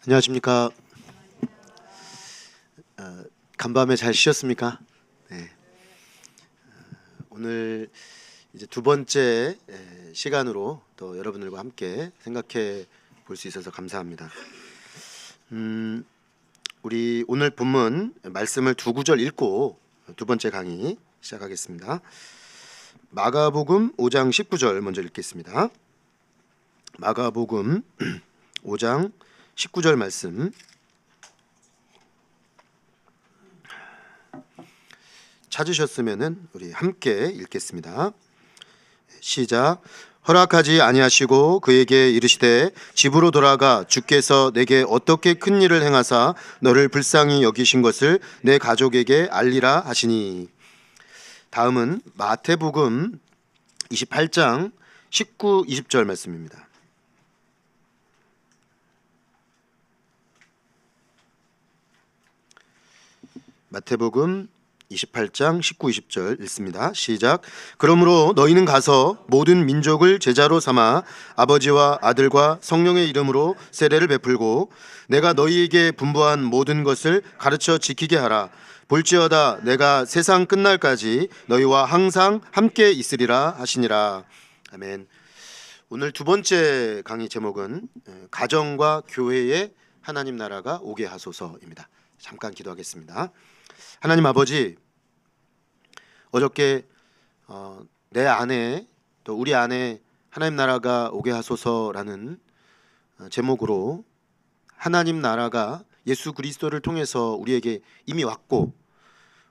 안녕하십니까. 간밤에 잘 쉬셨습니까? 네. 오늘 이제 두 번째 시간으로 또 여러분들과 함께 생각해 볼 수 있어서 감사합니다. 우리 오늘 본문 말씀을 두 구절 읽고 두 번째 강의 시작하겠습니다. 마가복음 5장 19절 먼저 읽겠습니다. 마가복음 5장 19절 말씀 찾으셨으면은 우리 함께 읽겠습니다. 시작. 허락하지 아니하시고 그에게 이르시되 집으로 돌아가 주께서 내게 어떻게 큰 일을 행하사 너를 불쌍히 여기신 것을 내 가족에게 알리라 하시니. 다음은 마태복음 28장 19, 20절 말씀입니다. 마태복음 28장 19, 20절 읽습니다. 시작. 그러므로 너희는 가서 모든 민족을 제자로 삼아 아버지와 아들과 성령의 이름으로 세례를 베풀고 내가 너희에게 분부한 모든 것을 가르쳐 지키게 하라. 볼지어다 내가 세상 끝날까지 너희와 항상 함께 있으리라 하시니라. 아멘. 오늘 두 번째 강의 제목은 가정과 교회에 하나님 나라가 오게 하소서입니다. 잠깐 기도하겠습니다. 하나님 아버지, 어저께 내 안에 또 우리 안에 하나님 나라가 오게 하소서라는 제목으로 하나님 나라가 예수 그리스도를 통해서 우리에게 이미 왔고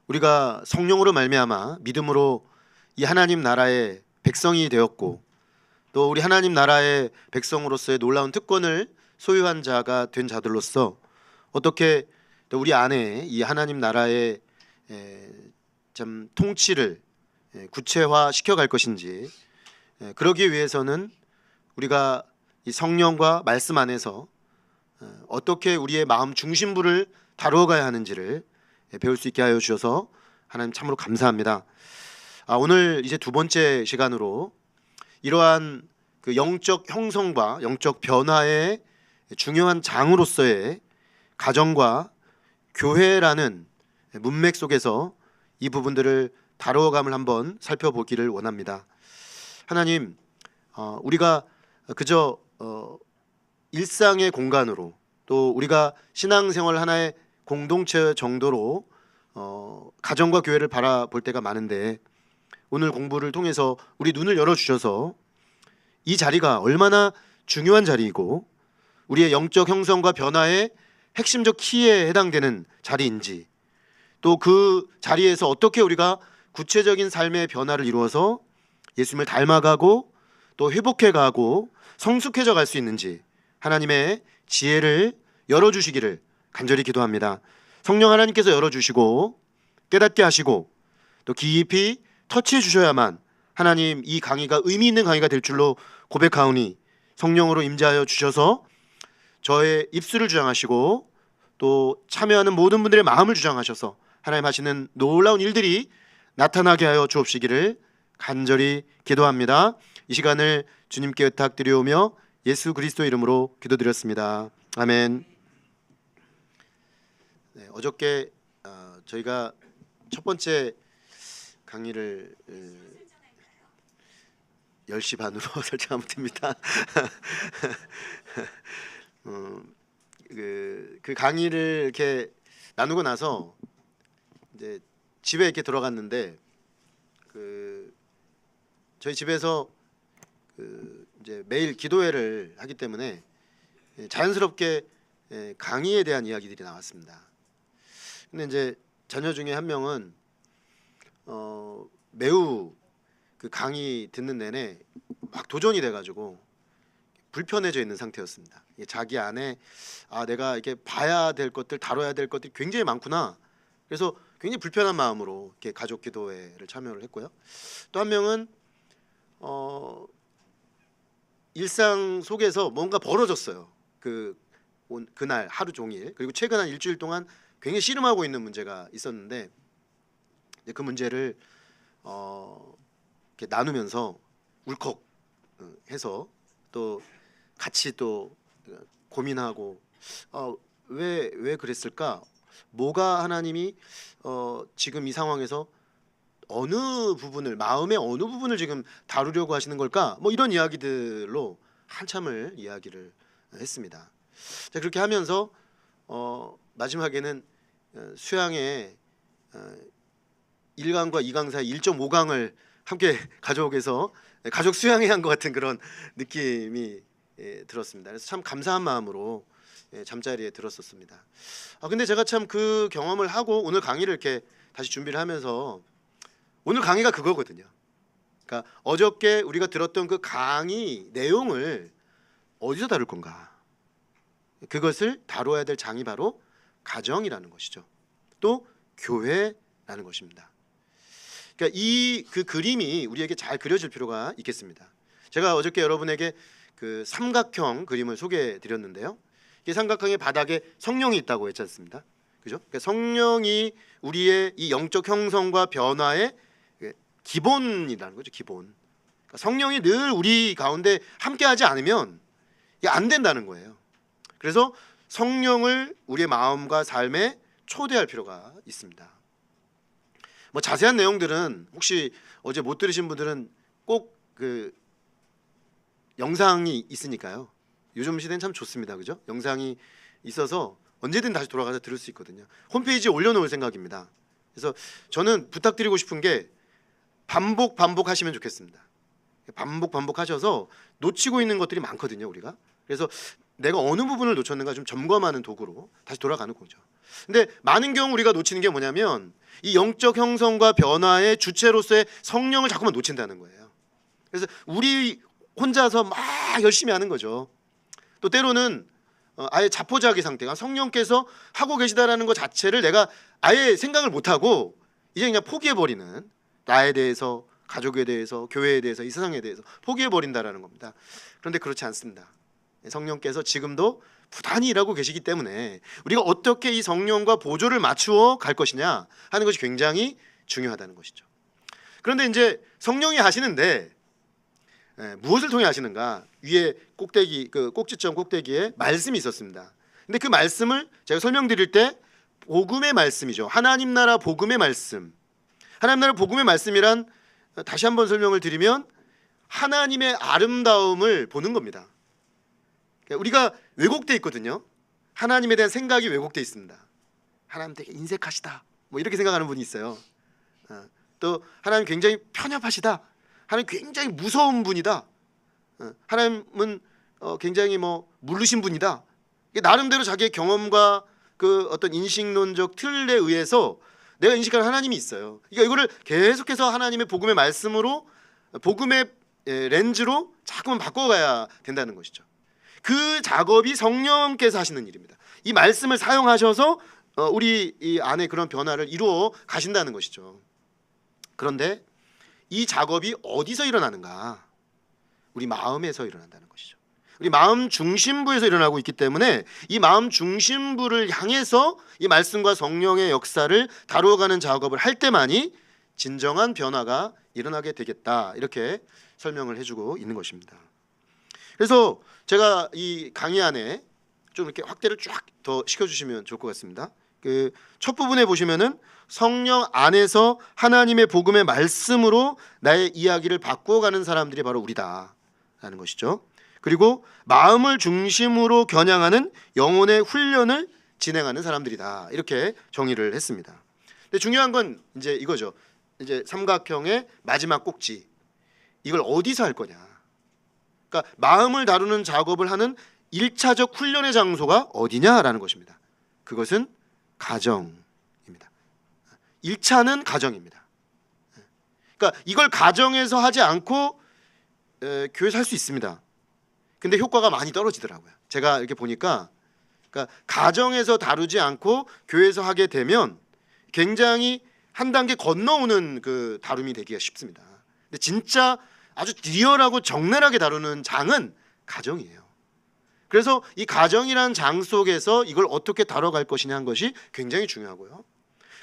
우리가 성령으로 말미암아 믿음으로 이 하나님 나라의 백성이 되었고 또 우리 하나님 나라의 백성으로서의 놀라운 특권을 소유한 자가 된 자들로서 어떻게 또 우리 안에 이 하나님 나라의 참 통치를 구체화 시켜갈 것인지, 그러기 위해서는 우리가 이 성령과 말씀 안에서 어떻게 우리의 마음 중심부를 다루어 가야 하는지를 배울 수 있게 하여 주셔서 하나님 참으로 감사합니다. 오늘 이제 두 번째 시간으로 이러한 그 영적 형성과 영적 변화의 중요한 장으로서의 가정과 교회라는 문맥 속에서 이 부분들을 다루어감을 한번 살펴보기를 원합니다. 하나님, 우리가 그저 일상의 공간으로 또 우리가 신앙생활 하나의 공동체 정도로 가정과 교회를 바라볼 때가 많은데 오늘 공부를 통해서 우리 눈을 열어주셔서 이 자리가 얼마나 중요한 자리이고 우리의 영적 형성과 변화의 핵심적 키에 해당되는 자리인지 또 그 자리에서 어떻게 우리가 구체적인 삶의 변화를 이루어서 예수님을 닮아가고 또 회복해가고 성숙해져 갈 수 있는지 하나님의 지혜를 열어주시기를 간절히 기도합니다. 성령 하나님께서 열어주시고 깨닫게 하시고 또 깊이 터치해 주셔야만 하나님 이 강의가 의미 있는 강의가 될 줄로 고백하오니 성령으로 임재하여 주셔서 저의 입술을 주장하시고 또 참여하는 모든 분들의 마음을 주장하셔서 하나님 하시는 놀라운 일들이 나타나게 하여 주옵시기를 간절히 기도합니다. 이 시간을 주님께 부탁드리오며 예수 그리스도 이름으로 기도드렸습니다. 아멘. 네, 어저께 저희가 첫 번째 강의를 10시 반으로 설정하면 됩니다. 그 강의를 이렇게 나누고 나서 이제 집에 이렇게 들어갔는데 저희 집에서 이제 매일 기도회를 하기 때문에 자연스럽게 강의에 대한 이야기들이 나왔습니다. 근데 이제 자녀 중에 한 명은 매우 그 강의 듣는 내내 막 도전이 돼가지고 불편해져 있는 상태였습니다. 자기 안에 내가 이렇게 봐야 될 것들, 다뤄야 될 것들이 굉장히 많구나. 그래서 굉장히 불편한 마음으로 이렇게 가족 기도회를 참여를 했고요. 또 한 명은 일상 속에서 뭔가 벌어졌어요. 그날 하루 종일 그리고 최근 한 일주일 동안 굉장히 씨름하고 있는 문제가 있었는데 그 문제를 이렇게 나누면서 울컥 해서 또 같이 또 고민하고 왜 그랬을까? 뭐가 하나님이 지금 이 상황에서 어느 부분을, 마음의 어느 부분을 지금 다루려고 하시는 걸까? 뭐 이런 이야기들로 한참을 이야기를 했습니다. 자, 그렇게 하면서 마지막에는 수양의 1강과 2강 사이 1.5강을 함께 가족에서 가족 수양회 한 것 같은 그런 느낌이 들었습니다. 그래서 참 감사한 마음으로 잠자리에 들었었습니다. 근데 제가 참 그 경험을 하고 오늘 강의를 이렇게 다시 준비를 하면서, 오늘 강의가 그거거든요. 그러니까 어저께 우리가 들었던 그 강의 내용을 어디서 다룰 건가? 그것을 다뤄야 될 장이 바로 가정이라는 것이죠. 또 교회라는 것입니다. 그러니까 이 그 그림이 우리에게 잘 그려질 필요가 있겠습니다. 제가 어저께 여러분에게 그 삼각형 그림을 소개해 드렸는데요. 이 삼각형의 바닥에 성령이 있다고 했지 않습니까? 그죠? 그러니까 성령이 우리의 이 영적 형성과 변화의 기본이라는 거죠. 기본. 그러니까 성령이 늘 우리 가운데 함께하지 않으면 이게 안 된다는 거예요. 그래서 성령을 우리의 마음과 삶에 초대할 필요가 있습니다. 뭐 자세한 내용들은 혹시 어제 못 들으신 분들은 꼭 그 영상이 있으니까요. 요즘 시대는 참 좋습니다. 그죠? 영상이 있어서 언제든 다시 돌아가서 들을 수 있거든요. 홈페이지에 올려놓을 생각입니다. 그래서 저는 부탁드리고 싶은 게 반복하시면 좋겠습니다. 반복하셔서 놓치고 있는 것들이 많거든요, 우리가. 그래서 내가 어느 부분을 놓쳤는가 좀 점검하는 도구로 다시 돌아가는 거죠. 근데 많은 경우 우리가 놓치는 게 뭐냐면 이 영적 형성과 변화의 주체로서의 성령을 자꾸만 놓친다는 거예요. 그래서 우리 혼자서 막 열심히 하는 거죠. 또 때로는 아예 자포자기 상태가, 성령께서 하고 계시다라는 것 자체를 내가 아예 생각을 못하고 이제 그냥 포기해버리는, 나에 대해서, 가족에 대해서, 교회에 대해서, 이 세상에 대해서 포기해버린다라는 겁니다. 그런데 그렇지 않습니다. 성령께서 지금도 부단히 일하고 계시기 때문에 우리가 어떻게 이 성령과 보조를 맞추어 갈 것이냐 하는 것이 굉장히 중요하다는 것이죠. 그런데 이제 성령이 하시는데 무엇을 통해 하시는가? 위에 꼭대기, 그 꼭지점 꼭대기에 말씀이 있었습니다. 근데 그 말씀을 제가 설명드릴 때 복음의 말씀이죠. 하나님 나라 복음의 말씀. 하나님 나라 복음의 말씀이란, 다시 한번 설명을 드리면 하나님의 아름다움을 보는 겁니다. 우리가 왜곡돼 있거든요. 하나님에 대한 생각이 왜곡돼 있습니다. 하나님 되게 인색하시다, 뭐 이렇게 생각하는 분이 있어요. 또 하나님 굉장히 편협하시다, 하나님 굉장히 무서운 분이다, 하나님은 굉장히 뭐 물르신 분이다. 나름대로 자기의 경험과 그 어떤 인식론적 틀에 의해서 내가 인식하는 하나님이 있어요. 그러니까 이거를 계속해서 하나님의 복음의 말씀으로, 복음의 렌즈로 자꾸만 바꿔가야 된다는 것이죠. 그 작업이 성령께서 하시는 일입니다. 이 말씀을 사용하셔서 우리 이 안에 그런 변화를 이루어 가신다는 것이죠. 그런데 이 작업이 어디서 일어나는가? 우리 마음에서 일어난다는 것이죠. 우리 마음 중심부에서 일어나고 있기 때문에 이 마음 중심부를 향해서 이 말씀과 성령의 역사를 다루어가는 작업을 할 때만이 진정한 변화가 일어나게 되겠다, 이렇게 설명을 해주고 있는 것입니다. 그래서 제가 이 강의 안에 좀 이렇게 확대를 쫙 더 시켜주시면 좋을 것 같습니다. 그 첫 부분에 보시면은 성령 안에서 하나님의 복음의 말씀으로 나의 이야기를 바꾸어가는 사람들이 바로 우리다라는 것이죠. 그리고 마음을 중심으로 겨냥하는 영혼의 훈련을 진행하는 사람들이다, 이렇게 정의를 했습니다. 근데 중요한 건 이제 이거죠. 이제 삼각형의 마지막 꼭지, 이걸 어디서 할 거냐? 그러니까 마음을 다루는 작업을 하는 1차적 훈련의 장소가 어디냐라는 것입니다. 그것은 가정입니다. 1차는 가정입니다. 그러니까 이걸 가정에서 하지 않고 교회에서 할 수 있습니다. 근데 효과가 많이 떨어지더라고요. 제가 이렇게 보니까, 그러니까 가정에서 다루지 않고 교회에서 하게 되면 굉장히 한 단계 건너오는 그 다룸이 되기가 쉽습니다. 근데 진짜 아주 리얼하고 적나라하게 다루는 장은 가정이에요. 그래서 이 가정이라는 장 속에서 이걸 어떻게 다뤄갈 것이냐 한 것이 굉장히 중요하고요.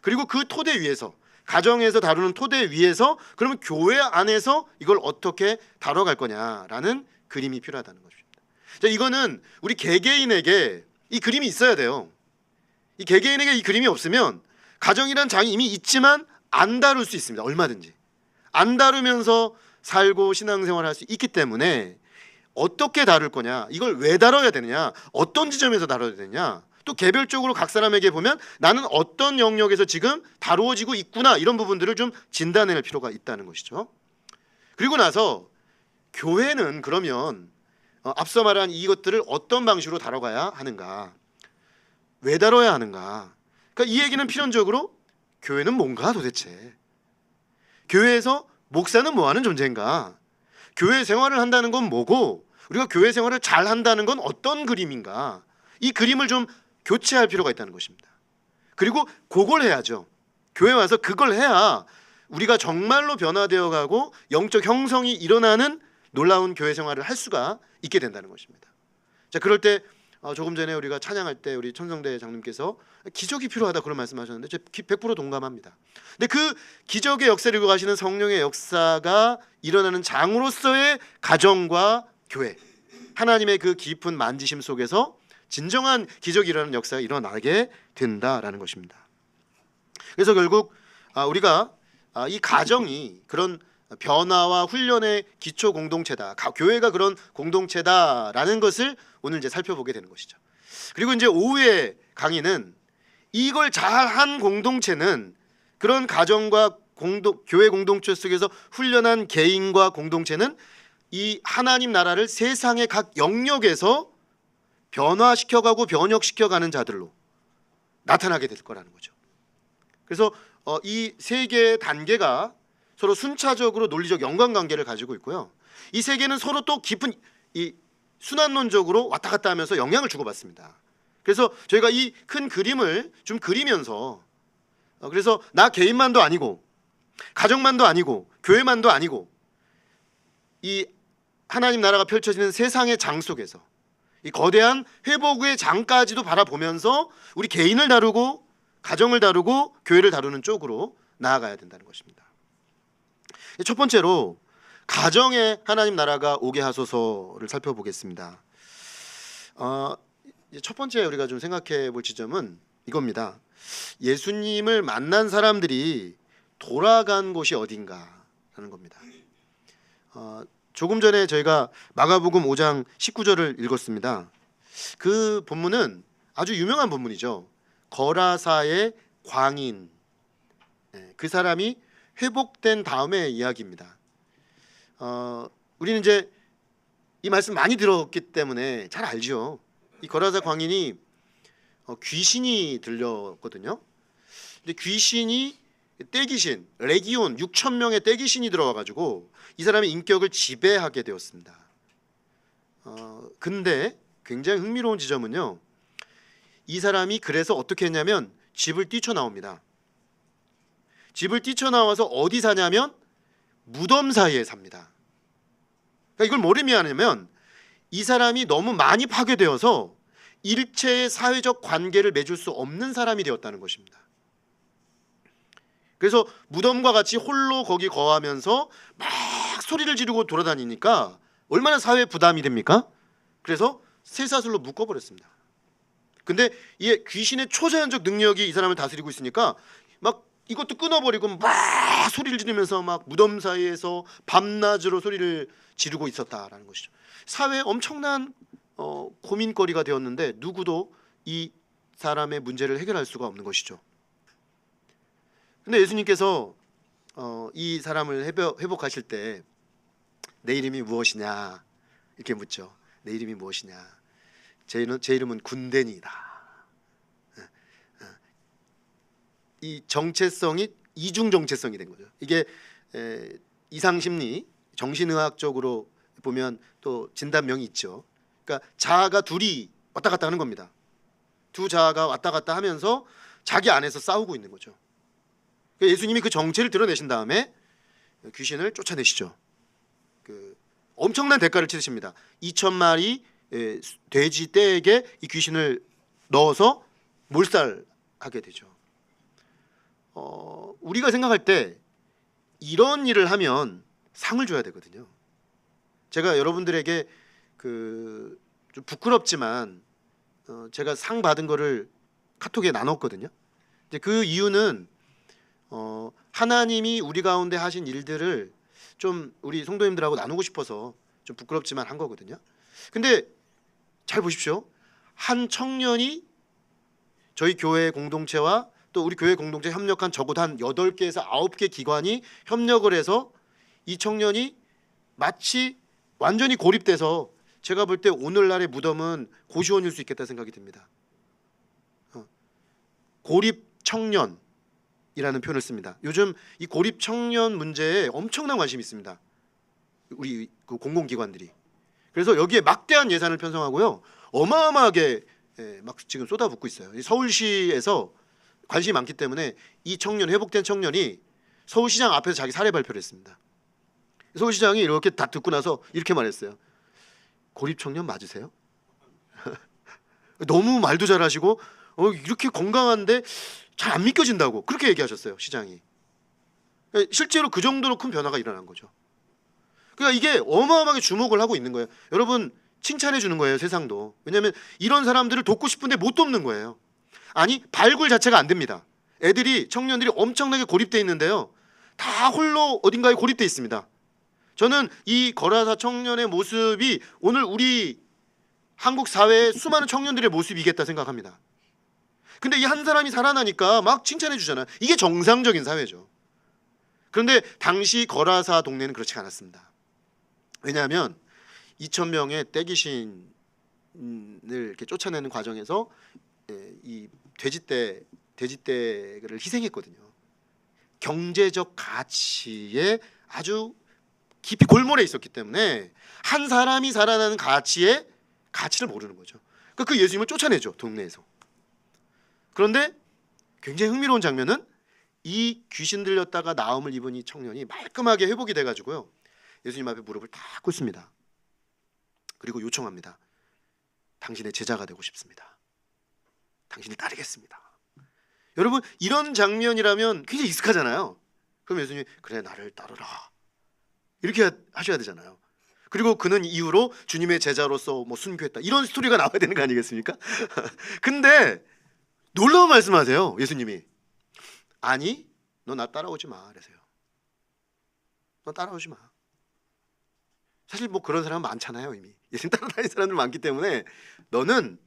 그리고 그 토대 위에서, 가정에서 다루는 토대 위에서 그러면 교회 안에서 이걸 어떻게 다뤄갈 거냐라는 그림이 필요하다는 것입니다. 자, 이거는 우리 개개인에게 이 그림이 있어야 돼요. 이 개개인에게 이 그림이 없으면 가정이란 장이 이미 있지만 안 다룰 수 있습니다. 얼마든지 안 다루면서 살고 신앙생활을 할 수 있기 때문에 어떻게 다룰 거냐, 이걸 왜 다뤄야 되느냐, 어떤 지점에서 다뤄야 되느냐, 또 개별적으로 각 사람에게 보면 나는 어떤 영역에서 지금 다루어지고 있구나, 이런 부분들을 좀 진단해낼 필요가 있다는 것이죠. 그리고 나서 교회는 그러면 앞서 말한 이것들을 어떤 방식으로 다뤄가야 하는가, 왜 다뤄야 하는가. 그러니까 이 얘기는 필연적으로 교회는 뭔가 도대체, 교회에서 목사는 뭐하는 존재인가, 교회 생활을 한다는 건 뭐고, 우리가 교회 생활을 잘 한다는 건 어떤 그림인가, 이 그림을 좀 교체할 필요가 있다는 것입니다. 그리고 그걸 해야죠. 교회 와서 그걸 해야 우리가 정말로 변화되어 가고 영적 형성이 일어나는 놀라운 교회 생활을 할 수가 있게 된다는 것입니다. 자, 그럴 때 조금 전에 우리가 찬양할 때 우리 천성대 장님께서 기적이 필요하다 그런 말씀하셨는데 제가 100% 동감합니다. 근데 그 기적의 역사를 이루고 가시는 성령의 역사가 일어나는 장으로서의 가정과 교회, 하나님의 그 깊은 만지심 속에서 진정한 기적이 일어나는 역사가 일어나게 된다라는 것입니다. 그래서 결국 우리가 이 가정이 그런 변화와 훈련의 기초 공동체다, 교회가 그런 공동체다라는 것을 오늘 이제 살펴보게 되는 것이죠. 그리고 이제 오후의 강의는 이걸 잘한 공동체는 그런 가정과 교회 공동체 속에서 훈련한 개인과 공동체는 이 하나님 나라를 세상의 각 영역에서 변화시켜가고 변혁시켜가는 자들로 나타나게 될 거라는 거죠. 그래서 이 세 개의 단계가 서로 순차적으로 논리적 연관관계를 가지고 있고요. 이 세 개는 서로 또 깊은 이 순환론적으로 왔다 갔다 하면서 영향을 주고받습니다. 그래서 저희가 이 큰 그림을 좀 그리면서 그래서 나 개인만도 아니고 가정만도 아니고 교회만도 아니고 이 하나님 나라가 펼쳐지는 세상의 장 속에서 이 거대한 회복의 장까지도 바라보면서 우리 개인을 다루고 가정을 다루고 교회를 다루는 쪽으로 나아가야 된다는 것입니다. 첫 번째로 가정에 하나님 나라가 오게 하소서를 살펴보겠습니다. 첫 번째 우리가 좀 생각해 볼 지점은 이겁니다. 예수님을 만난 사람들이 돌아간 곳이 어딘가라는 겁니다. 조금 전에 저희가 마가복음 5장 19절을 읽었습니다. 그 본문은 아주 유명한 본문이죠. 거라사의 광인, 그 사람이 회복된 다음의 이야기입니다. 우리는 이제 이 말씀 많이 들었기 때문에 잘 알죠. 이 거라사 광인이 귀신이 들렸거든요. 근데 귀신이 떼귀신, 레기온 6천 명의 떼귀신이 들어와가지고 이 사람의 인격을 지배하게 되었습니다. 근데 굉장히 흥미로운 지점은요, 이 사람이 그래서 어떻게 했냐면 집을 뛰쳐나옵니다. 집을 뛰쳐나와서 어디 사냐면 무덤 사이에 삽니다. 그러니까 이걸 뭘 의미하냐면 이 사람이 너무 많이 파괴되어서 일체의 사회적 관계를 맺을 수 없는 사람이 되었다는 것입니다. 그래서 무덤과 같이 홀로 거기 거하면서 막 소리를 지르고 돌아다니니까 얼마나 사회 부담이 됩니까? 그래서 쇠사슬로 묶어버렸습니다. 근데 이 귀신의 초자연적 능력이 이 사람을 다스리고 있으니까 막 이것도 끊어버리고 막 소리를 지르면서 막 무덤 사이에서 밤낮으로 소리를 지르고 있었다라는 것이죠. 사회에 엄청난 고민거리가 되었는데 누구도 이 사람의 문제를 해결할 수가 없는 것이죠. 근데 예수님께서 이 사람을 회복하실 때 내 이름이 무엇이냐 이렇게 묻죠. 내 이름이 무엇이냐? 제 이름은 군대니이다. 이 정체성이 이중 정체성이 된 거죠. 이게 이상심리, 정신의학적으로 보면 또 진단명이 있죠. 그러니까 자아가 둘이 왔다 갔다 하는 겁니다. 두 자아가 왔다 갔다 하면서 자기 안에서 싸우고 있는 거죠. 예수님이 그 정체를 드러내신 다음에 귀신을 쫓아내시죠. 그 엄청난 대가를 치르십니다. 2,000마리 돼지 떼에게 이 귀신을 넣어서 몰살하게 되죠. 우리가 생각할 때 이런 일을 하면 상을 줘야 되거든요. 제가 여러분들에게 좀 부끄럽지만 제가 상 받은 거를 카톡에 나눴거든요. 이제 그 이유는 하나님이 우리 가운데 하신 일들을 좀 우리 성도님들하고 나누고 싶어서 좀 부끄럽지만 한 거거든요. 근데 잘 보십시오. 한 청년이 저희 교회 공동체와 또 우리 교회 공동체 협력한 적어도 한 8개에서 9개 기관이 협력을 해서 이 청년이 마치 완전히 고립돼서 제가 볼 때 오늘날의 무덤은 고시원일 수 있겠다 생각이 듭니다. 고립 청년이라는 표현을 씁니다. 요즘 이 고립 청년 문제에 엄청난 관심이 있습니다. 우리 그 공공기관들이. 그래서 여기에 막대한 예산을 편성하고요. 어마어마하게 막 지금 쏟아붓고 있어요. 서울시에서 관심이 많기 때문에 이 청년, 회복된 청년이 서울시장 앞에서 자기 사례 발표를 했습니다. 서울시장이 이렇게 다 듣고 나서 이렇게 말했어요. 고립 청년 맞으세요? 너무 말도 잘하시고 이렇게 건강한데 잘 안 믿겨진다고 그렇게 얘기하셨어요. 시장이. 실제로 그 정도로 큰 변화가 일어난 거죠. 그러니까 이게 어마어마하게 주목을 하고 있는 거예요. 여러분 칭찬해 주는 거예요. 세상도. 왜냐하면 이런 사람들을 돕고 싶은데 못 돕는 거예요. 아니 발굴 자체가 안 됩니다. 애들이 청년들이 엄청나게 고립돼 있는데요. 다 홀로 어딘가에 고립돼 있습니다. 저는 이 거라사 청년의 모습이 오늘 우리 한국 사회의 수많은 청년들의 모습이겠다 생각합니다. 근데 이 한 사람이 살아나니까 막 칭찬해 주잖아요. 이게 정상적인 사회죠. 그런데 당시 거라사 동네는 그렇지 않았습니다. 왜냐하면 2,000명의 떼귀신을 이렇게 쫓아내는 과정에서 이 돼지떼를 희생했거든요. 경제적 가치에 아주 깊이 골몰해 있었기 때문에 한 사람이 살아나는 가치를 모르는 거죠. 그러니까 그 예수님을 쫓아내죠. 동네에서. 그런데 굉장히 흥미로운 장면은 이 귀신 들렸다가 나음을 입은 이 청년이 말끔하게 회복이 돼가지고요. 예수님 앞에 무릎을 딱 꿇습니다. 그리고 요청합니다. 당신의 제자가 되고 싶습니다. 당신을 따르겠습니다. 여러분 이런 장면이라면 굉장히 익숙하잖아요. 그럼 예수님이 그래 나를 따르라 이렇게 하셔야 되잖아요. 그리고 그는 이후로 주님의 제자로서 뭐 순교했다 이런 스토리가 나와야 되는 거 아니겠습니까? 근데 놀라운 말씀하세요. 예수님이 아니 너 나 따라오지 마 그러세요. 너 따라오지 마. 사실 뭐 그런 사람 많잖아요. 이미 예수님 따라다니는 사람들 많기 때문에 너는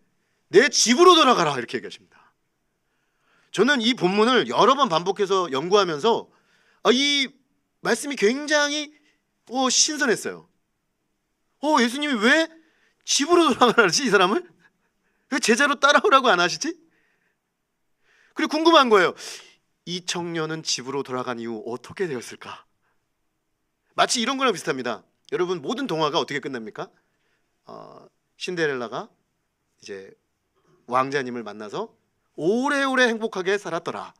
내 집으로 돌아가라 이렇게 얘기하십니다. 저는 이 본문을 여러 번 반복해서 연구하면서 이 말씀이 굉장히 신선했어요. 예수님이 왜 집으로 돌아가라지 이 사람을? 왜 제자로 따라오라고 안 하시지? 그리고 궁금한 거예요. 이 청년은 집으로 돌아간 이후 어떻게 되었을까? 마치 이런 거랑 비슷합니다. 여러분 모든 동화가 어떻게 끝납니까? 신데렐라가 이제 왕자님을 만나서 오래오래 행복하게 살았더라.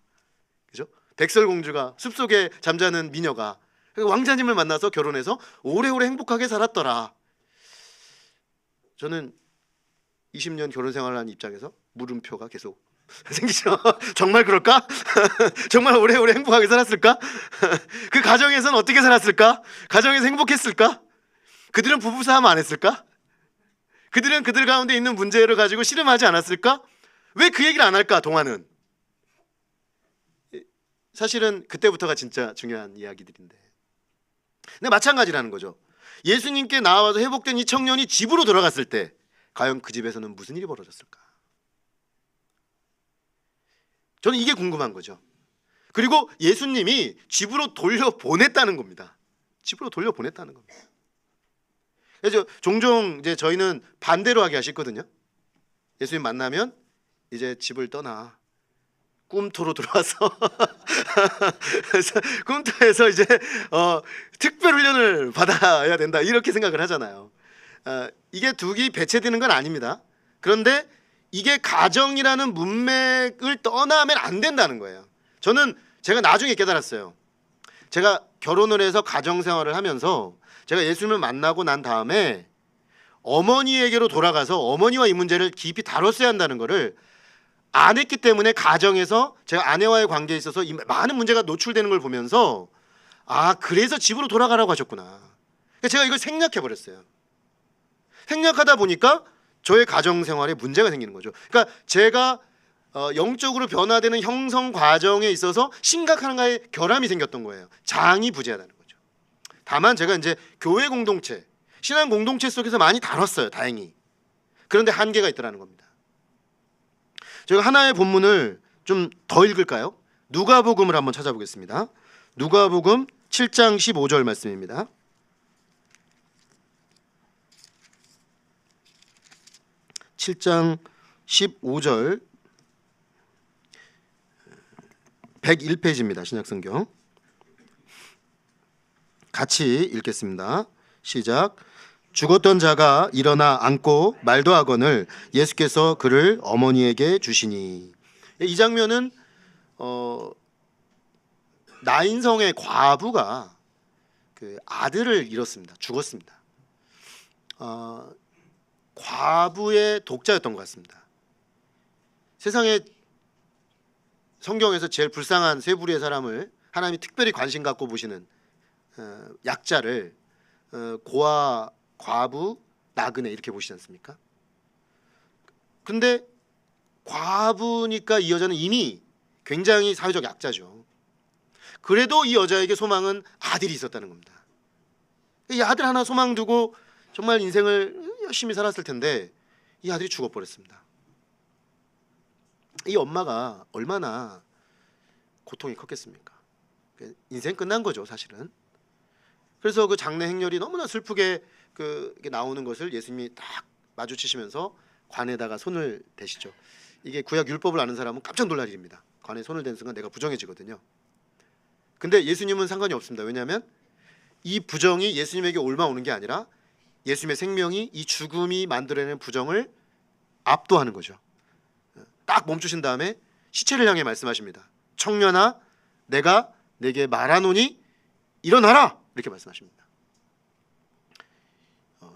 그죠? 백설공주가 숲속에 잠자는 미녀가 왕자님을 만나서 결혼해서 오래오래 행복하게 살았더라. 저는 20년 결혼 생활을 한 입장에서 물음표가 계속 생기죠. 정말 그럴까? 정말 오래오래 행복하게 살았을까? 그 가정에서는 어떻게 살았을까? 가정에서 행복했을까? 그들은 부부싸움 안 했을까? 그들은 그들 가운데 있는 문제를 가지고 씨름하지 않았을까? 왜 그 얘기를 안 할까? 동화는 사실은 그때부터가 진짜 중요한 이야기들인데. 근데 마찬가지라는 거죠. 예수님께 나와서 회복된 이 청년이 집으로 돌아갔을 때 과연 그 집에서는 무슨 일이 벌어졌을까? 저는 이게 궁금한 거죠. 그리고 예수님이 집으로 돌려보냈다는 겁니다. 집으로 돌려보냈다는 겁니다. 그래서 종종 이제 저희는 반대로 하게 하시거든요. 예수님 만나면 이제 집을 떠나 꿈토로 들어와서 꿈토에서 이제 특별 훈련을 받아야 된다 이렇게 생각을 하잖아요. 이게 둑이 배체되는 건 아닙니다. 그런데 이게 가정이라는 문맥을 떠나면 안 된다는 거예요. 제가 나중에 깨달았어요. 제가 결혼을 해서 가정생활을 하면서 제가 예수님을 만나고 난 다음에 어머니에게로 돌아가서 어머니와 이 문제를 깊이 다뤘어야 한다는 거를 안 했기 때문에 가정에서 제가 아내와의 관계에 있어서 이 많은 문제가 노출되는 걸 보면서 그래서 집으로 돌아가라고 하셨구나. 제가 이걸 생략해버렸어요. 생략하다 보니까 저의 가정 생활에 문제가 생기는 거죠. 그러니까 제가 영적으로 변화되는 형성 과정에 있어서 심각한 하나의 결함이 생겼던 거예요. 장이 부재하다는 거죠. 다만 제가 이제 교회 공동체, 신앙 공동체 속에서 많이 다뤘어요. 다행히. 그런데 한계가 있더라는 겁니다. 제가 하나의 본문을 좀 더 읽을까요? 누가복음을 한번 찾아보겠습니다. 누가복음 7장 15절 말씀입니다. (7장 15절) 101페이지입니다. 신약성경. 같이 읽겠습니다. 시작. 죽었던 자가 일어나 앉고 말도 하거늘 예수께서 그를 어머니에게 주시니. 이 장면은 나인성의 과부가 그 아들을 잃었습니다. 죽었습니다. 과부의 독자였던 것 같습니다. 세상에 성경에서 제일 불쌍한 세 부류의 사람을 하나님이 특별히 관심 갖고 보시는 약자를 고아, 과부, 나그네 이렇게 보시지 않습니까? 근데 과부니까 이 여자는 이미 굉장히 사회적 약자죠. 그래도 이 여자에게 소망은 아들이 있었다는 겁니다. 이 아들 하나 소망 두고 정말 인생을 열심히 살았을 텐데 이 아들이 죽어버렸습니다. 이 엄마가 얼마나 고통이 컸겠습니까? 인생 끝난 거죠, 사실은. 그래서 그 장례 행렬이 너무나 슬프게 이게 나오는 것을 예수님이 딱 마주치시면서 관에다가 손을 대시죠. 이게 구약 율법을 아는 사람은 깜짝 놀랄 일입니다. 관에 손을 댄 순간 내가 부정해지거든요. 근데 예수님은 상관이 없습니다. 왜냐하면 이 부정이 예수님에게 옮아오는 게 아니라 예수님의 생명이 이 죽음이 만들어내는 부정을 압도하는 거죠. 딱 멈추신 다음에 시체를 향해 말씀하십니다. 청년아, 내가 내게 말하노니 일어나라! 이렇게 말씀하십니다.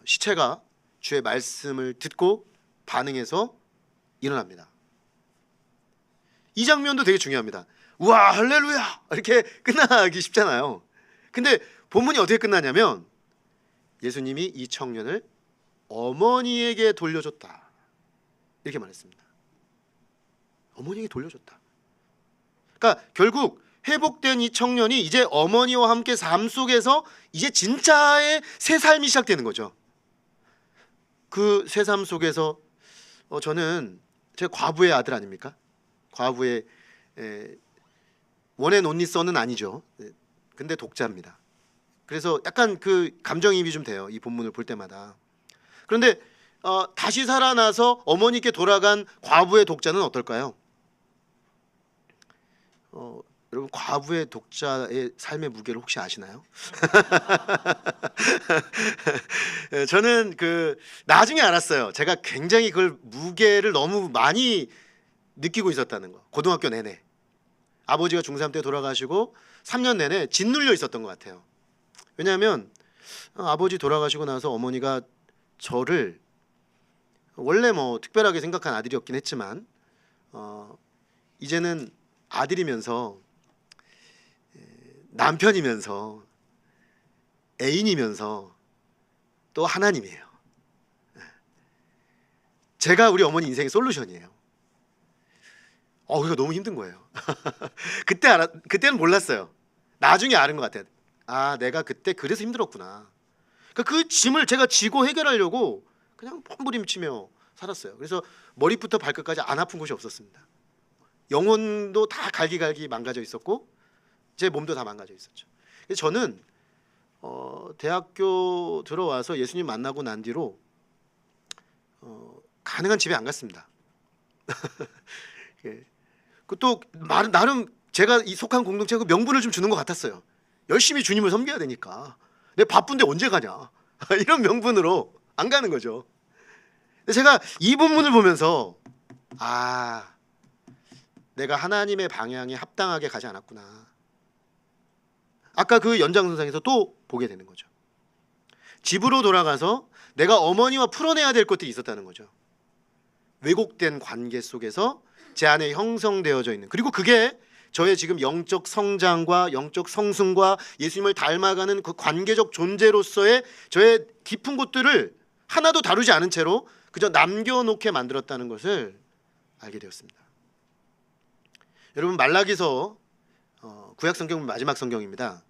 시체가 주의 말씀을 듣고 반응해서 일어납니다. 이 장면도 되게 중요합니다. 우와, 할렐루야! 이렇게 끝나기 쉽잖아요. 근데 본문이 어떻게 끝나냐면 예수님이 이 청년을 어머니에게 돌려줬다, 이렇게 말했습니다. 어머니에게 돌려줬다. 그러니까 결국 회복된 이 청년이 이제 어머니와 함께 삶 속에서 이제 진짜의 새 삶이 시작되는 거죠. 그 새 삶 속에서 저는 제 과부의 아들 아닙니까? 과부의 원앤 온리 선은 아니죠. 근데 독자입니다. 그래서 약간 그 감정이입이 좀 돼요. 이 본문을 볼 때마다. 그런데 다시 살아나서 어머니께 돌아간 과부의 독자는 어떨까요? 여러분, 과부의 독자의 삶의 무게를 혹시 아시나요? 저는 나중에 알았어요. 제가 굉장히 그걸 무게를 너무 많이 느끼고 있었다는 거. 고등학교 내내 아버지가 중3 때 돌아가시고 3년 내내 짓눌려 있었던 것 같아요. 왜냐하면 아버지 돌아가시고 나서 어머니가 저를 원래 뭐 특별하게 생각한 아들이었긴 했지만 이제는 아들이면서 남편이면서 애인이면서 또 하나님이에요. 제가 우리 어머니 인생의 솔루션이에요. 이거 너무 힘든 거예요. 그때는 몰랐어요. 나중에 아는 것 같아요. 아, 내가 그때 그래서 힘들었구나. 그 짐을 제가 지고 해결하려고 그냥 몸부림치며 살았어요. 그래서 머리부터 발끝까지 안 아픈 곳이 없었습니다. 영혼도 다 갈기갈기 망가져 있었고 제 몸도 다 망가져 있었죠. 그래서 저는 대학교 들어와서 예수님 만나고 난 뒤로 가능한 집에 안 갔습니다. 또 나름 제가 이 속한 공동체에 명분을 좀 주는 것 같았어요. 열심히 주님을 섬겨야 되니까. 내가 바쁜데 언제 가냐 이런 명분으로 안 가는 거죠. 근데 제가 이 본문을 보면서 내가 하나님의 방향에 합당하게 가지 않았구나. 아까 그 연장선상에서 또 보게 되는 거죠. 집으로 돌아가서 내가 어머니와 풀어내야 될 것들이 있었다는 거죠. 왜곡된 관계 속에서 제 안에 형성되어져 있는, 그리고 그게 저의 지금 영적 성장과 영적 성승과 예수님을 닮아가는 그 관계적 존재로서의 저의 깊은 곳들을 하나도 다루지 않은 채로 그저 남겨놓게 만들었다는 것을 알게 되었습니다. 여러분 말라기서 구약 성경 마지막 성경입니다.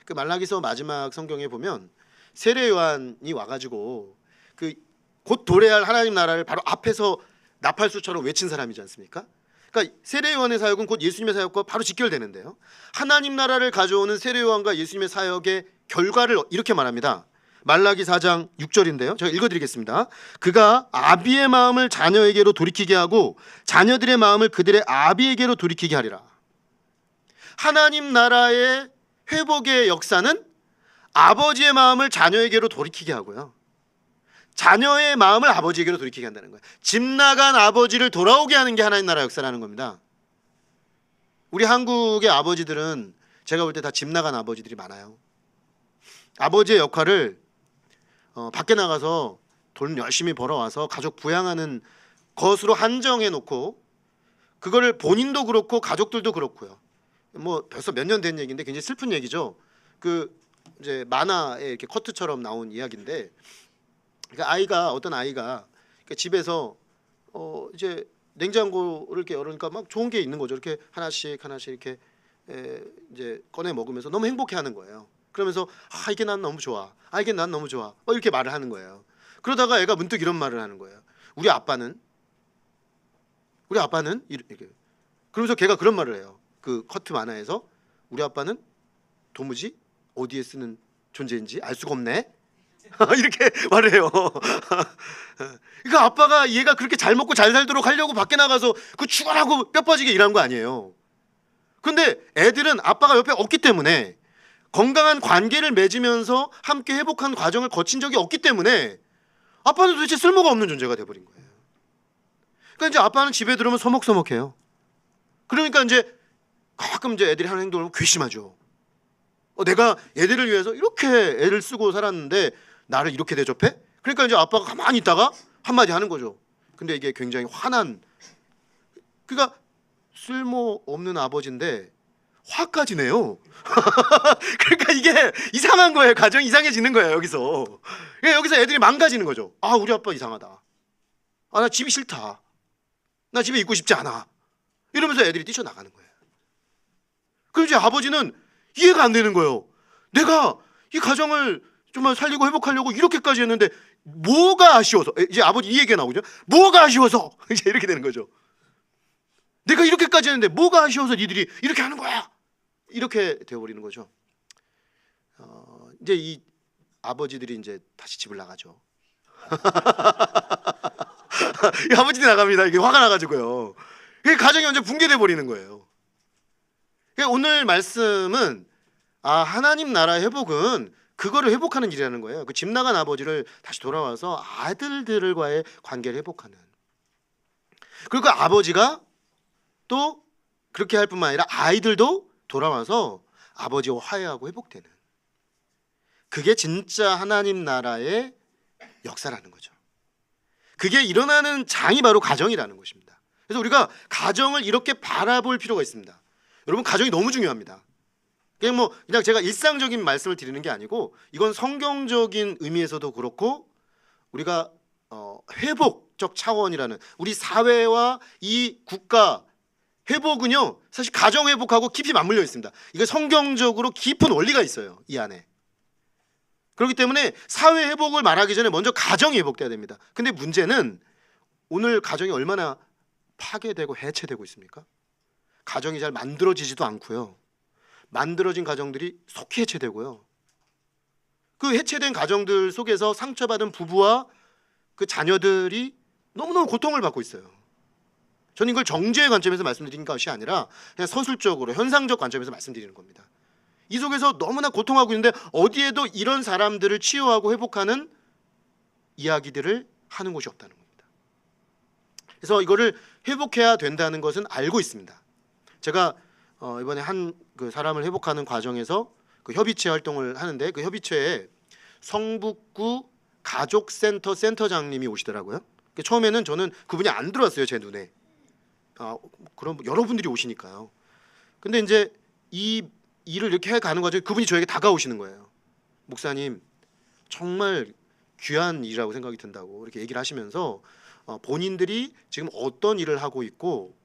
그 말라기서 마지막 성경에 보면 세례 요한이 와가지고 그 곧 도래할 하나님 나라를 바로 앞에서 나팔수처럼 외친 사람이지 않습니까? 그러니까 세례 요한의 사역은 곧 예수님의 사역과 바로 직결되는데요. 하나님 나라를 가져오는 세례 요한과 예수님의 사역의 결과를 이렇게 말합니다. 말라기 4장 6절인데요. 제가 읽어드리겠습니다. 그가 아비의 마음을 자녀에게로 돌이키게 하고 자녀들의 마음을 그들의 아비에게로 돌이키게 하리라. 하나님 나라의 회복의 역사는 아버지의 마음을 자녀에게로 돌이키게 하고요, 자녀의 마음을 아버지에게로 돌이키게 한다는 거예요. 집 나간 아버지를 돌아오게 하는 게 하나님 나라 역사라는 겁니다. 우리 한국의 아버지들은 제가 볼 때 다 집 나간 아버지들이 많아요. 아버지의 역할을 밖에 나가서 돈 열심히 벌어와서 가족 부양하는 것으로 한정해 놓고, 그거를 본인도 그렇고 가족들도 그렇고요. 뭐 벌써 몇 년 된 얘기인데 굉장히 슬픈 얘기죠. 그 이제 만화에 이렇게 커트처럼 나온 이야기인데, 그러니까 어떤 아이가 집에서 이제 냉장고를 이렇게 열으니까 막 좋은 게 있는 거죠. 이렇게 하나씩 이렇게 이제 꺼내 먹으면서 너무 행복해하는 거예요. 그러면서 이게 난 너무 좋아. 이게 난 너무 좋아. 이렇게 말을 하는 거예요. 그러다가 애가 문득 이런 말을 하는 거예요. 우리 아빠는 이렇게. 그러면서 걔가 그런 말을 해요. 그 커트 만화에서 우리 아빠는 도무지 어디에 쓰는 존재인지 알 수가 없네. 이렇게 말을 해요. 그러니까 아빠가 얘가 그렇게 잘 먹고 잘 살도록 하려고 밖에 나가서 그 죽어라고 뼈 빠지게 일한 거 아니에요. 그런데 애들은 아빠가 옆에 없기 때문에, 건강한 관계를 맺으면서 함께 회복한 과정을 거친 적이 없기 때문에 아빠는 도대체 쓸모가 없는 존재가 돼버린 거예요. 그러니까 이제 아빠는 집에 들어오면 서먹서먹해요. 그러니까 이제 가끔 이제 애들이 하는 행동을 괘씸하죠. 내가 애들을 위해서 이렇게 애를 쓰고 살았는데 나를 이렇게 대접해? 그러니까 이제 아빠가 가만히 있다가 한마디 하는 거죠. 근데 이게 굉장히 화난, 그러니까 쓸모없는 아버지인데 화까지 내요. 그러니까 이게 이상한 거예요. 가정이 이상해지는 거예요. 여기서 애들이 망가지는 거죠. 우리 아빠 이상하다. 나 집이 싫다. 나 집에 있고 싶지 않아. 이러면서 애들이 뛰쳐나가는 거예요. 그럼 이제 아버지는 이해가 안 되는 거예요. 내가 이 가정을 정말 살리고 회복하려고 이렇게까지 했는데 뭐가 아쉬워서, 이제 아버지 이 얘기가 나오죠. 뭐가 아쉬워서 이제 이렇게 되는 거죠. 내가 이렇게까지 했는데 뭐가 아쉬워서 니들이 이렇게 하는 거야. 이렇게 되어버리는 거죠. 이제 이 아버지들이 이제 다시 집을 나가죠. 이 아버지들이 나갑니다. 이게 화가 나가지고요. 가정이 완전 붕괴돼 버리는 거예요. 오늘 말씀은 하나님 나라의 회복은 그거를 회복하는 일이라는 거예요. 그 집 나간 아버지를 다시 돌아와서 아들들과의 관계를 회복하는. 그리고 아버지가 또 그렇게 할 뿐만 아니라 아이들도 돌아와서 아버지와 화해하고 회복되는, 그게 진짜 하나님 나라의 역사라는 거죠. 그게 일어나는 장이 바로 가정이라는 것입니다. 그래서 우리가 가정을 이렇게 바라볼 필요가 있습니다. 여러분, 가정이 너무 중요합니다. 그냥 제가 일상적인 말씀을 드리는 게 아니고, 이건 성경적인 의미에서도 그렇고, 우리가 회복적 차원이라는, 우리 사회와 이 국가 회복은요 사실 가정 회복하고 깊이 맞물려 있습니다. 이게 성경적으로 깊은 원리가 있어요, 이 안에. 그렇기 때문에 사회 회복을 말하기 전에 먼저 가정이 회복돼야 됩니다. 근데 문제는 오늘 가정이 얼마나 파괴되고 해체되고 있습니까? 가정이 잘 만들어지지도 않고요, 만들어진 가정들이 속히 해체되고요, 그 해체된 가정들 속에서 상처받은 부부와 그 자녀들이 너무너무 고통을 받고 있어요. 저는 이걸 정죄의 관점에서 말씀드리는 것이 아니라 그냥 서술적으로 현상적 관점에서 말씀드리는 겁니다. 이 속에서 너무나 고통하고 있는데 어디에도 이런 사람들을 치유하고 회복하는 이야기들을 하는 곳이 없다는 겁니다. 그래서 이거를 회복해야 된다는 것은 알고 있습니다. 제가 이번에 한 그 사람을 회복하는 과정에서 그 협의체 활동을 하는데, 그 협의체에 성북구 가족센터 센터장님이 오시더라고요. 처음에는 저는 그분이 안 들어왔어요, 제 눈에. 그럼 여러분들이 오시니까요. 근데 이제 이 일을 이렇게 해가는 과정에 그분이 저에게 다가오시는 거예요. 목사님, 정말 귀한 일이라고 생각이 든다고 이렇게 얘기를 하시면서 본인들이 지금 어떤 일을 하고 있고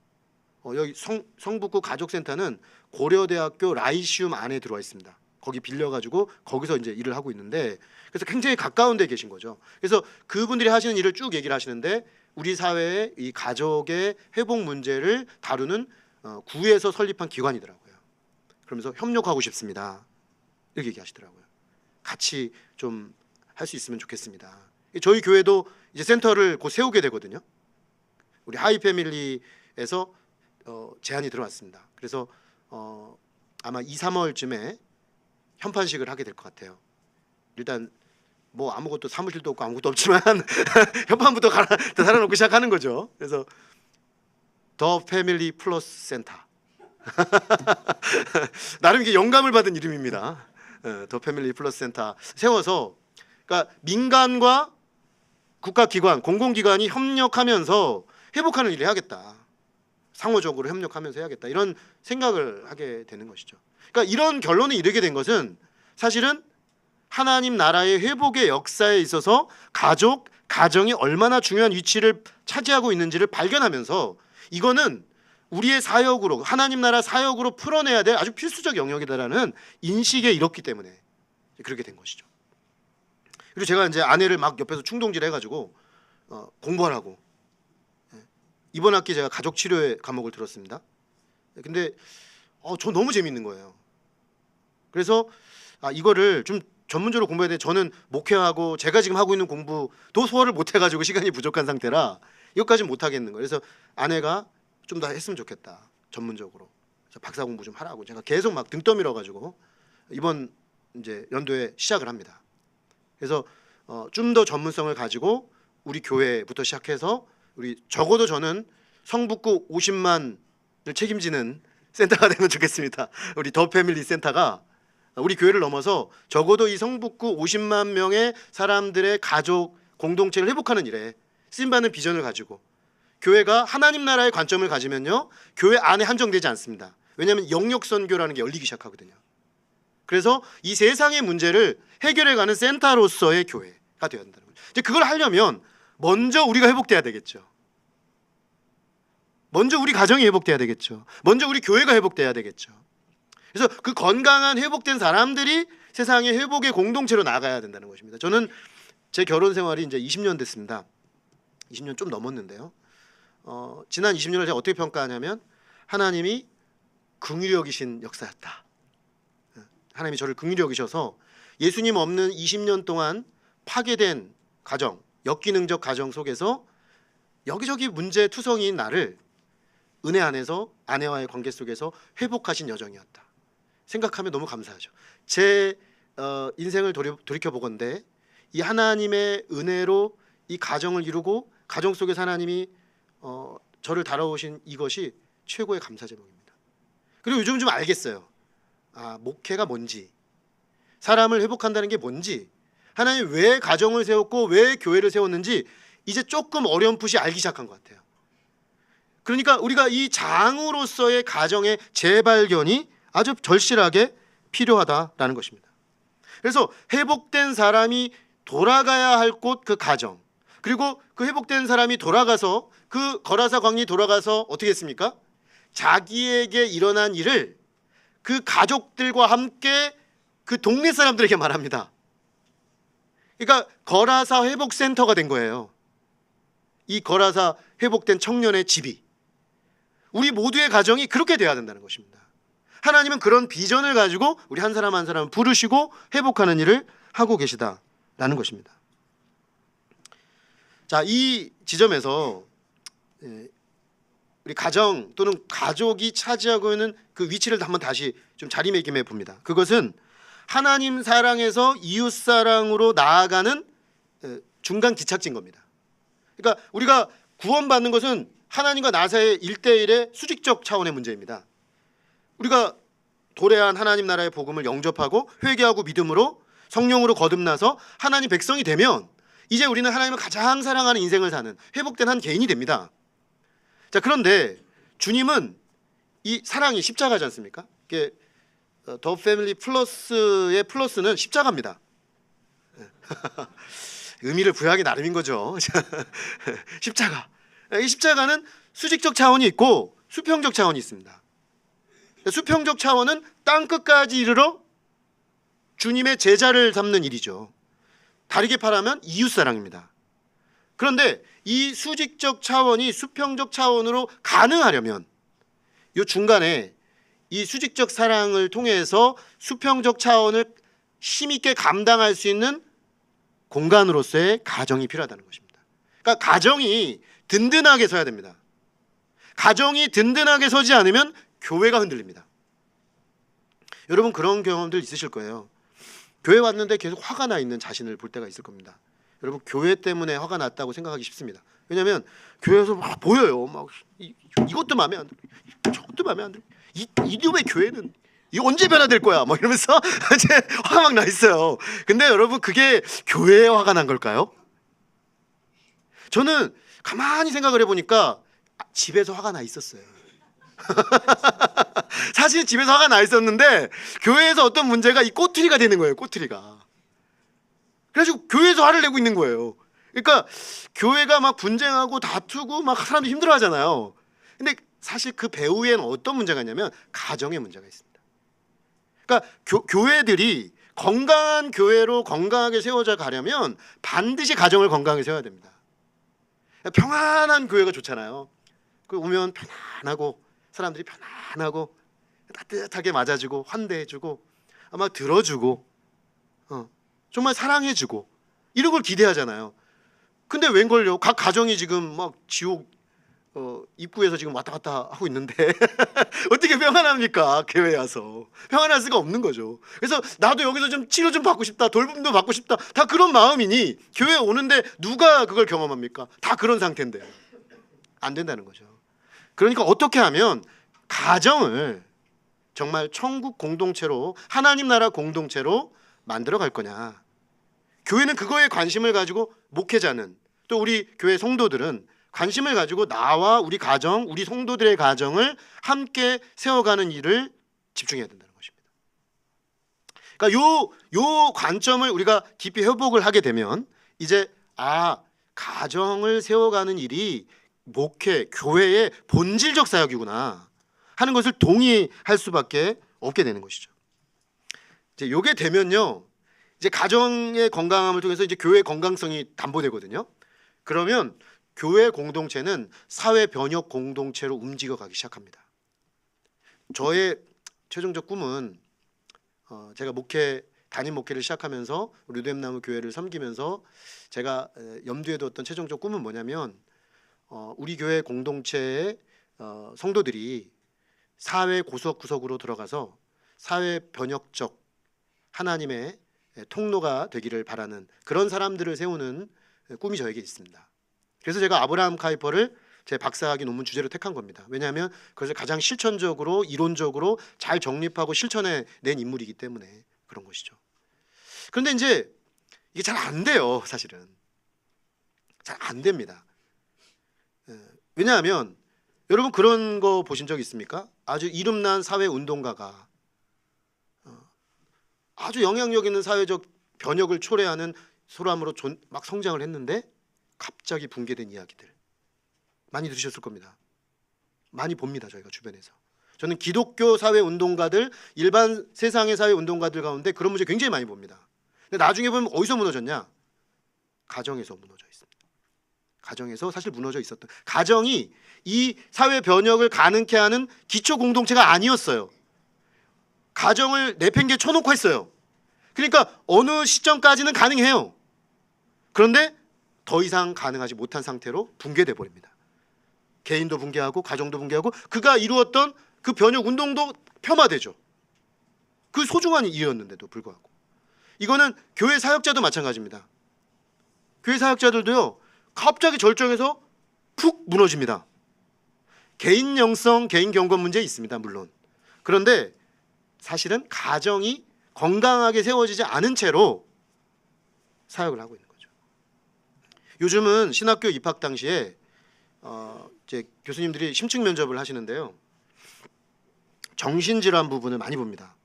여기 성북구 가족센터는 고려대학교 라이시움 안에 들어와 있습니다. 거기 빌려가지고 거기서 이제 일을 하고 있는데 그래서 굉장히 가까운 데 계신 거죠. 그래서 그분들이 하시는 일을 쭉 얘기를 하시는데 우리 사회의 이 가족의 회복 문제를 다루는 구에서 설립한 기관이더라고요. 그러면서 협력하고 싶습니다. 이렇게 얘기하시더라고요. 같이 좀 할 수 있으면 좋겠습니다. 저희 교회도 이제 센터를 곧 세우게 되거든요. 우리 하이패밀리에서 제안이 들어왔습니다. 그래서 아마 2, 3월쯤에 현판식을 하게 될 것 같아요. 일단 뭐 아무것도 사무실도 없고 아무것도 없지만 현판부터 달아놓고 시작하는 거죠. 그래서 더 패밀리 플러스 센터. 나름 이게 영감을 받은 이름입니다. 더 패밀리 플러스 센터 세워서 그러니까 민간과 국가기관, 공공기관이 협력하면서 회복하는 일을 해야겠다. 상호적으로 협력하면서 해야겠다. 이런 생각을 하게 되는 것이죠. 그러니까 이런 결론에 이르게 된 것은 사실은 하나님 나라의 회복의 역사에 있어서 가족, 가정이 얼마나 중요한 위치를 차지하고 있는지를 발견하면서 이거는 우리의 사역으로 하나님 나라 사역으로 풀어내야 될 아주 필수적 영역이다라는 인식에 이뤘기 때문에 그렇게 된 것이죠. 그리고 제가 이제 아내를 막 옆에서 충동질 해가지고 공부하라고 이번 학기 제가 가족 치료의 과목을 들었습니다. 근데 저 너무 재밌는 거예요. 그래서 이거를 좀 전문적으로 공부해야 돼. 저는 목회하고 제가 지금 하고 있는 공부도 소화를 못 해가지고 시간이 부족한 상태라 이것까지는 못 하겠는 거예요. 그래서 아내가 좀 더 했으면 좋겠다. 전문적으로 박사 공부 좀 하라고 제가 계속 막 등 떠밀어 가지고 이번 이제 연도에 시작을 합니다. 그래서 좀 더 전문성을 가지고 우리 교회부터 시작해서 우리 적어도 저는 성북구 50만을 책임지는 센터가 되면 좋겠습니다. 우리 더 패밀리 센터가 우리 교회를 넘어서 적어도 이 성북구 50만 명의 사람들의 가족 공동체를 회복하는 일에 쓰임받는 비전을 가지고 교회가 하나님 나라의 관점을 가지면요 교회 안에 한정되지 않습니다. 왜냐하면 영역 선교라는 게 열리기 시작하거든요. 그래서 이 세상의 문제를 해결해가는 센터로서의 교회가 되어야 된다는 거죠. 이제 그걸 하려면 먼저 우리가 회복돼야 되겠죠. 먼저 우리 가정이 회복돼야 되겠죠. 먼저 우리 교회가 회복돼야 되겠죠. 그래서 그 건강한 회복된 사람들이 세상의 회복의 공동체로 나가야 된다는 것입니다. 저는 제 결혼 생활이 이제 20년 됐습니다. 20년 좀 넘었는데요. 지난 20년을 제가 어떻게 평가하냐면 하나님이 긍휼히 여기신 역사였다. 하나님이 저를 긍휼히 여기셔서 예수님 없는 20년 동안 파괴된 가정, 역기능적 가정 속에서 여기저기 문제투성이인 나를 은혜 안에서 아내와의 관계 속에서 회복하신 여정이었다. 생각하면 너무 감사하죠. 제 인생을 돌이켜보건대 이 하나님의 은혜로 이 가정을 이루고 가정 속에서 하나님이 저를 다뤄오신 이것이 최고의 감사 제목입니다. 그리고 요즘 좀 알겠어요. 목회가 뭔지, 사람을 회복한다는 게 뭔지, 하나님 왜 가정을 세웠고 왜 교회를 세웠는지 이제 조금 어렴풋이 알기 시작한 것 같아요. 그러니까 우리가 이 장으로서의 가정의 재발견이 아주 절실하게 필요하다라는 것입니다. 그래서 회복된 사람이 돌아가야 할 곳 그 가정, 그리고 그 회복된 사람이 돌아가서 그 거라사 광리 돌아가서 어떻게 했습니까? 자기에게 일어난 일을 그 가족들과 함께 그 동네 사람들에게 말합니다. 그러니까 거라사 회복센터가 된 거예요. 이 거라사 회복된 청년의 집이 우리 모두의 가정이 그렇게 돼야 된다는 것입니다. 하나님은 그런 비전을 가지고 우리 한 사람 한 사람 부르시고 회복하는 일을 하고 계시다라는 것입니다. 자, 이 지점에서 우리 가정 또는 가족이 차지하고 있는 그 위치를 한번 다시 좀 자리매김해 봅니다. 그것은 하나님 사랑에서 이웃 사랑으로 나아가는 중간 기착지인 겁니다. 그러니까 우리가 구원받는 것은 하나님과 나 사이의 1대1의 수직적 차원의 문제입니다. 우리가 도래한 하나님 나라의 복음을 영접하고 회개하고 믿음으로 성령으로 거듭나서 하나님 백성이 되면 이제 우리는 하나님을 가장 사랑하는 인생을 사는 회복된 한 개인이 됩니다. 자, 그런데 주님은 이 사랑이 십자가지 않습니까? 이게 더 패밀리 플러스의 플러스는 십자가입니다. 의미를 부여하기 나름인 거죠. 십자가. 이 십자가는 수직적 차원이 있고 수평적 차원이 있습니다. 수평적 차원은 땅 끝까지 이르러 주님의 제자를 삼는 일이죠. 다르게 말하면 이웃사랑입니다. 그런데 이 수직적 차원이 수평적 차원으로 가능하려면 이 중간에 이 수직적 사랑을 통해서 수평적 차원을 힘있게 감당할 수 있는 공간으로서의 가정이 필요하다는 것입니다. 그러니까 가정이 든든하게 서야 됩니다. 가정이 든든하게 서지 않으면 교회가 흔들립니다. 여러분 그런 경험들 있으실 거예요. 교회 왔는데 계속 화가 나 있는 자신을 볼 때가 있을 겁니다. 여러분 교회 때문에 화가 났다고 생각하기 쉽습니다. 왜냐하면 교회에서 막 보여요. 막 이것도 마음에 안 들어, 저것도 마음에 안 들어. 이놈의 교회는 이거 언제 변화될 거야? 막 이러면서 이제 화가 막 나 있어요. 근데 여러분 그게 교회에 화가 난 걸까요? 저는 가만히 생각을 해보니까 집에서 화가 나 있었어요. 사실 집에서 화가 나 있었는데 교회에서 어떤 문제가 이 꼬투리가 되는 거예요. 꼬투리가. 그래가지고 교회에서 화를 내고 있는 거예요. 그러니까 교회가 막 분쟁하고 다투고 막 사람들이 힘들어하잖아요. 근데 사실 그 배후에는 어떤 문제가 있냐면 가정의 문제가 있습니다. 그러니까 교회들이 건강한 교회로 건강하게 세워져 가려면 반드시 가정을 건강하게 세워야 됩니다. 평안한 교회가 좋잖아요. 그 오면 편안하고 사람들이 편안하고 따뜻하게 맞아주고 환대해주고 아마 들어주고 정말 사랑해주고 이런 걸 기대하잖아요. 근데 웬걸요? 각 가정이 지금 막 지옥 입구에서 지금 왔다 갔다 하고 있는데 어떻게 평안합니까? 교회에 와서 평안할 수가 없는 거죠. 그래서 나도 여기서 좀 치료 좀 받고 싶다, 돌봄도 받고 싶다, 다 그런 마음이니 교회에 오는데 누가 그걸 경험합니까? 다 그런 상태인데 안 된다는 거죠. 그러니까 어떻게 하면 가정을 정말 천국 공동체로, 하나님 나라 공동체로 만들어 갈 거냐. 교회는 그거에 관심을 가지고, 목회자는 또 우리 교회 성도들은 관심을 가지고 나와 우리 가정, 우리 성도들의 가정을 함께 세워가는 일을 집중해야 된다는 것입니다. 그러니까 요 관점을 우리가 깊이 회복을 하게 되면 이제 가정을 세워가는 일이 목회, 교회의 본질적 사역이구나 하는 것을 동의할 수밖에 없게 되는 것이죠. 이제 요게 되면요, 이제 가정의 건강함을 통해서 이제 교회의 건강성이 담보되거든요. 그러면 교회 공동체는 사회 변혁 공동체로 움직여가기 시작합니다. 저의 최종적 꿈은 제가 담임 목회를 시작하면서 르뎀나무 교회를 섬기면서 제가 염두에 두었던 최종적 꿈은 뭐냐면 우리 교회 공동체의 성도들이 사회 구석구석으로 들어가서 사회 변혁적 하나님의 통로가 되기를 바라는 그런 사람들을 세우는 꿈이 저에게 있습니다. 그래서 제가 아브라함 카이퍼를 제 박사학위 논문 주제로 택한 겁니다. 왜냐하면 그것을 가장 실천적으로 이론적으로 잘 정립하고 실천해 낸 인물이기 때문에 그런 것이죠. 그런데 이제 이게 잘 안 돼요. 사실은 잘 안 됩니다. 왜냐하면 여러분 그런 거 보신 적 있습니까? 아주 이름난 사회 운동가가 아주 영향력 있는 사회적 변혁을 초래하는 소람으로 막 성장을 했는데 갑자기 붕괴된 이야기들 많이 들으셨을 겁니다. 많이 봅니다. 저희가 주변에서. 저는 기독교 사회 운동가들, 일반 세상의 사회 운동가들 가운데 그런 문제 굉장히 많이 봅니다. 근데 나중에 보면 어디서 무너졌냐? 가정에서 무너져 있습니다. 가정에서 사실 무너져 있었던, 가정이 이 사회 변혁을 가능케 하는 기초 공동체가 아니었어요. 가정을 내팽개 쳐놓고 했어요. 그러니까 어느 시점까지는 가능해요. 그런데 더 이상 가능하지 못한 상태로 붕괴돼 버립니다. 개인도 붕괴하고 가정도 붕괴하고 그가 이루었던 그 변혁 운동도 폄하되죠. 그 소중한 일이었는데도 불구하고. 이거는 교회 사역자도 마찬가지입니다. 교회 사역자들도요, 갑자기 절정에서 푹 무너집니다. 개인 영성, 개인 경건 문제 있습니다. 물론. 그런데 사실은 가정이 건강하게 세워지지 않은 채로 사역을 하고 있는 거죠. 요즘은 신학교 입학 당시에 이제 교수님들이 심층 면접을 하시는데요, 정신질환 부분을 많이 봅니다.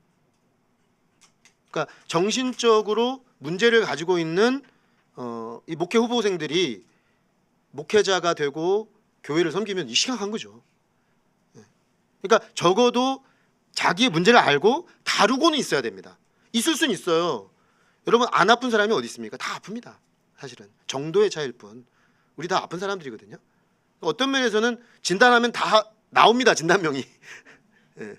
그러니까 정신적으로 문제를 가지고 있는 이 목회 후보생들이 목회자가 되고 교회를 섬기면 심각한 거죠. 그러니까 적어도 자기의 문제를 알고 다루고는 있어야 됩니다. 있을 수는 있어요. 여러분 안 아픈 사람이 어디 있습니까? 다 아픕니다. 사실은 정도의 차이일 뿐. 우리 다 아픈 사람들이거든요. 어떤 면에서는 진단하면 다 나옵니다. 진단명이. 예.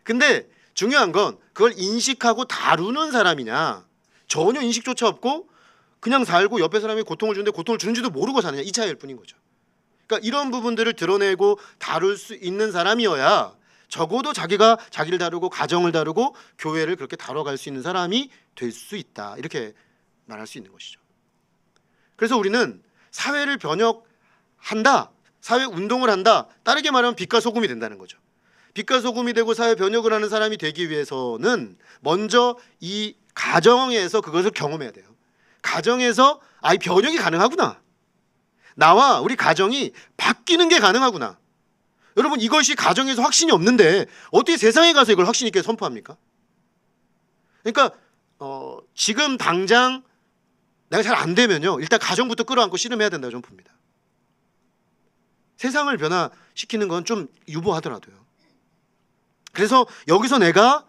근데 중요한 건 그걸 인식하고 다루는 사람이냐, 전혀 인식조차 없고 그냥 살고 옆에 사람이 고통을 주는데 고통을 주는지도 모르고 사느냐, 이 차이일 뿐인 거죠. 그러니까 이런 부분들을 드러내고 다룰 수 있는 사람이어야 적어도 자기가 자기를 다루고 가정을 다루고 교회를 그렇게 다뤄갈 수 있는 사람이 될 수 있다, 이렇게 말할 수 있는 것이죠. 그래서 우리는 사회를 변혁한다, 사회 운동을 한다, 다르게 말하면 빛과 소금이 된다는 거죠. 빛과 소금이 되고 사회 변혁을 하는 사람이 되기 위해서는 먼저 이 가정에서 그것을 경험해야 돼요. 가정에서 이 변혁이 가능하구나, 나와 우리 가정이 바뀌는 게 가능하구나. 여러분 이것이 가정에서 확신이 없는데 어떻게 세상에 가서 이걸 확신 있게 선포합니까? 그러니까 지금 당장 내가 잘 안 되면요, 일단 가정부터 끌어안고 씨름해야 된다고 저는 봅니다. 세상을 변화시키는 건 좀 유보하더라도요. 그래서 여기서 내가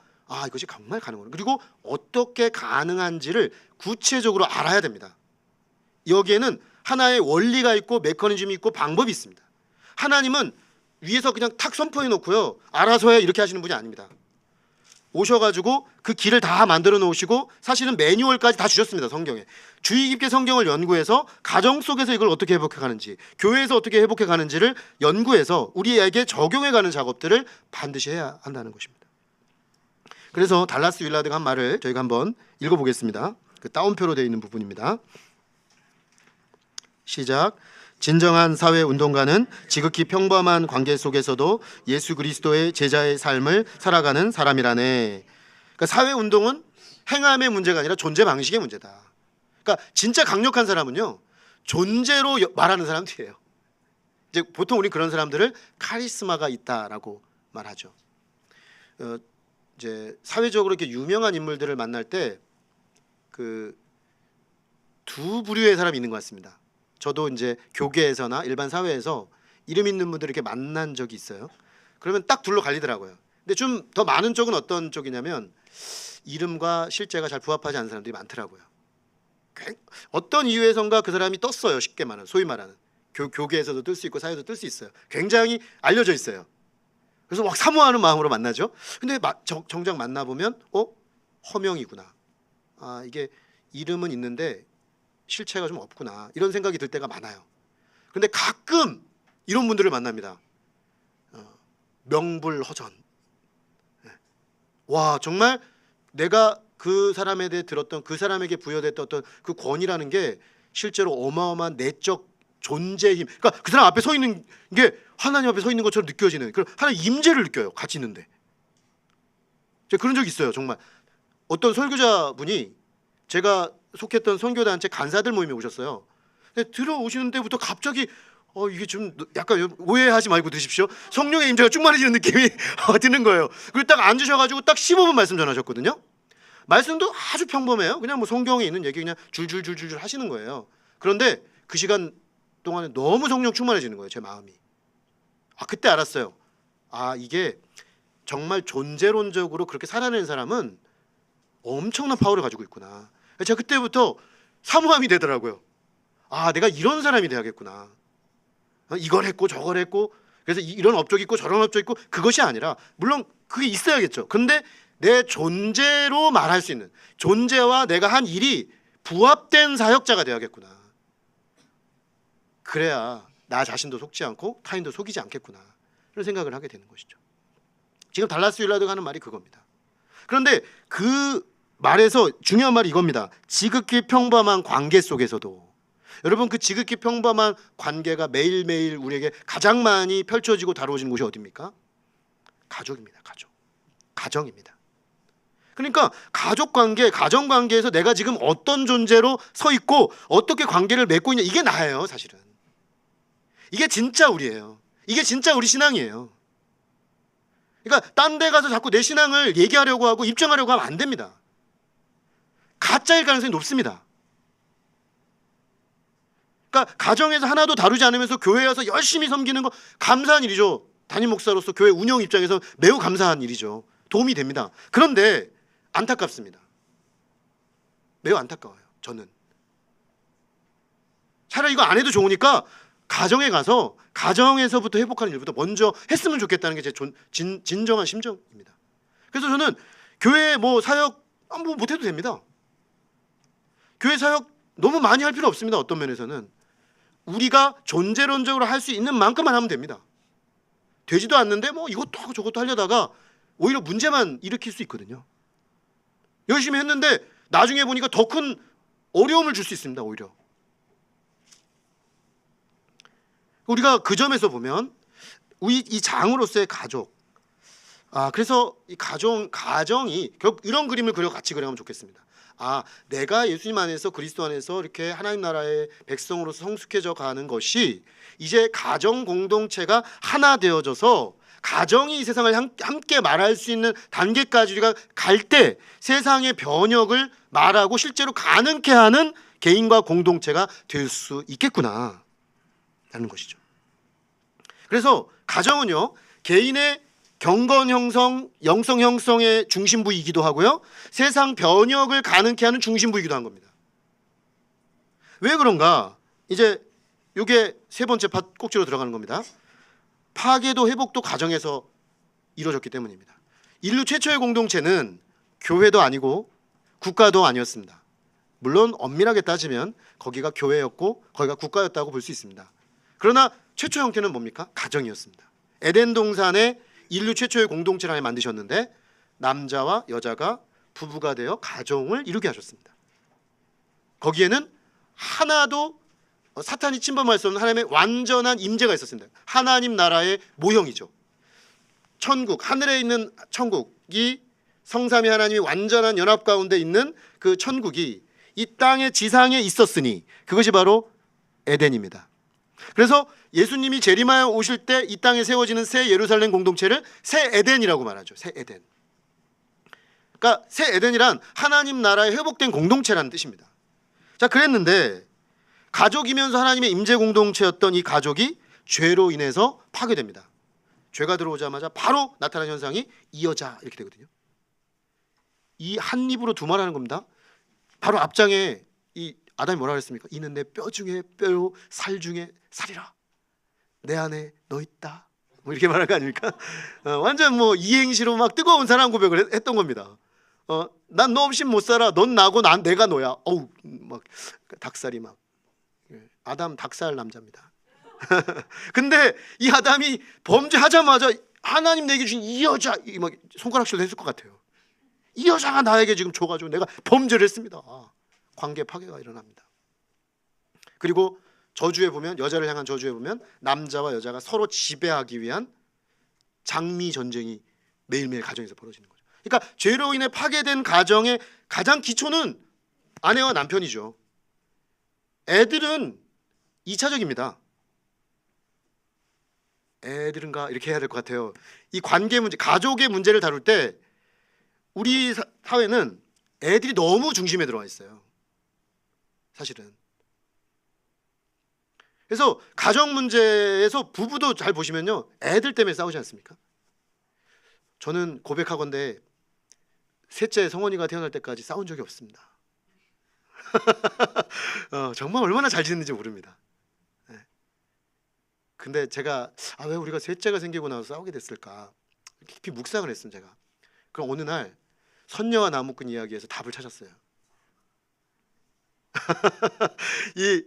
이것이 정말 가능하구나, 그리고 어떻게 가능한지를 구체적으로 알아야 됩니다. 여기에는 하나의 원리가 있고 메커니즘이 있고 방법이 있습니다. 하나님은 위에서 그냥 탁 선포해 놓고요, 알아서 해 이렇게 하시는 분이 아닙니다. 오셔가지고 그 길을 다 만들어 놓으시고 사실은 매뉴얼까지 다 주셨습니다. 성경에 주의 깊게 성경을 연구해서 가정 속에서 이걸 어떻게 회복해 가는지, 교회에서 어떻게 회복해 가는지를 연구해서 우리에게 적용해 가는 작업들을 반드시 해야 한다는 것입니다. 그래서 달라스 윌라드가 한 말을 저희가 한번 읽어보겠습니다. 그 따옴표로 되어 있는 부분입니다. 시작. 진정한 사회 운동가는 지극히 평범한 관계 속에서도 예수 그리스도의 제자의 삶을 살아가는 사람이라네. 그러니까 사회 운동은 행함의 문제가 아니라 존재 방식의 문제다. 그러니까 진짜 강력한 사람은요, 존재로 말하는 사람들이에요. 이제 보통 우리 그런 사람들을 카리스마가 있다라고 말하죠. 이제 사회적으로 이렇게 유명한 인물들을 만날 때 그 두 부류의 사람이 있는 것 같습니다. 저도 이제 교계에서나 일반 사회에서 이름 있는 분들 이렇게 만난 적이 있어요. 그러면 딱 둘로 갈리더라고요. 근데 좀 더 많은 쪽은 어떤 쪽이냐면 이름과 실제가 잘 부합하지 않는 사람들이 많더라고요. 어떤 이유에선가 그 사람이 떴어요. 쉽게 말하는, 소위 말하는 교계에서도 뜰 수 있고 사회에서도 뜰 수 있어요. 굉장히 알려져 있어요. 그래서 막 사모하는 마음으로 만나죠. 근데 정작 만나보면 허명이구나, 이게 이름은 있는데 실체가 좀 없구나, 이런 생각이 들 때가 많아요. 근데 가끔 이런 분들을 만납니다. 명불허전. 와, 정말 내가 그 사람에 대해 들었던, 그 사람에게 부여됐던 어떤 그 권위라는 게 실제로 어마어마한 내적 존재 힘, 그러니까 그 사람 앞에 서 있는 게 하나님 앞에 서 있는 것처럼 느껴지는 그런 하나의 임재를 느껴요. 같이 있는데. 제가 그런 적이 있어요. 정말 어떤 설교자분이 제가 속했던 선교단체 간사들 모임에 오셨어요. 근데 들어오시는 데부터 갑자기 이게 좀 약간 오해하지 말고 드십시오, 성령의 임재가 충만해지는 느낌이 드는 거예요. 그리고 딱 앉으셔가지고 딱 15분 말씀 전하셨거든요. 말씀도 아주 평범해요. 그냥 뭐 성경에 있는 얘기 그냥 줄줄줄줄 하시는 거예요. 그런데 그 시간 동안에 너무 성령 충만해지는 거예요. 제 마음이. 그때 알았어요. 이게 정말 존재론적으로 그렇게 살아내는 사람은 엄청난 파워를 가지고 있구나. 제가 그때부터 사모함이 되더라고요. 내가 이런 사람이 돼야겠구나. 이걸 했고 저걸 했고, 그래서 이런 업적이 있고 저런 업적이 있고, 그것이 아니라 물론 그게 있어야겠죠. 근데 내 존재로 말할 수 있는, 존재와 내가 한 일이 부합된 사역자가 되야겠구나. 그래야 나 자신도 속지 않고 타인도 속이지 않겠구나, 이런 생각을 하게 되는 것이죠. 지금 달라스 윌라드가 하는 말이 그겁니다. 그런데 그 말에서 중요한 말이 이겁니다. 지극히 평범한 관계 속에서도, 여러분 그 지극히 평범한 관계가 매일매일 우리에게 가장 많이 펼쳐지고 다루어지는 곳이 어디입니까? 가족입니다. 가정입니다. 그러니까 가족관계, 가정관계에서 내가 지금 어떤 존재로 서 있고 어떻게 관계를 맺고 있냐, 이게 나예요. 사실은 이게 진짜 우리예요. 이게 진짜 우리 신앙이에요. 그러니까 딴 데 가서 자꾸 내 신앙을 얘기하려고 하고 입증하려고 하면 안 됩니다. 가짜일 가능성이 높습니다. 그러니까 가정에서 하나도 다루지 않으면서 교회에 와서 열심히 섬기는 거 감사한 일이죠. 담임 목사로서 교회 운영 입장에서 매우 감사한 일이죠. 도움이 됩니다. 그런데 안타깝습니다. 매우 안타까워요. 저는 차라리 이거 안 해도 좋으니까 가정에 가서 가정에서부터 회복하는 일부터 먼저 했으면 좋겠다는 게 제 진정한 심정입니다. 그래서 저는 교회 뭐 사역 뭐 못해도 됩니다. 교회 사역 너무 많이 할 필요 없습니다. 어떤 면에서는 우리가 존재론적으로 할 수 있는 만큼만 하면 됩니다. 되지도 않는데 뭐 이것도 하고 저것도 하려다가 오히려 문제만 일으킬 수 있거든요. 열심히 했는데 나중에 보니까 더 큰 어려움을 줄 수 있습니다. 오히려 우리가 그 점에서 보면 이 장으로서의 가족, 그래서 이 가정이 결국 이런 그림을 같이 그려가면 좋겠습니다. 내가 예수님 안에서 그리스도 안에서 이렇게 하나님 나라의 백성으로서 성숙해져 가는 것이 이제 가정 공동체가 하나 되어져서 가정이 이 세상을 함께 말할 수 있는 단계까지 우리가 갈 때 세상의 변혁을 말하고 실제로 가능케 하는 개인과 공동체가 될 수 있겠구나 라는 것이죠. 그래서 가정은요, 개인의 경건 형성, 영성 형성의 중심부이기도 하고요, 세상 변혁을 가능케 하는 중심부이기도 한 겁니다. 왜 그런가? 이제 이게 세 번째 꼭지로 들어가는 겁니다. 파괴도 회복도 가정에서 이루어졌기 때문입니다. 인류 최초의 공동체는 교회도 아니고 국가도 아니었습니다. 물론 엄밀하게 따지면 거기가 교회였고 거기가 국가였다고 볼 수 있습니다. 그러나 최초 형태는 뭡니까? 가정이었습니다. 에덴 동산에 인류 최초의 공동체를 하나 만드셨는데 남자와 여자가 부부가 되어 가정을 이루게 하셨습니다. 거기에는 하나도 사탄이 침범할 수 없는 하나님의 완전한 임재가 있었습니다. 하나님 나라의 모형이죠. 천국, 하늘에 있는 천국이 성삼위 하나님이 완전한 연합 가운데 있는 그 천국이 이 땅의 지상에 있었으니 그것이 바로 에덴입니다. 그래서 예수님이 재림하여 오실 때 이 땅에 세워지는 새 예루살렘 공동체를 새 에덴이라고 말하죠. 새 에덴. 그러니까 새 에덴이란 하나님 나라의 회복된 공동체라는 뜻입니다. 자, 그랬는데 가족이면서 하나님의 임재 공동체였던 이 가족이 죄로 인해서 파괴됩니다. 죄가 들어오자마자 바로 나타나는 현상이 이 여자 이렇게 되거든요. 이 한 입으로 두말하는 겁니다. 바로 앞장에 이 아담이 뭐라 그랬습니까? 이는 내 뼈 중에 뼈요 살 중에 살이라. 내 안에 너 있다. 뭐 이렇게 말한 거 아닙니까? 완전 뭐 이행시로 막 뜨거운 사랑 고백을 했던 겁니다. 난 너 없이 못 살아. 넌 나고 난 내가 너야. 어우 막 닭살이 막 아담 닭살 남자입니다. 근데 이 아담이 범죄하자마자 하나님 내게 주신 이 여자 막 손가락질도 했을 것 같아요. 이 여자가 나에게 지금 줘가지고 내가 범죄를 했습니다. 관계 파괴가 일어납니다. 그리고 저주에 보면 여자를 향한 저주에 보면 남자와 여자가 서로 지배하기 위한 장미 전쟁이 매일매일 가정에서 벌어지는 거죠. 그러니까 죄로 인해 파괴된 가정의 가장 기초는 아내와 남편이죠. 애들은 2차적입니다. 애들은가 이렇게 해야 될 것 같아요. 이 관계 문제, 가족의 문제를 다룰 때 우리 사회는 애들이 너무 중심에 들어와 있어요. 사실은. 그래서 가정 문제에서 부부도 잘 보시면요, 애들 때문에 싸우지 않습니까? 저는 고백하건대 셋째 성원이가 태어날 때까지 싸운 적이 없습니다. 정말 얼마나 잘 지냈는지 모릅니다. 네. 근데 제가 왜 우리가 셋째가 생기고 나서 싸우게 됐을까 깊이 묵상을 했습니다. 제가. 그럼 어느 날 선녀와 나무꾼 이야기에서 답을 찾았어요. 이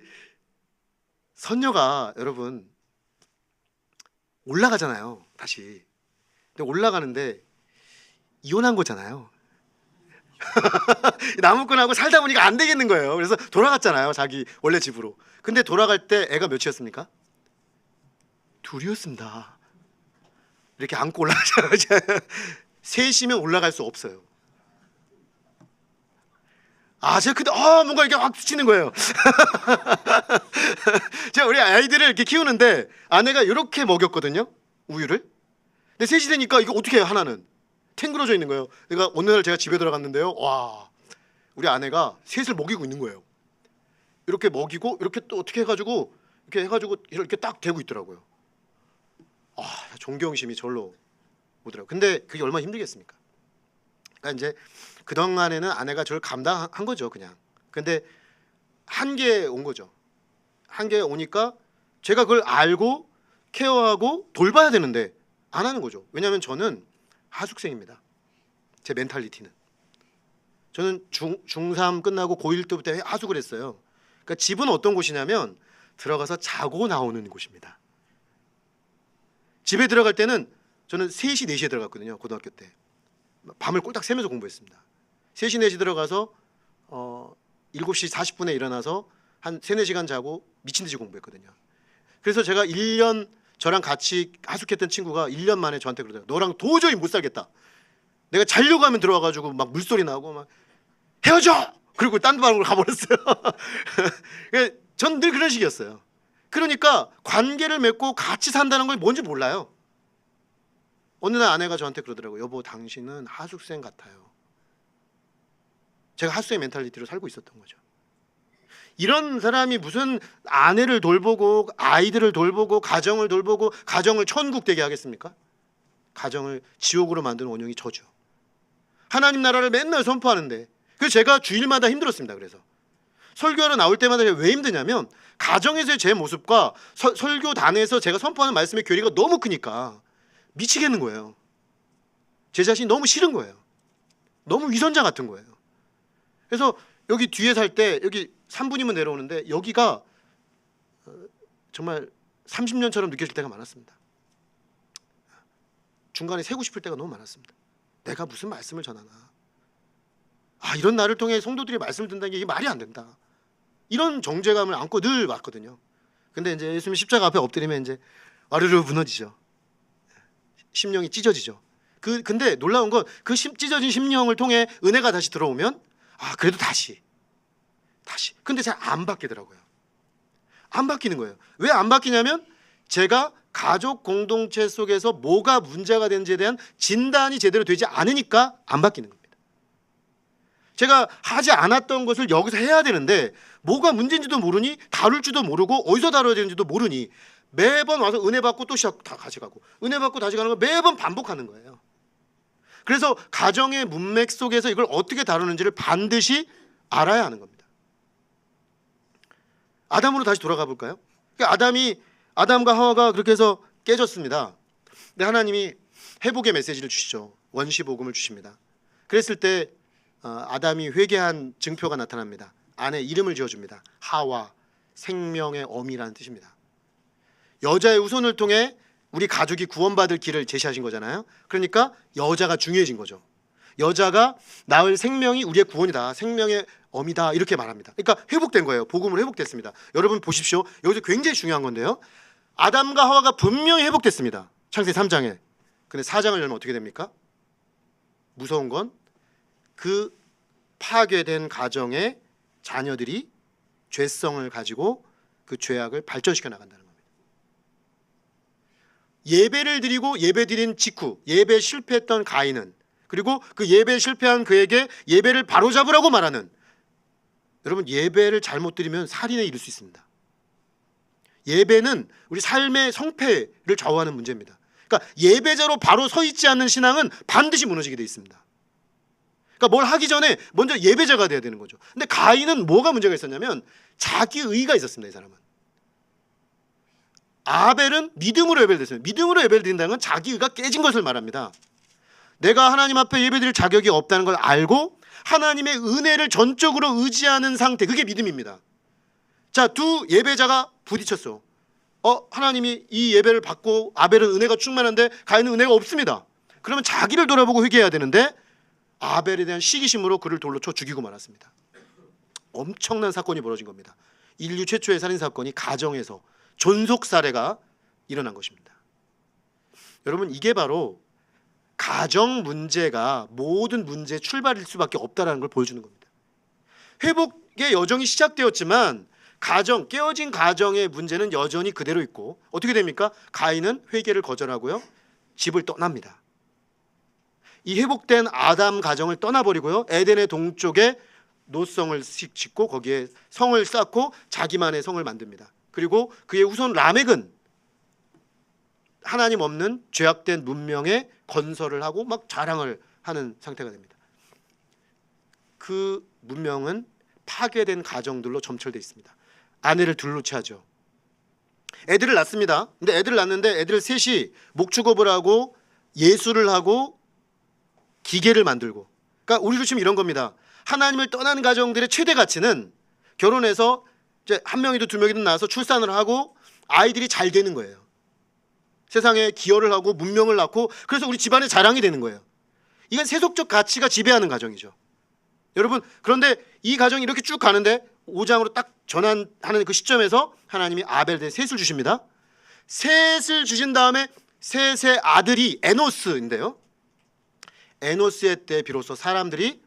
선녀가 여러분 올라가잖아요. 다시. 근데 올라가는데 이혼한 거잖아요. 나무꾼하고 살다 보니까 안 되겠는 거예요. 그래서 돌아갔잖아요. 자기 원래 집으로. 근데 돌아갈 때 애가 몇이었습니까? 둘이었습니다. 이렇게 안고 올라가잖아요. 셋이면 올라갈 수 없어요. 제가 근데 뭔가 이렇게 확 스치는 거예요. 제가 우리 아이들을 이렇게 키우는데 아내가 이렇게 먹였거든요, 우유를. 근데 셋이 되니까 이거 어떻게 해요? 하나는 탱그러져 있는 거예요. 어느 날 제가 집에 들어갔는데요, 우리 아내가 셋을 먹이고 있는 거예요. 이렇게 먹이고 이렇게 또 어떻게 해가지고 이렇게 딱 대고 있더라고요. 아, 존경심이 절로 오더라고요. 근데 그게 얼마나 힘들겠습니까? 그러니까 이제 그동안에는 아내가 저를 감당한 거죠, 그냥. 근데 한계에 온 거죠. 한계에 오니까 제가 그걸 알고 케어하고 돌봐야 되는데 안 하는 거죠. 왜냐하면 저는 하숙생입니다. 제 멘탈리티는. 저는 중3 끝나고 고1 때부터 하숙을 했어요. 그러니까 집은 어떤 곳이냐면 들어가서 자고 나오는 곳입니다. 집에 들어갈 때는 저는 3시, 4시에 들어갔거든요. 고등학교 때. 밤을 꼴딱 새면서 공부했습니다. 3시, 4시 들어가서 7시 40분에 일어나서 한 3, 4시간 자고 미친 듯이 공부했거든요. 그래서 제가 1년 저랑 같이 하숙했던 친구가 1년 만에 저한테 그러더라고요. 너랑 도저히 못 살겠다. 내가 자려고 하면 들어와가지고 막 물소리 나고 막 헤어져! 그리고 딴 방으로 가버렸어요. 전 늘 그런 식이었어요. 그러니까 관계를 맺고 같이 산다는 걸 뭔지 몰라요. 어느 날 아내가 저한테 그러더라고요. 여보, 당신은 하숙생 같아요. 제가 하숙생 멘탈리티로 살고 있었던 거죠. 이런 사람이 무슨 아내를 돌보고 아이들을 돌보고 가정을 돌보고 가정을 천국되게 하겠습니까? 가정을 지옥으로 만드는 원흉이 저죠. 하나님 나라를 맨날 선포하는데 그래서 제가 주일마다 힘들었습니다. 그래서 설교하러 나올 때마다 왜 힘드냐면 가정에서의 제 모습과 설교단에서 제가 선포하는 말씀의 괴리가 너무 크니까 미치겠는 거예요. 제 자신이 너무 싫은 거예요. 너무 위선자 같은 거예요. 그래서 여기 뒤에 살 때 여기 3분이면 내려오는데 여기가 정말 30년처럼 느껴질 때가 많았습니다. 중간에 세고 싶을 때가 너무 많았습니다. 내가 무슨 말씀을 전하나. 이런 나를 통해 성도들이 말씀을 듣는다는 게 이게 말이 안 된다. 이런 정죄감을 안고 늘 왔거든요. 근데 이제 예수님 십자가 앞에 엎드리면 이제 와르르 무너지죠. 심령이 찢어지죠. 근데 놀라운 건 그 찢어진 심령을 통해 은혜가 다시 들어오면 그래도 다시. 근데 잘 안 바뀌더라고요. 안 바뀌는 거예요. 왜 안 바뀌냐면 제가 가족 공동체 속에서 뭐가 문제가 되는지에 대한 진단이 제대로 되지 않으니까 안 바뀌는 겁니다. 제가 하지 않았던 것을 여기서 해야 되는데 뭐가 문제인지도 모르니 다룰 줄도 모르고 어디서 다뤄야 되는지도 모르니 매번 와서 은혜 받고 또 다 가져가고 은혜 받고 다시 가는 걸 매번 반복하는 거예요. 그래서 가정의 문맥 속에서 이걸 어떻게 다루는지를 반드시 알아야 하는 겁니다. 아담으로 다시 돌아가 볼까요? 아담과 하와가 그렇게 해서 깨졌습니다. 근데 하나님이 회복의 메시지를 주시죠. 원시복음을 주십니다. 그랬을 때 아담이 회개한 증표가 나타납니다. 아내 이름을 지어줍니다. 하와, 생명의 어미라는 뜻입니다. 여자의 후손을 통해 우리 가족이 구원받을 길을 제시하신 거잖아요. 그러니까 여자가 중요해진 거죠. 여자가 낳을 생명이 우리의 구원이다. 생명의 어미다. 이렇게 말합니다. 그러니까 회복된 거예요. 복음으로 회복됐습니다. 여러분 보십시오. 여기서 굉장히 중요한 건데요. 아담과 하와가 분명히 회복됐습니다. 창세기 3장에. 근데 4장을 열면 어떻게 됩니까? 무서운 건 그 파괴된 가정의 자녀들이 죄성을 가지고 그 죄악을 발전시켜 나간다는 겁니다. 예배를 드리고 예배 드린 직후 예배 실패했던 가인은 그리고 그 예배 실패한 그에게 예배를 바로잡으라고 말하는 여러분 예배를 잘못 드리면 살인에 이를 수 있습니다. 예배는 우리 삶의 성패를 좌우하는 문제입니다. 그러니까 예배자로 바로 서 있지 않는 신앙은 반드시 무너지게 돼 있습니다. 그러니까 뭘 하기 전에 먼저 예배자가 돼야 되는 거죠. 근데 가인은 뭐가 문제가 있었냐면 자기의가 있었습니다. 이 사람은. 아벨은 믿음으로 예배를 드렸습니다. 믿음으로 예배를 드린다는 건 자기의가 깨진 것을 말합니다. 내가 하나님 앞에 예배드릴 자격이 없다는 걸 알고 하나님의 은혜를 전적으로 의지하는 상태, 그게 믿음입니다. 자, 두 예배자가 부딪혔어. 하나님이 이 예배를 받고 아벨은 은혜가 충만한데 가인은 은혜가 없습니다. 그러면 자기를 돌아보고 회개해야 되는데 아벨에 대한 시기심으로 그를 돌로 쳐 죽이고 말았습니다. 엄청난 사건이 벌어진 겁니다. 인류 최초의 살인사건이 가정에서 존속 살해가 일어난 것입니다. 여러분 이게 바로 가정 문제가 모든 문제의 출발일 수밖에 없다는 걸 보여주는 겁니다. 회복의 여정이 시작되었지만 깨어진 가정의 문제는 여전히 그대로 있고 어떻게 됩니까? 가인은 회개를 거절하고요. 집을 떠납니다. 이 회복된 아담 가정을 떠나버리고요. 에덴의 동쪽에 노성을 짓고 거기에 성을 쌓고 자기만의 성을 만듭니다. 그리고 그의 후손 라멕은 하나님 없는 죄악된 문명에 건설을 하고 막 자랑을 하는 상태가 됩니다. 그 문명은 파괴된 가정들로 점철되어 있습니다. 아내를 둘로 취하죠. 애들을 낳습니다. 근데 애들을 낳는데 애들 셋이 목축업을 하고 예술을 하고 기계를 만들고, 그러니까 우리도 지금 이런 겁니다. 하나님을 떠난 가정들의 최대 가치는 결혼해서 이제 한 명이든 두 명이든 낳아서 출산을 하고 아이들이 잘 되는 거예요. 세상에 기여를 하고 문명을 낳고, 그래서 우리 집안의 자랑이 되는 거예요. 이건 세속적 가치가 지배하는 가정이죠. 여러분, 그런데 이 가정이 이렇게 쭉 가는데 5장으로 딱 전환하는 그 시점에서 하나님이 아벨에 셋을 주십니다. 셋을 주신 다음에 셋의 아들이 에노스인데요, 에노스의 때 비로소 사람들이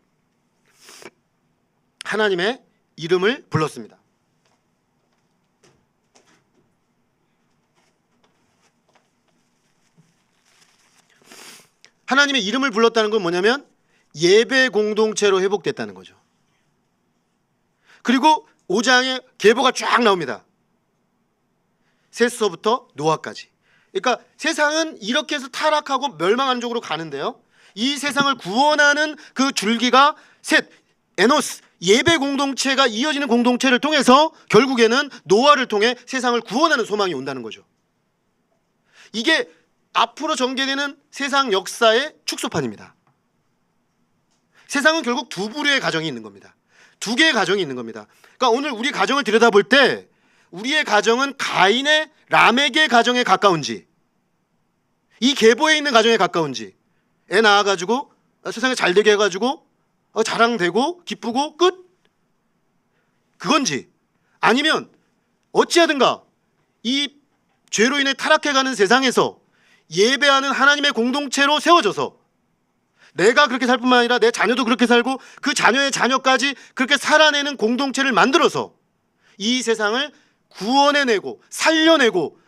하나님의 이름을 불렀습니다. 하나님의 이름을 불렀다는 건 뭐냐면 예배 공동체로 회복됐다는 거죠. 그리고 5장에 계보가 쫙 나옵니다. 셋서부터 노아까지. 그러니까 세상은 이렇게 해서 타락하고 멸망하는 쪽으로 가는데요, 이 세상을 구원하는 그 줄기가 셋, 에노스, 예배 공동체가 이어지는 공동체를 통해서 결국에는 노아를 통해 세상을 구원하는 소망이 온다는 거죠. 이게 앞으로 전개되는 세상 역사의 축소판입니다. 세상은 결국 두 부류의 가정이 있는 겁니다. 두 개의 가정이 있는 겁니다. 그러니까 오늘 우리 가정을 들여다볼 때 우리의 가정은 가인의 라멕의 가정에 가까운지, 이 계보에 있는 가정에 가까운지, 애 낳아가지고 세상에 잘되게 해가지고 자랑되고 기쁘고 끝? 그건지, 아니면 어찌하든가 이 죄로 인해 타락해가는 세상에서 예배하는 하나님의 공동체로 세워져서 내가 그렇게 살 뿐만 아니라 내 자녀도 그렇게 살고 그 자녀의 자녀까지 그렇게 살아내는 공동체를 만들어서 이 세상을 구원해내고 살려내고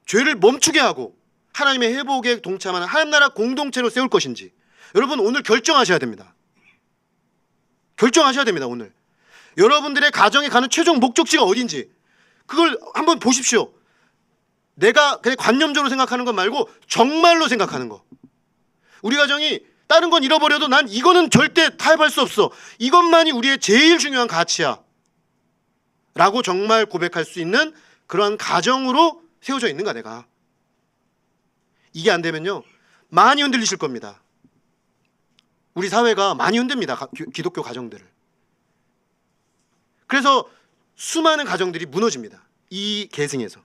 죄를 멈추게 하고 하나님의 회복에 동참하는 하나님 나라 공동체로 세울 것인지, 여러분 오늘 결정하셔야 됩니다. 결정하셔야 됩니다. 오늘 여러분들의 가정에 가는 최종 목적지가 어딘지 그걸 한번 보십시오. 내가 그냥 관념적으로 생각하는 것 말고 정말로 생각하는 거. 우리 가정이 다른 건 잃어버려도 난 이거는 절대 타협할 수 없어, 이것만이 우리의 제일 중요한 가치야 라고 정말 고백할 수 있는 그런 가정으로 세워져 있는가 내가. 이게 안 되면요 많이 흔들리실 겁니다. 우리 사회가 많이 흔듭니다, 기독교 가정들을. 그래서 수많은 가정들이 무너집니다, 이 계승에서.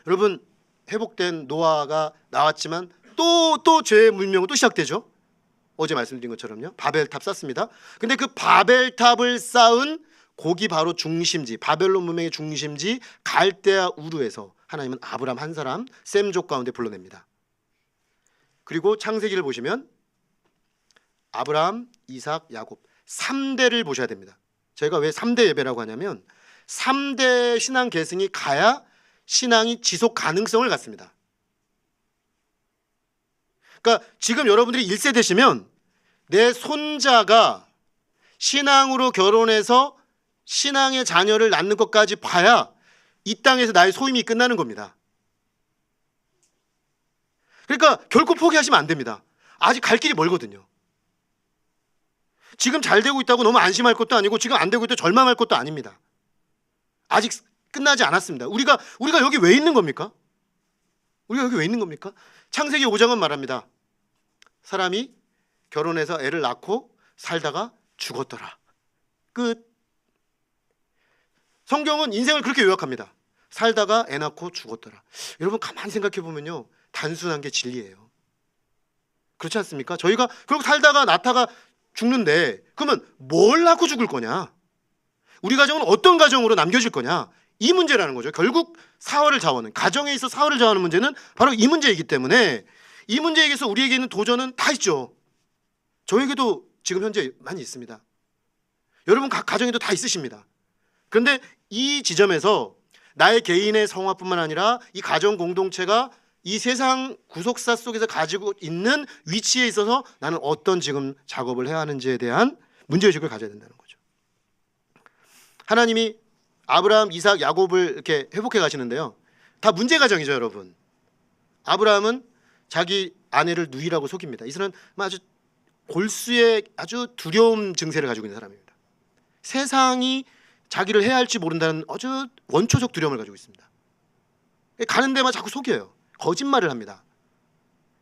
여러분, 회복된 노아가 나왔지만 또 죄의 문명은 또 시작되죠. 어제 말씀드린 것처럼요, 바벨탑 쌓습니다. 근데 그 바벨탑을 쌓은 고기 바로 중심지, 바벨론 문명의 중심지 갈대아 우르에서 하나님은 아브람 한 사람 셈족 가운데 불러냅니다. 그리고 창세기를 보시면 아브람, 이삭, 야곱 3대를 보셔야 됩니다. 저희가 왜 3대 예배라고 하냐면 3대 신앙 계승이 가야 신앙이 지속 가능성을 갖습니다. 그러니까 지금 여러분들이 1세대시면 내 손자가 신앙으로 결혼해서 신앙의 자녀를 낳는 것까지 봐야 이 땅에서 나의 소임이 끝나는 겁니다. 그러니까 결코 포기하시면 안 됩니다. 아직 갈 길이 멀거든요. 지금 잘 되고 있다고 너무 안심할 것도 아니고 지금 안 되고 있다고 절망할 것도 아닙니다. 아직 끝나지 않았습니다. 우리가 여기 왜 있는 겁니까? 우리가 여기 왜 있는 겁니까? 창세기 5장은 말합니다. 사람이 결혼해서 애를 낳고 살다가 죽었더라. 끝. 성경은 인생을 그렇게 요약합니다. 살다가 애 낳고 죽었더라. 여러분 가만히 생각해 보면요, 단순한 게 진리예요. 그렇지 않습니까? 저희가 결국 살다가 낳다가 죽는데 그러면 뭘 낳고 죽을 거냐? 우리 가정은 어떤 가정으로 남겨질 거냐? 이 문제라는 거죠. 결국 사활을 자원은, 가정에 있어 사활을 자원하는 문제는 바로 이 문제이기 때문에 이 문제에 대해서 우리에게 있는 도전은 다 있죠. 저에게도 지금 현재 많이 있습니다. 여러분 각 가정에도 다 있으십니다. 그런데 이 지점에서 나의 개인의 성화뿐만 아니라 이 가정 공동체가 이 세상 구속사 속에서 가지고 있는 위치에 있어서 나는 어떤 지금 작업을 해야 하는지에 대한 문제의식을 가져야 된다는 거죠. 하나님이 아브라함, 이삭, 야곱을 이렇게 회복해 가시는데요. 다 문제 가정이죠, 여러분. 아브라함은 자기 아내를 누이라고 속입니다. 이 사람은 아주 골수의 아주 두려움 증세를 가지고 있는 사람입니다. 세상이 자기를 해야 할지 모른다는 아주 원초적 두려움을 가지고 있습니다. 가는 데만 자꾸 속여요. 거짓말을 합니다.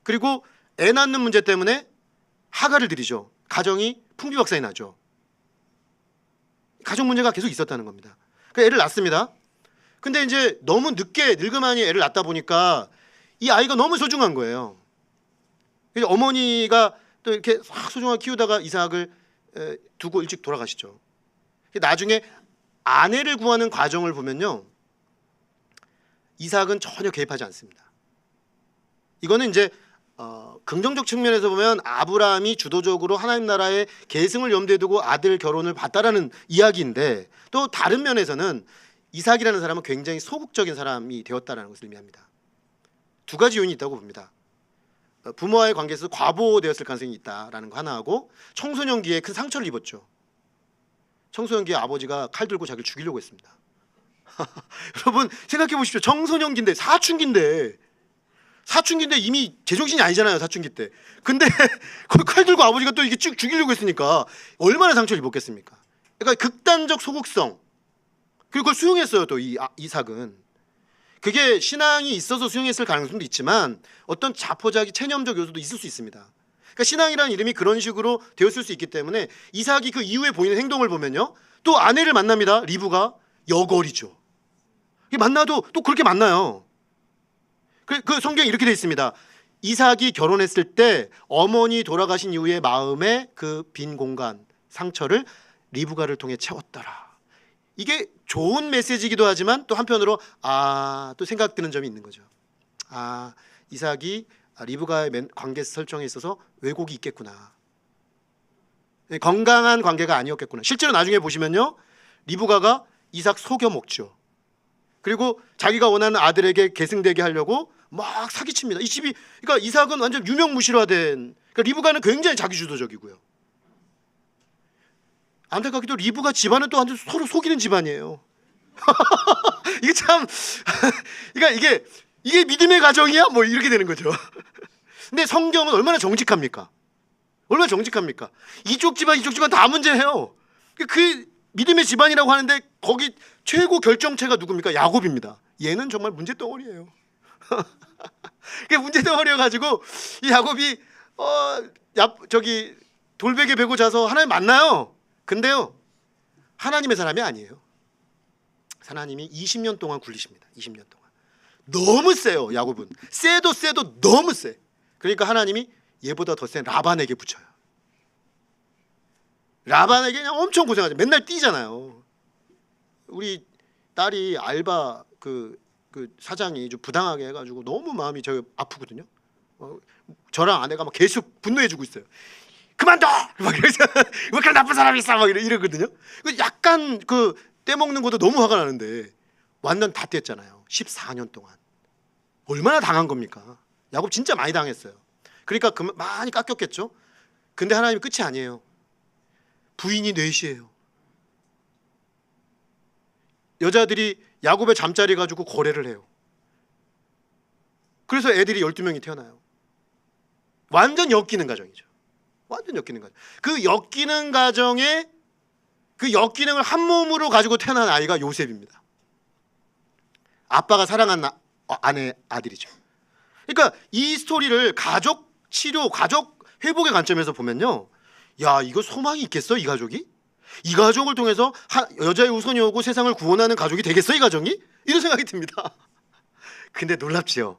그리고 애 낳는 문제 때문에 하가를 들이죠. 가정이 풍비박산이 나죠. 가정 문제가 계속 있었다는 겁니다. 그러니까 애를 낳습니다. 근데 이제 너무 늦게 늙음하니 애를 낳다 보니까 이 아이가 너무 소중한 거예요. 그래서 어머니가 또 이렇게 소중하게 키우다가 이삭을 두고 일찍 돌아가시죠. 나중에 아내를 구하는 과정을 보면요, 이삭은 전혀 개입하지 않습니다. 이거는 이제 긍정적 측면에서 보면 아브라함이 주도적으로 하나님 나라의 계승을 염두에 두고 아들 결혼을 봤다라는 이야기인데, 또 다른 면에서는 이삭이라는 사람은 굉장히 소극적인 사람이 되었다는 것을 의미합니다. 두 가지 요인이 있다고 봅니다. 부모와의 관계에서 과보되었을 가능성이 있다라는 거 하나하고, 청소년기에 큰 상처를 입었죠. 청소년기에 아버지가 칼 들고 자기를 죽이려고 했습니다. 여러분 생각해 보십시오. 청소년기인데, 사춘기인데 이미 제정신이 아니잖아요, 사춘기 때. 근데 거기 칼 들고 아버지가 또 이게 쭉 죽이려고 했으니까 얼마나 상처를 입었겠습니까? 그러니까 극단적 소극성, 그리고 그걸 수용했어요. 또 이삭은 그게 신앙이 있어서 수용했을 가능성도 있지만 어떤 자포자기 체념적 요소도 있을 수 있습니다. 그러니까 신앙이라는 이름이 그런 식으로 되었을 수 있기 때문에 이삭이 그 이후에 보이는 행동을 보면요, 또 아내를 만납니다. 리브가 여걸이죠. 만나도 또 그렇게 만나요. 그 성경에 이렇게 되어 있습니다. 이삭이 결혼했을 때 어머니 돌아가신 이후에 마음의 그 빈 공간, 상처를 리브가를 통해 채웠더라. 이게 좋은 메시지이기도 하지만 또 한편으로 또 생각드는 점이 있는 거죠. 이삭이 리브가의 관계 설정에 있어서 왜곡이 있겠구나. 건강한 관계가 아니었겠구나. 실제로 나중에 보시면요, 리브가가 이삭 속여 먹죠. 그리고 자기가 원하는 아들에게 계승되게 하려고 막 사기칩니다. 이 집이, 그러니까 이삭은 완전 유명무실화된, 그러니까 리브가는 굉장히 자기주도적이고요. 안타깝게도 리브가 집안은 또 완전 서로 속이는 집안이에요. 이게 참 그러니까 이게 믿음의 가정이야? 뭐 이렇게 되는 거죠. 근데 성경은 얼마나 정직합니까? 얼마나 정직합니까? 이쪽 집안 다 문제예요. 그 믿음의 집안이라고 하는데 거기 최고 결정체가 누굽니까? 야곱입니다. 얘는 정말 문제덩어리예요. 그게 문제덩어리여가지고 이 야곱이 저기 돌베개 베고 자서 하나님 만나요. 근데요, 하나님의 사람이 아니에요. 하나님이 20년 동안 굴리십니다. 20년 동안 너무 세요. 야곱은 세도 너무 세. 그러니까 하나님이 얘보다 더 센 라반에게 붙여요. 라반에게 그냥 엄청 고생하죠. 맨날 뛰잖아요. 우리 딸이 알바 그 사장이 좀 부당하게 해가지고 너무 마음이 저 아프거든요. 저랑 아내가 막 계속 분노해주고 있어요. 그만둬! 막 이러잖아. 왜 그런 나쁜 사람이 있어? 막 이러거든요. 약간 떼먹는 것도 너무 화가 나는데 완전 다 뗐잖아요. 14년 동안. 얼마나 당한 겁니까? 야곱 진짜 많이 당했어요. 그러니까 많이 깎였겠죠. 근데 하나님이 끝이 아니에요. 부인이 넷이에요. 여자들이 야곱의 잠자리 가지고 거래를 해요. 그래서 애들이 12명이 태어나요. 완전 엮이는 가정이죠. 완전 엮이는 가정. 그 엮이는 가정에 그 엮이는을 한 몸으로 가지고 태어난 아이가 요셉입니다. 아빠가 사랑한 아내 아들이죠. 그러니까 이 스토리를 가족 치료, 가족 회복의 관점에서 보면요, 야, 이거 소망이 있겠어? 이 가족이? 이 가족을 통해서 여자의 우선이 오고 세상을 구원하는 가족이 되겠어? 이 가정이? 이런 생각이 듭니다. 근데 놀랍지요.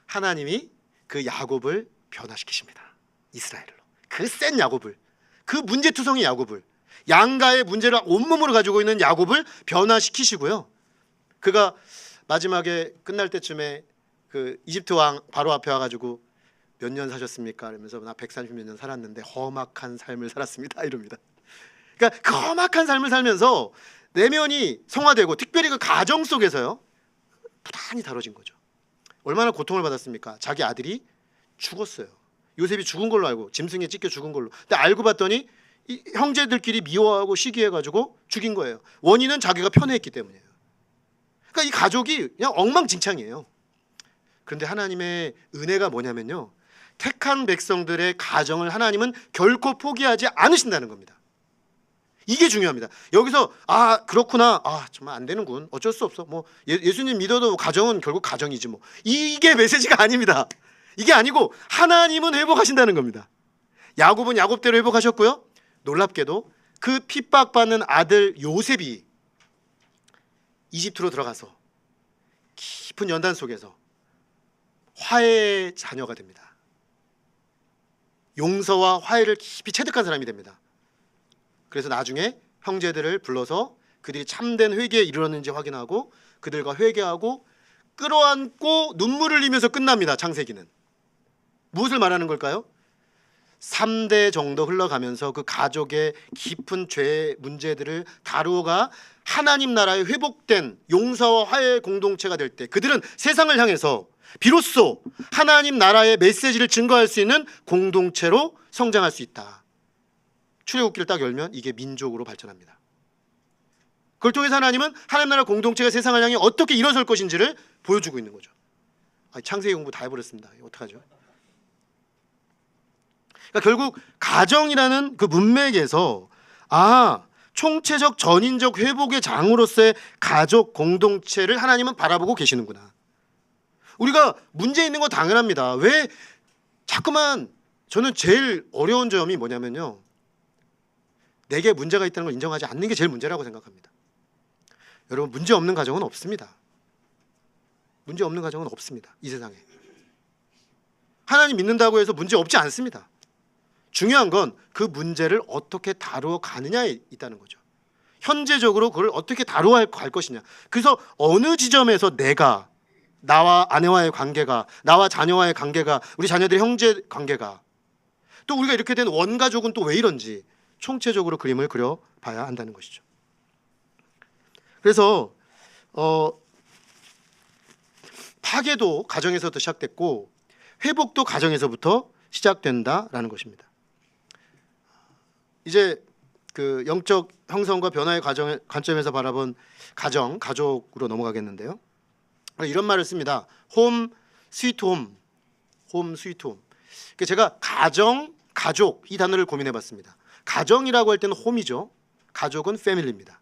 하나님이 그 야곱을 변화시키십니다. 이스라엘로. 그 센 야곱을, 그 문제투성이 야곱을, 양가의 문제를 온몸으로 가지고 있는 야곱을 변화시키시고요. 그가 마지막에 끝날 때쯤에 그 이집트 왕 바로 앞에 와가지고 몇 년 사셨습니까? 이러면서 나 130몇 년 살았는데 험악한 삶을 살았습니다. 이럽니다. 그러니까 그 험악한 삶을 살면서 내면이 성화되고, 특별히 그 가정 속에서요, 부단히 다뤄진 거죠. 얼마나 고통을 받았습니까? 자기 아들이 죽었어요. 요셉이 죽은 걸로 알고, 짐승에 찢겨 죽은 걸로. 근데 알고 봤더니 이 형제들끼리 미워하고 시기해가지고 죽인 거예요. 원인은 자기가 편애했기 때문이에요. 그러니까 이 가족이 그냥 엉망진창이에요. 그런데 하나님의 은혜가 뭐냐면요, 택한 백성들의 가정을 하나님은 결코 포기하지 않으신다는 겁니다. 이게 중요합니다. 여기서 아 그렇구나, 아 정말 안 되는군, 어쩔 수 없어, 뭐 예수님 믿어도 가정은 결국 가정이지 뭐, 이게 메시지가 아닙니다. 이게 아니고 하나님은 회복하신다는 겁니다. 야곱은 야곱대로 회복하셨고요, 놀랍게도 그 핍박받는 아들 요셉이 이집트로 들어가서 깊은 연단 속에서 화해의 자녀가 됩니다. 용서와 화해를 깊이 체득한 사람이 됩니다. 그래서 나중에 형제들을 불러서 그들이 참된 회개에 이르렀는지 확인하고 그들과 회개하고 끌어안고 눈물을 흘리면서 끝납니다. 창세기는 무엇을 말하는 걸까요? 3대 정도 흘러가면서 그 가족의 깊은 죄 문제들을 다루어가 하나님 나라의 회복된 용서와 화해의 공동체가 될 때 그들은 세상을 향해서 비로소 하나님 나라의 메시지를 증거할 수 있는 공동체로 성장할 수 있다. 출애굽기를 딱 열면 이게 민족으로 발전합니다. 그걸 통해서 하나님은 하나님 나라 공동체가 세상을 향해 어떻게 일어설 것인지를 보여주고 있는 거죠. 창세기 공부 다 해버렸습니다. 어떡하죠? 그러니까 결국 가정이라는 그 문맥에서 총체적 전인적 회복의 장으로서의 가족 공동체를 하나님은 바라보고 계시는구나. 우리가 문제 있는 거 당연합니다. 왜 자꾸만, 저는 제일 어려운 점이 뭐냐면요, 내게 문제가 있다는 걸 인정하지 않는 게 제일 문제라고 생각합니다. 여러분, 문제 없는 가정은 없습니다. 문제 없는 가정은 없습니다. 이 세상에 하나님 믿는다고 해서 문제 없지 않습니다. 중요한 건 그 문제를 어떻게 다루어 가느냐에 있다는 거죠. 현재적으로 그걸 어떻게 다루어 갈 것이냐. 그래서 어느 지점에서 내가, 나와 아내와의 관계가, 나와 자녀와의 관계가, 우리 자녀들의 형제 관계가, 또 우리가 이렇게 된 원가족은 또 왜 이런지 총체적으로 그림을 그려봐야 한다는 것이죠. 그래서 파괴도 가정에서부터 시작됐고 회복도 가정에서부터 시작된다라는 것입니다. 이제 그 영적 형성과 변화의 과정의 관점에서 바라본 가족으로 넘어가겠는데요. 이런 말을 씁니다. 홈 스위트 홈. 홈 스위트 홈. 제가 가족 이 단어를 고민해봤습니다. 가정이라고 할 때는 홈이죠. 가족은 패밀리입니다.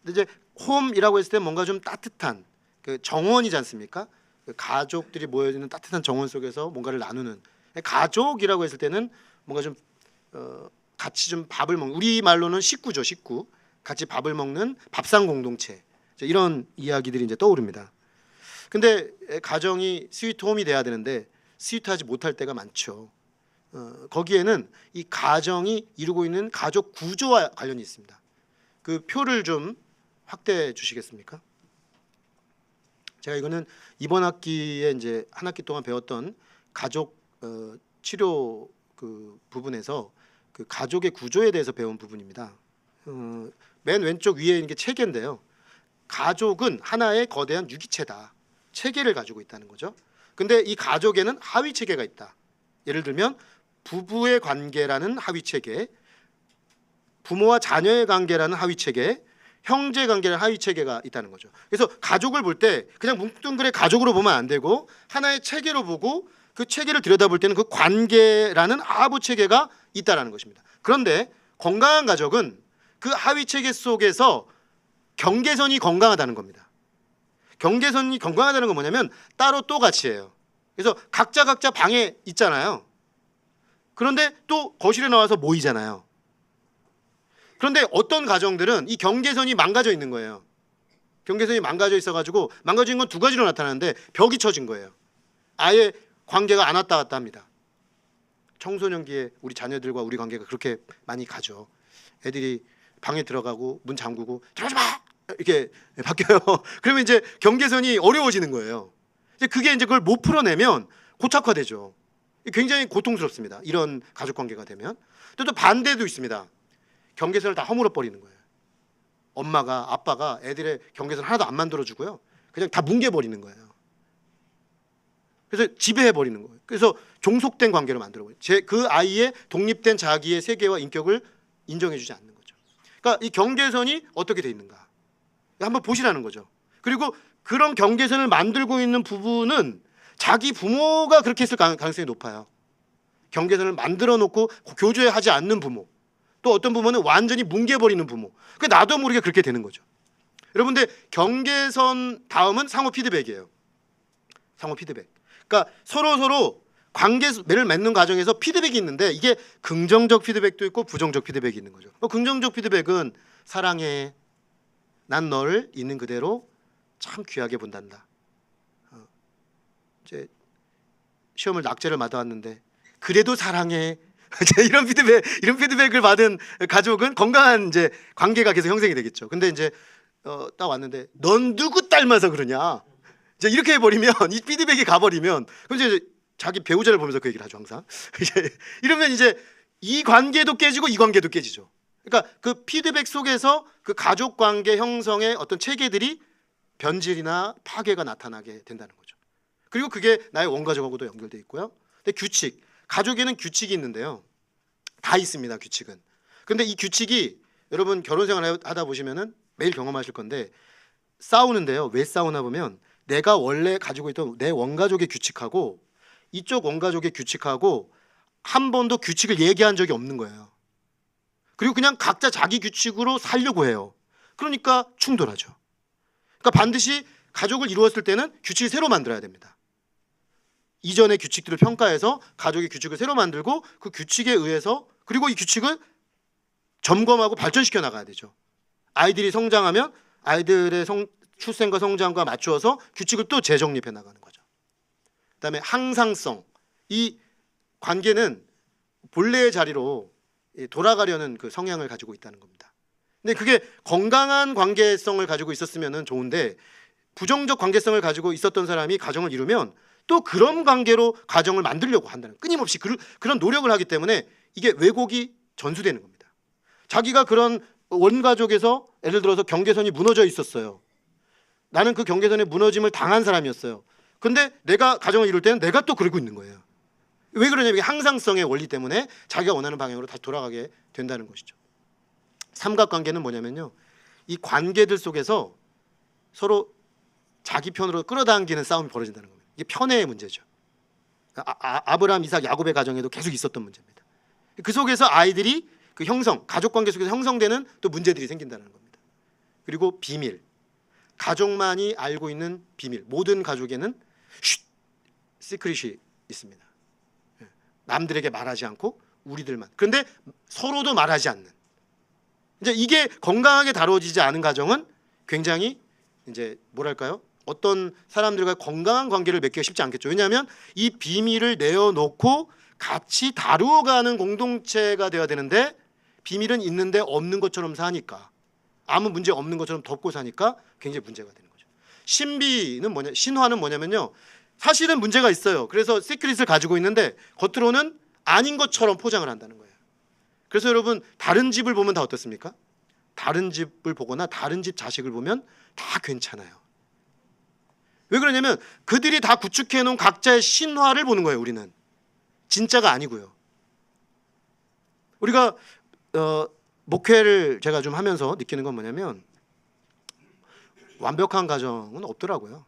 근데 이제 홈이라고 했을 때 뭔가 좀 따뜻한 그 정원이지 않습니까? 그 가족들이 모여있는 따뜻한 정원 속에서 뭔가를 나누는, 가족이라고 했을 때는 뭔가 좀 같이 좀 밥을 먹는, 우리 말로는 식구죠. 식구. 같이 밥을 먹는 밥상 공동체, 이런 이야기들이 이제 떠오릅니다. 근데 가정이 스위트 홈이 돼야 되는데 스위트하지 못할 때가 많죠. 거기에는 이 가정이 이루고 있는 가족 구조와 관련이 있습니다. 그 표를 좀 확대해 주시겠습니까? 제가 이거는 이번 학기에 이제 한 학기 동안 배웠던 가족 치료 그 부분에서 그 가족의 구조에 대해서 배운 부분입니다. 맨 왼쪽 위에 있는 게 체계인데요. 가족은 하나의 거대한 유기체다. 체계를 가지고 있다는 거죠. 근데 이 가족에는 하위 체계가 있다. 예를 들면 부부의 관계라는 하위 체계, 부모와 자녀의 관계라는 하위 체계, 형제 관계라는 하위 체계가 있다는 거죠. 그래서 가족을 볼 때 그냥 뭉뚱그레 가족으로 보면 안 되고 하나의 체계로 보고 그 체계를 들여다볼 때는 그 관계라는 하부 체계가 있다라는 것입니다. 그런데 건강한 가족은 그 하위 체계 속에서 경계선이 건강하다는 겁니다. 경계선이 건강하다는 건 뭐냐면 따로 또 같이예요. 그래서 각자 방에 있잖아요. 그런데 또 거실에 나와서 모이잖아요. 그런데 어떤 가정들은 이 경계선이 망가져 있는 거예요. 경계선이 망가져 있어가지고, 망가진 건 두 가지로 나타나는데 벽이 쳐진 거예요. 아예 관계가 안 왔다 갔다 합니다. 청소년기에 우리 자녀들과 우리 관계가 그렇게 많이 가죠. 애들이 방에 들어가고 문 잠그고 들어가지 마! 이렇게 바뀌어요. 그러면 이제 경계선이 어려워지는 거예요. 그게 이제 그걸 못 풀어내면 고착화되죠. 굉장히 고통스럽습니다. 이런 가족 관계가 되면. 또 반대도 있습니다. 경계선을 다 허물어 버리는 거예요. 엄마가, 아빠가 애들의 경계선 하나도 안 만들어주고요. 그냥 다 뭉개버리는 거예요. 그래서 지배해버리는 거예요. 그래서 종속된 관계로 만들어버려요. 그 아이의 독립된 자기의 세계와 인격을 인정해주지 않는 거죠. 그러니까 이 경계선이 어떻게 돼 있는가 한번 보시라는 거죠. 그리고 그런 경계선을 만들고 있는 부부는 자기 부모가 그렇게 했을 가능성이 높아요. 경계선을 만들어 놓고 교제하지 않는 부모, 또 어떤 부모는 완전히 뭉개버리는 부모. 그 나도 모르게 그렇게 되는 거죠. 여러분들 경계선 다음은 상호 피드백이에요. 상호 피드백. 그러니까 서로 관계를 맺는 과정에서 피드백이 있는데 이게 긍정적 피드백도 있고 부정적 피드백이 있는 거죠. 긍정적 피드백은 사랑해. 난 너를 있는 그대로 참 귀하게 본단다. 이제 시험을 낙제를 맞아왔는데 그래도 사랑해. 이런 피드백을 받은 가족은 건강한 이제 관계가 계속 형성이 되겠죠. 근데 이제 딱 왔는데 넌 누구 닮아서 그러냐. 이제 이렇게 해버리면 이 피드백이 가버리면 그럼 이제 자기 배우자를 보면서 그 얘기를 하죠 항상. 이러면 이제 이 관계도 깨지고 이 관계도 깨지죠. 그러니까 그 피드백 속에서 그 가족 관계 형성의 어떤 체계들이 변질이나 파괴가 나타나게 된다는 거죠. 그리고 그게 나의 원가족하고도 연결돼 있고요. 근데 규칙, 가족에는 규칙이 있는데요. 다 있습니다. 규칙은. 근데 이 규칙이 여러분 결혼 생활 하다 보시면은 매일 경험하실 건데 싸우는데요. 왜 싸우나 보면 내가 원래 가지고 있던 내 원가족의 규칙하고 이쪽 원가족의 규칙하고 한 번도 규칙을 얘기한 적이 없는 거예요. 그리고 그냥 각자 자기 규칙으로 살려고 해요. 그러니까 충돌하죠. 그러니까 반드시 가족을 이루었을 때는 규칙을 새로 만들어야 됩니다. 이전의 규칙들을 평가해서 가족의 규칙을 새로 만들고 그 규칙에 의해서 그리고 이 규칙을 점검하고 발전시켜 나가야 되죠. 아이들이 성장하면 아이들의 출생과 성장과 맞추어서 규칙을 또 재정립해 나가는 거죠. 그다음에 항상성. 이 관계는 본래의 자리로 돌아가려는 그 성향을 가지고 있다는 겁니다. 근데 그게 건강한 관계성을 가지고 있었으면 좋은데 부정적 관계성을 가지고 있었던 사람이 가정을 이루면 또 그런 관계로 가정을 만들려고 한다는, 끊임없이 그런 노력을 하기 때문에 이게 왜곡이 전수되는 겁니다. 자기가 그런 원가족에서 예를 들어서 경계선이 무너져 있었어요. 나는 그 경계선의 무너짐을 당한 사람이었어요. 근데 내가 가정을 이룰 때는 내가 또 그러고 있는 거예요. 왜 그러냐면 항상성의 원리 때문에 자기가 원하는 방향으로 다시 돌아가게 된다는 것이죠. 삼각관계는 뭐냐면요, 이 관계들 속에서 서로 자기 편으로 끌어당기는 싸움이 벌어진다는 겁니다. 이게 편애의 문제죠. 아브라함, 이삭, 야곱의 가정에도 계속 있었던 문제입니다. 그 속에서 아이들이 그 가족관계 속에서 형성되는 또 문제들이 생긴다는 겁니다. 그리고 비밀, 가족만이 알고 있는 비밀. 모든 가족에는 시크릿이 있습니다. 남들에게 말하지 않고 우리들만. 그런데 서로도 말하지 않는. 이제 이게 건강하게 다뤄지지 않은 가정은 굉장히 이제 뭐랄까요? 어떤 사람들과 건강한 관계를 맺기가 쉽지 않겠죠. 왜냐하면 이 비밀을 내어놓고 같이 다루어가는 공동체가 되어야 되는데 비밀은 있는데 없는 것처럼 사니까, 아무 문제 없는 것처럼 덮고 사니까 굉장히 문제가 되는 거죠. 신화는 뭐냐면요, 사실은 문제가 있어요. 그래서 시크릿을 가지고 있는데 겉으로는 아닌 것처럼 포장을 한다는 거예요. 그래서 여러분 다른 집을 보면 다 어떻습니까? 다른 집을 보거나 다른 집 자식을 보면 다 괜찮아요. 왜 그러냐면 그들이 다 구축해 놓은 각자의 신화를 보는 거예요. 우리는 진짜가 아니고요. 우리가 목회를 제가 좀 하면서 느끼는 건 뭐냐면 완벽한 가정은 없더라고요.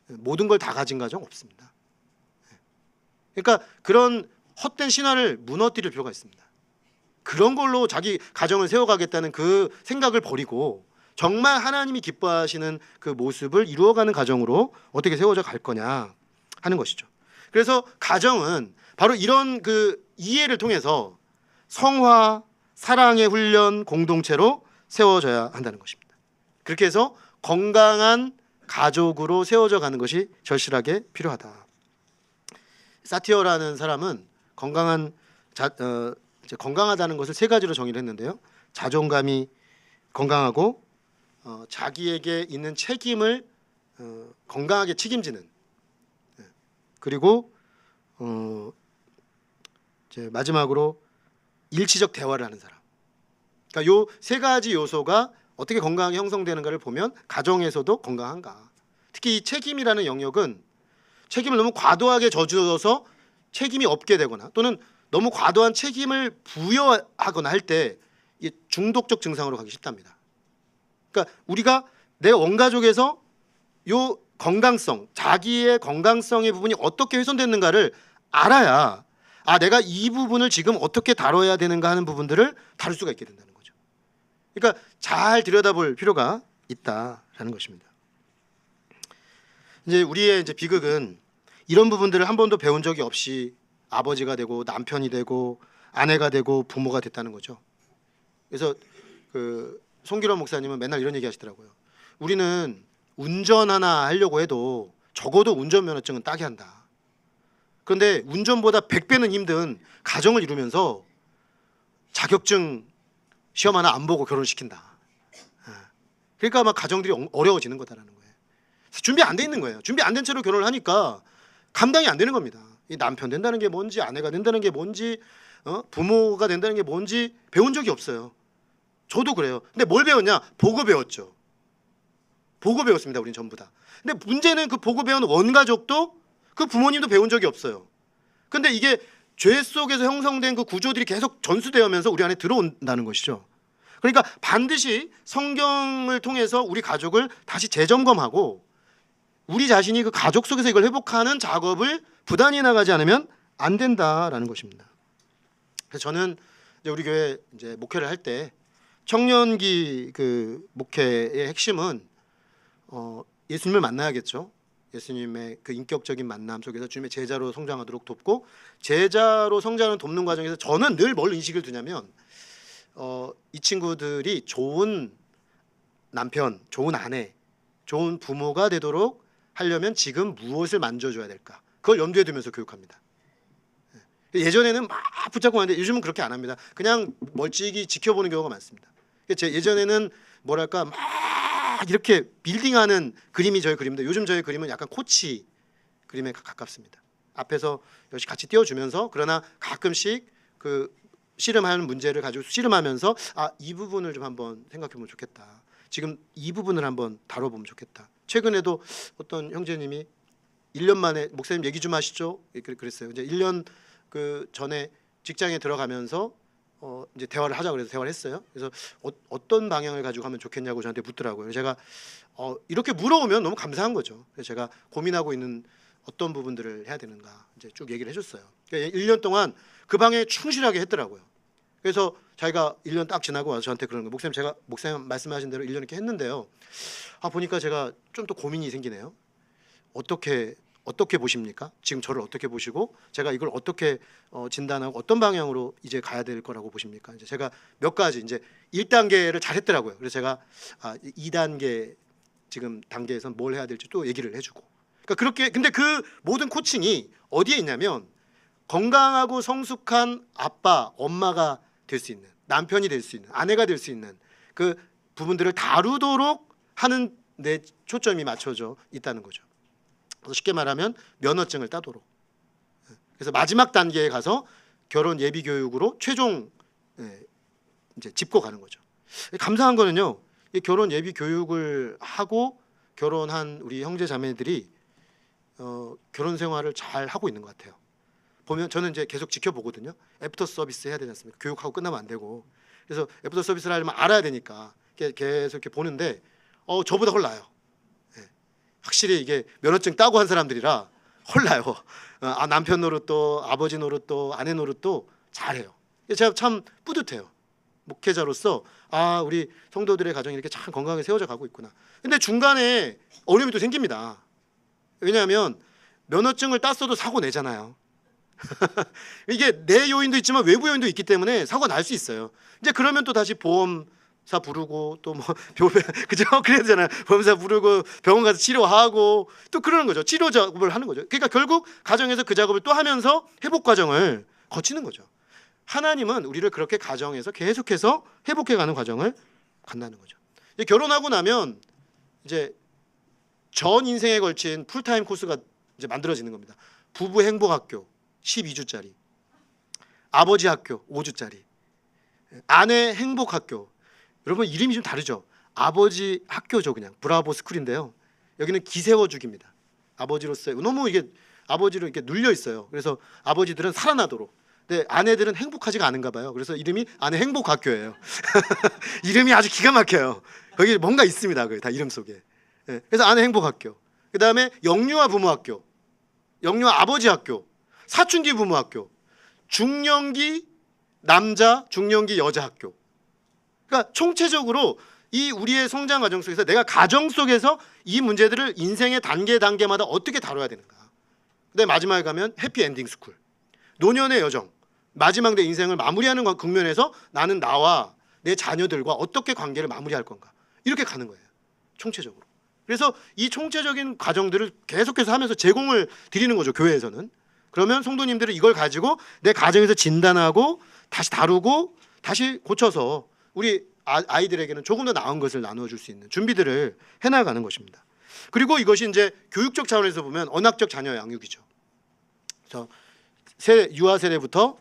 모든 걸 다 가진 가정 없습니다. 그러니까 그런 헛된 신화를 무너뜨릴 필요가 있습니다. 그런 걸로 자기 가정을 세워가겠다는 그 생각을 버리고 정말 하나님이 기뻐하시는 그 모습을 이루어가는 가정으로 어떻게 세워져 갈 거냐 하는 것이죠. 그래서 가정은 바로 이런 그 이해를 통해서 성화, 사랑의 훈련 공동체로 세워져야 한다는 것입니다. 그렇게 해서 건강한 가족으로 세워져 가는 것이 절실하게 필요하다. 사티어라는 사람은 건강하다는 것을 세 가지로 정의를 했는데요. 자존감이 건강하고 자기에게 있는 책임을 건강하게 책임지는, 그리고 이제 마지막으로 일치적 대화를 하는 사람. 그러니까 요 세 가지 요소가 어떻게 건강하게 형성되는가를 보면 가정에서도 건강한가. 특히 이 책임이라는 영역은 책임을 너무 과도하게 져주어서 책임이 없게 되거나 또는 너무 과도한 책임을 부여하거나 할 때 중독적 증상으로 가기 쉽답니다. 그러니까 우리가 내 원가족에서 요 건강성, 자기의 건강성의 부분이 어떻게 훼손됐는가를 알아야 내가 이 부분을 지금 어떻게 다뤄야 되는가 하는 부분들을 다룰 수가 있게 된다는 거죠. 그러니까 잘 들여다볼 필요가 있다라는 것입니다. 이제 우리의 이제 비극은 이런 부분들을 한 번도 배운 적이 없이 아버지가 되고 남편이 되고 아내가 되고 부모가 됐다는 거죠. 그래서 그 송기로 목사님은 맨날 이런 얘기 하시더라고요. 우리는 운전 하나 하려고 해도 적어도 운전면허증은 따게 한다. 그런데 운전보다 100배는 힘든 가정을 이루면서 자격증 시험 하나 안 보고 결혼시킨다. 그러니까 막 가정들이 어려워지는 거다라는 거예요. 준비 안 돼 있는 거예요. 준비 안 된 채로 결혼을 하니까 감당이 안 되는 겁니다. 이 남편 된다는 게 뭔지, 아내가 된다는 게 뭔지, 부모가 된다는 게 뭔지 배운 적이 없어요. 저도 그래요. 근데 뭘 배웠냐? 보고 배웠죠. 보고 배웠습니다. 우린 전부 다. 근데 문제는 그 보고 배운 원가족도 그 부모님도 배운 적이 없어요. 근데 이게 죄 속에서 형성된 그 구조들이 계속 전수되면서 우리 안에 들어온다는 것이죠. 그러니까 반드시 성경을 통해서 우리 가족을 다시 재점검하고 우리 자신이 그 가족 속에서 이걸 회복하는 작업을 부단히 나가지 않으면 안 된다라는 것입니다. 그래서 저는 이제 우리 교회 이제 목회를 할 때 청년기 그 목회의 핵심은 예수님을 만나야겠죠. 예수님의 그 인격적인 만남 속에서 주님의 제자로 성장하도록 돕고, 제자로 성장하는 돕는 과정에서 저는 늘 뭘 인식을 두냐면 이 친구들이 좋은 남편, 좋은 아내, 좋은 부모가 되도록 하려면 지금 무엇을 만져줘야 될까? 그걸 염두에 두면서 교육합니다. 예전에는 막 붙잡고 하는데 요즘은 그렇게 안 합니다. 그냥 멀찍이 지켜보는 경우가 많습니다. 예전에는 뭐랄까 막 이렇게 빌딩하는 그림이 저의 그림인데 요즘 저의 그림은 약간 코치 그림에 가깝습니다. 앞에서 역시 같이 띄워주면서, 그러나 가끔씩 그 씨름하는 문제를 가지고 씨름하면서 이 부분을 좀 한번 생각해보면 좋겠다. 지금 이 부분을 한번 다뤄보면 좋겠다. 최근에도 어떤 형제님이 1년 만에 목사님 얘기 좀 하시죠. 그랬어요. 이제 1년 그 전에 직장에 들어가면서 이제 대화를 하자 그래서 대화를 했어요. 그래서 어떤 방향을 가지고 하면 좋겠냐고 저한테 묻더라고요. 제가 이렇게 물어보면 너무 감사한 거죠. 그래서 제가 고민하고 있는 어떤 부분들을 해야 되는가 이제 쭉 얘기를 해줬어요. 그러니까 1년 동안 그 방에 충실하게 했더라고요. 그래서 자기가 1년 딱 지나고 와서 저한테 그러는 거예요. 목사님 말씀하신 대로 1년 이렇게 했는데요. 보니까 제가 좀 더 고민이 생기네요. 어떻게 보십니까? 지금 저를 어떻게 보시고 제가 이걸 어떻게 진단하고 어떤 방향으로 이제 가야 될 거라고 보십니까? 이제 제가 몇 가지 이제 1단계를 잘 했더라고요. 그래서 제가 2단계 지금 단계에선 뭘 해야 될지 또 얘기를 해주고. 그러니까 그렇게, 근데 그 모든 코칭이 어디에 있냐면 건강하고 성숙한 아빠, 엄마가 될 수 있는, 남편이 될 수 있는, 아내가 될 수 있는 그 부분들을 다루도록 하는 내 초점이 맞춰져 있다는 거죠. 그래서 쉽게 말하면 면허증을 따도록. 그래서 마지막 단계에 가서 결혼 예비 교육으로 최종 이제 짚고 가는 거죠. 감사한 거는요, 이 결혼 예비 교육을 하고 결혼한 우리 형제 자매들이 결혼 생활을 잘 하고 있는 것 같아요. 보면 저는 이제 계속 지켜보거든요. 애프터 서비스 해야 되지 않습니까? 교육하고 끝나면 안 되고. 그래서 애프터 서비스를 하려면 알아야 되니까 계속 이렇게 보는데 저보다 훨 나아요. 확실히 이게 면허증 따고 한 사람들이라 홀라요. 남편 노릇도 아버지 노릇도 아내 노릇도 잘해요. 제가 참 뿌듯해요. 목회자로서 우리 성도들의 가정이 이렇게 참 건강하게 세워져 가고 있구나. 근데 중간에 어려움이 또 생깁니다. 왜냐하면 면허증을 땄어도 사고 내잖아요. 이게 내 요인도 있지만 외부 요인도 있기 때문에 사고 날 수 있어요. 이제 그러면 또 다시 보험사 부르고 또 뭐 그죠? 그래야 되잖아요. 보험사 부르고 병원 가서 치료하고 또 그러는 거죠. 치료 작업을 하는 거죠. 그러니까 결국 가정에서 그 작업을 또 하면서 회복 과정을 거치는 거죠. 하나님은 우리를 그렇게 가정에서 계속해서 회복해가는 과정을 간다는 거죠. 이제 결혼하고 나면 이제 전 인생에 걸친 풀타임 코스가 이제 만들어지는 겁니다. 부부 행복학교 12주짜리, 아버지 학교 5주짜리, 아내 행복학교. 여러분 이름이 좀 다르죠? 아버지 학교죠. 그냥 브라보 스쿨인데요. 여기는 기세워주기입니다. 아버지로서 너무 이게 아버지로 이렇게 눌려 있어요. 그래서 아버지들은 살아나도록 근데 아내들은 행복하지가 않은가 봐요. 그래서 이름이 아내 행복학교예요. 이름이 아주 기가 막혀요. 거기 뭔가 있습니다. 그 다 이름 속에. 예, 그래서 아내 행복학교. 그 다음에 영유아 부모학교, 영유아 아버지 학교, 사춘기 부모학교, 중년기 남자, 중년기 여자 학교. 그러니까 총체적으로 이 우리의 성장 과정 속에서 내가 가정 속에서 이 문제들을 인생의 단계마다 어떻게 다뤄야 되는가. 근데 마지막에 가면 해피엔딩 스쿨, 노년의 여정, 마지막 내 인생을 마무리하는 국면에서 나는 나와 내 자녀들과 어떻게 관계를 마무리할 건가, 이렇게 가는 거예요, 총체적으로. 그래서 이 총체적인 과정들을 계속해서 하면서 제공을 드리는 거죠, 교회에서는. 그러면 성도님들은 이걸 가지고 내 가정에서 진단하고 다시 다루고 다시 고쳐서 우리 아이들에게는 조금 더 나은 것을 나누어줄 수 있는 준비들을 해나가는 것입니다. 그리고 이것이 이제 교육적 차원에서 보면 언학적 자녀 양육이죠. 그래서 유아 세대부터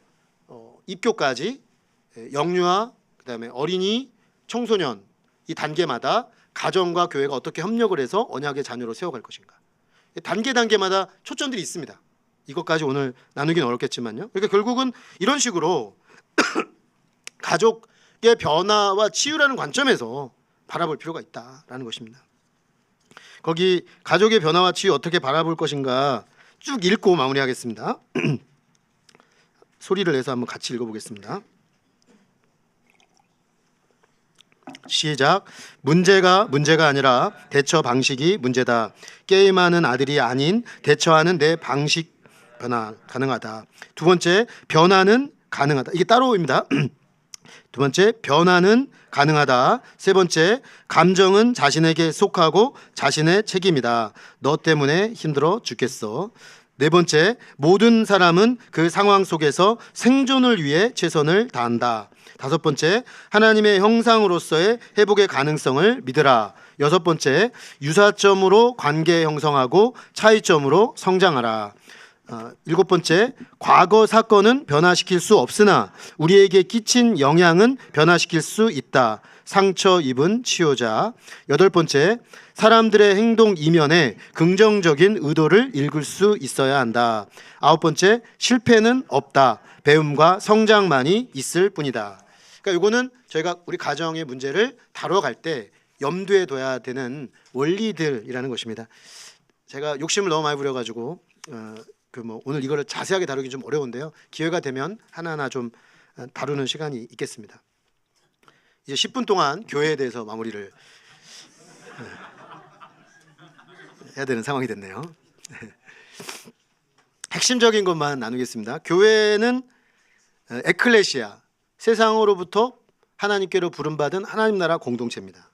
입교까지 영유아, 그다음에 어린이, 청소년 이 단계마다 가정과 교회가 어떻게 협력을 해서 언약의 자녀로 세워갈 것인가. 단계마다 초점들이 있습니다. 이것까지 오늘 나누긴 어렵겠지만요. 그러니까 결국은 이런 식으로 가족의 변화와 치유라는 관점에서 바라볼 필요가 있다라는 것입니다. 거기 가족의 변화와 치유 어떻게 바라볼 것인가 쭉 읽고 마무리하겠습니다. 소리를 내서 한번 같이 읽어보겠습니다. 시작. 문제가 아니라 대처 방식이 문제다. 게임하는 아들이 아닌 대처하는 내 방식 변화 가능하다. 두 번째, 변화는 가능하다. 이게 따로입니다. 두 번째, 변화는 가능하다. 세 번째, 감정은 자신에게 속하고 자신의 책임이다. 너 때문에 힘들어 죽겠어. 네 번째, 모든 사람은 그 상황 속에서 생존을 위해 최선을 다한다. 다섯 번째, 하나님의 형상으로서의 회복의 가능성을 믿으라. 여섯 번째, 유사점으로 관계 형성하고 차이점으로 성장하라. 일곱 번째, 과거 사건은 변화시킬 수 없으나 우리에게 끼친 영향은 변화시킬 수 있다. 상처 입은 치유자. 여덟 번째, 사람들의 행동 이면에 긍정적인 의도를 읽을 수 있어야 한다. 아홉 번째, 실패는 없다. 배움과 성장만이 있을 뿐이다. 그러니까 이거는 저희가 우리 가정의 문제를 다뤄갈 때 염두에 둬야 되는 원리들이라는 것입니다. 제가 욕심을 너무 많이 부려가지고 오늘 이거를 자세하게 다루기 좀 어려운데요. 기회가 되면 하나하나 좀 다루는 시간이 있겠습니다. 이제 10분 동안 교회에 대해서 마무리를 해야 되는 상황이 됐네요. 핵심적인 것만 나누겠습니다. 교회는 에클레시아, 세상으로부터 하나님께로 부름받은 하나님 나라 공동체입니다.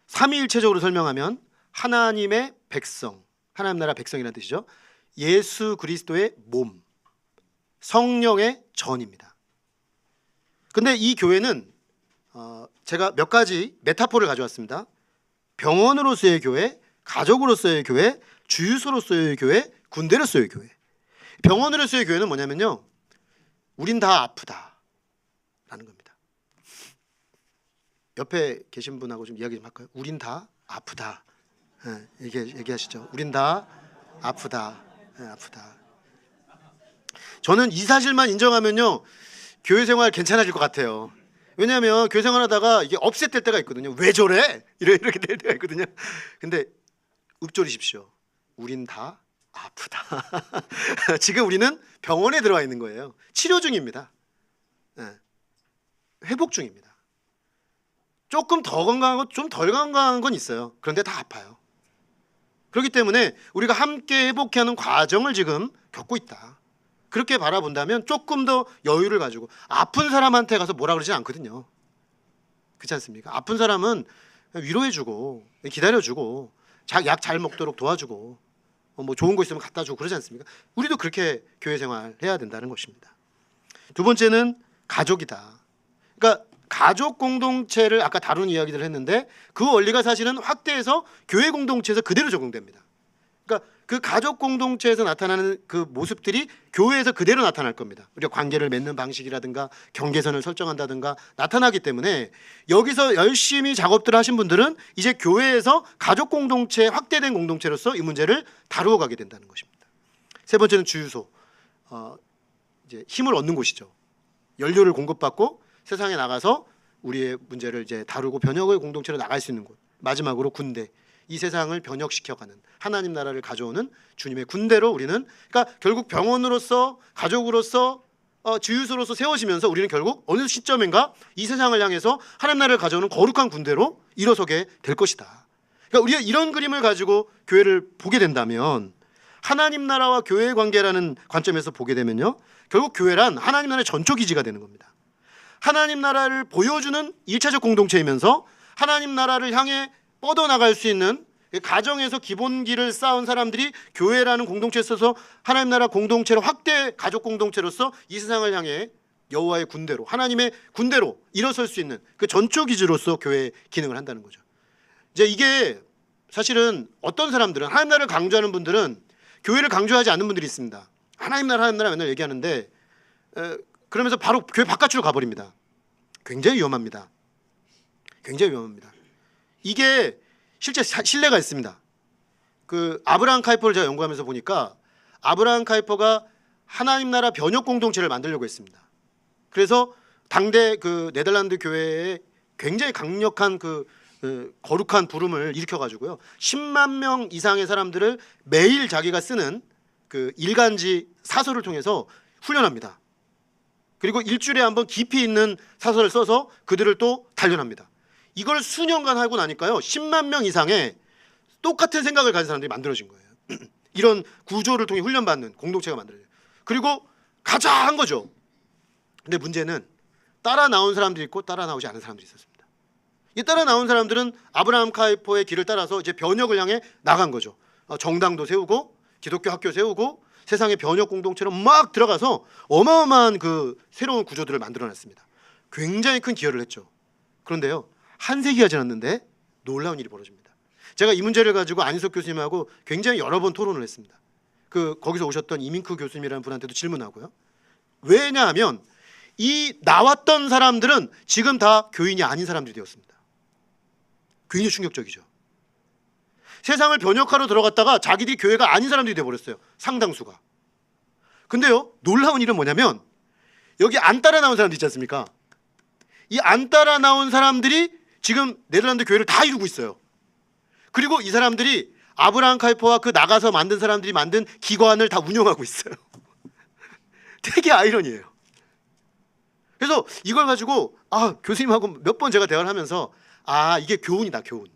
삼위일체적으로 설명하면 하나님의 백성, 하나님 나라 백성이라는 뜻이죠. 예수 그리스도의 몸, 성령의 전입니다. 근데 이 교회는 제가 몇 가지 메타포를 가져왔습니다. 병원으로서의 교회, 가족으로서의 교회, 주유소로서의 교회, 군대로서의 교회. 병원으로서의 교회는 뭐냐면요, 우린 다 아프다 라는 겁니다. 옆에 계신 분하고 좀 이야기 좀 할까요? 우린 다 아프다. 얘기하시죠. 우린 다 아프다. 아프다. 저는 이 사실만 인정하면요, 교회 생활 괜찮아질 것 같아요. 왜냐하면 교회 생활하다가 이게 업셋될 때가 있거든요. 왜 저래? 이렇게 될 때가 있거든요. 근데 읊조리십시오. 우린 다 아프다. 지금 우리는 병원에 들어와 있는 거예요. 치료 중입니다. 회복 중입니다. 조금 더 건강하고 좀 덜 건강한 건 있어요. 그런데 다 아파요. 그렇기 때문에 우리가 함께 회복하는 과정을 지금 겪고 있다. 그렇게 바라본다면 조금 더 여유를 가지고, 아픈 사람한테 가서 뭐라 그러진 않거든요. 그렇지 않습니까? 아픈 사람은 위로해주고 기다려주고 약 잘 먹도록 도와주고 뭐 좋은 거 있으면 갖다 주고 그러지 않습니까? 우리도 그렇게 교회 생활 해야 된다는 것입니다. 두 번째는 가족이다. 그러니까 가족 공동체를 아까 다룬 이야기들을 했는데 그 원리가 사실은 확대해서 교회 공동체에서 그대로 적용됩니다. 그러니까 그 가족 공동체에서 나타나는 그 모습들이 교회에서 그대로 나타날 겁니다. 우리가 관계를 맺는 방식이라든가 경계선을 설정한다든가 나타나기 때문에 여기서 열심히 작업들을 하신 분들은 이제 교회에서 가족 공동체, 확대된 공동체로서 이 문제를 다루어 가게 된다는 것입니다. 세 번째는 주유소. 이제 힘을 얻는 곳이죠. 연료를 공급받고 세상에 나가서 우리의 문제를 이제 다루고 변혁의 공동체로 나갈 수 있는 곳. 마지막으로 군대. 이 세상을 변혁시켜가는 하나님 나라를 가져오는 주님의 군대로 우리는, 그러니까 결국 병원으로서, 가족으로서, 주유소로서 세워지면서 우리는 결국 어느 시점인가 이 세상을 향해서 하나님 나라를 가져오는 거룩한 군대로 일어서게 될 것이다. 그러니까 우리가 이런 그림을 가지고 교회를 보게 된다면, 하나님 나라와 교회의 관계라는 관점에서 보게 되면요, 결국 교회란 하나님 나라의 전초기지가 되는 겁니다. 하나님 나라를 보여주는 1차적 공동체이면서 하나님 나라를 향해 뻗어나갈 수 있는, 가정에서 기본기를 쌓은 사람들이 교회라는 공동체에 있어서 하나님 나라 공동체로, 확대 가족 공동체로서 이 세상을 향해 여호와의 군대로, 하나님의 군대로 일어설 수 있는 그 전초기지로서 교회의 기능을 한다는 거죠. 이제 이게 사실은 어떤 사람들은, 하나님 나라를 강조하는 분들은 교회를 강조하지 않는 분들이 있습니다. 하나님 나라 맨날 얘기하는데 그러면서 바로 교회 바깥으로 가버립니다. 굉장히 위험합니다. 굉장히 위험합니다. 이게 실제 신뢰가 있습니다. 그 아브라함 카이퍼를 제가 연구하면서 보니까 아브라함 카이퍼가 하나님 나라 변혁 공동체를 만들려고 했습니다. 그래서 당대 그 네덜란드 교회에 굉장히 강력한 그 거룩한 부름을 일으켜가지고요, 10만 명 이상의 사람들을 매일 자기가 쓰는 그 일간지 사설을 통해서 훈련합니다. 그리고 일주일에 한번 깊이 있는 사설을 써서 그들을 또 단련합니다. 이걸 수년간 하고 나니까요, 10만 명 이상의 똑같은 생각을 가진 사람들이 만들어진 거예요. 이런 구조를 통해 훈련받는 공동체가 만들어져요. 그리고 가자 한 거죠. 근데 문제는 따라 나온 사람들이 있고 따라 나오지 않은 사람들이 있었습니다. 이 따라 나온 사람들은 아브라함 카이퍼의 길을 따라서 이제 변혁을 향해 나간 거죠. 정당도 세우고 기독교 학교 세우고 세상의 변혁 공동체로 막 들어가서 어마어마한 그 새로운 구조들을 만들어냈습니다. 굉장히 큰 기여를 했죠. 그런데요, 한 세기가 지났는데 놀라운 일이 벌어집니다. 제가 이 문제를 가지고 안희석 교수님하고 굉장히 여러 번 토론을 했습니다. 거기서 오셨던 이민크 교수님이라는 분한테도 질문하고요. 왜냐하면 이 나왔던 사람들은 지금 다 교인이 아닌 사람들이 되었습니다. 굉장히 충격적이죠. 세상을 변혁하러 들어갔다가 자기들이 교회가 아닌 사람들이 되어버렸어요. 상당수가. 근데요, 놀라운 일은 뭐냐면 여기 안 따라 나온 사람들 있지 않습니까? 이 안 따라 나온 사람들이 지금 네덜란드 교회를 다 이루고 있어요. 그리고 이 사람들이 아브라함 카이퍼와 그 나가서 만든 사람들이 만든 기관을 다 운영하고 있어요. 되게 아이러니해요. 그래서 이걸 가지고 교수님하고 몇 번 제가 대화를 하면서 이게 교훈이다, 교훈.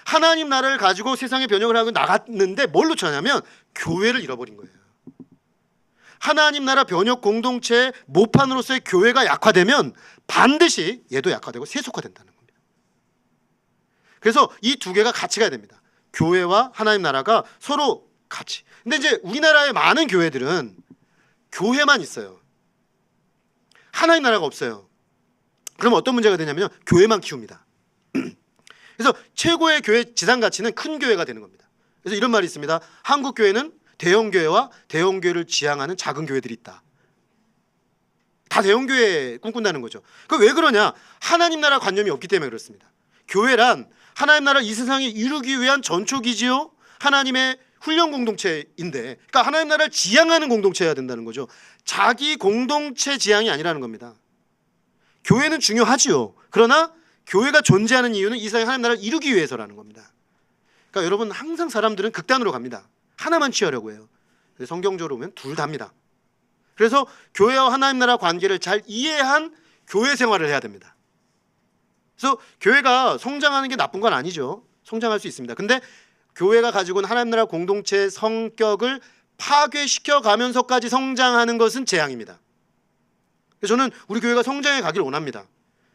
하나님 나라를 가지고 세상의 변혁을 하고 나갔는데 뭘 놓쳤냐면 교회를 잃어버린 거예요. 하나님 나라 변혁 공동체의 모판으로서의 교회가 약화되면 반드시 얘도 약화되고 세속화된다는 겁니다. 그래서 이 두 개가 같이 가야 됩니다. 교회와 하나님 나라가 서로 같이. 근데 이제 우리나라의 많은 교회들은 교회만 있어요. 하나님 나라가 없어요. 그러면 어떤 문제가 되냐면요, 교회만 키웁니다. 그래서 최고의 교회 지상 가치는 큰 교회가 되는 겁니다. 그래서 이런 말이 있습니다. 한국 교회는 대형 교회와 대형 교회를 지향하는 작은 교회들이 있다. 다 대형 교회 꿈꾼다는 거죠. 그 왜 그러냐? 하나님 나라 관념이 없기 때문에 그렇습니다. 교회란 하나님 나라 이 세상에 이루기 위한 전초기지요, 하나님의 훈련 공동체인데, 그러니까 하나님 나라를 지향하는 공동체여야 된다는 거죠. 자기 공동체 지향이 아니라는 겁니다. 교회는 중요하지요. 그러나 교회가 존재하는 이유는 이 세상에 하나님 나라를 이루기 위해서라는 겁니다. 그러니까 여러분, 항상 사람들은 극단으로 갑니다. 하나만 취하려고 해요. 성경적으로 보면 둘 다입니다. 그래서 교회와 하나님 나라 관계를 잘 이해한 교회 생활을 해야 됩니다. 그래서 교회가 성장하는 게 나쁜 건 아니죠. 성장할 수 있습니다. 근데 교회가 가지고 있는 하나님 나라 공동체의 성격을 파괴시켜 가면서까지 성장하는 것은 재앙입니다. 그래서 저는 우리 교회가 성장해 가기를 원합니다.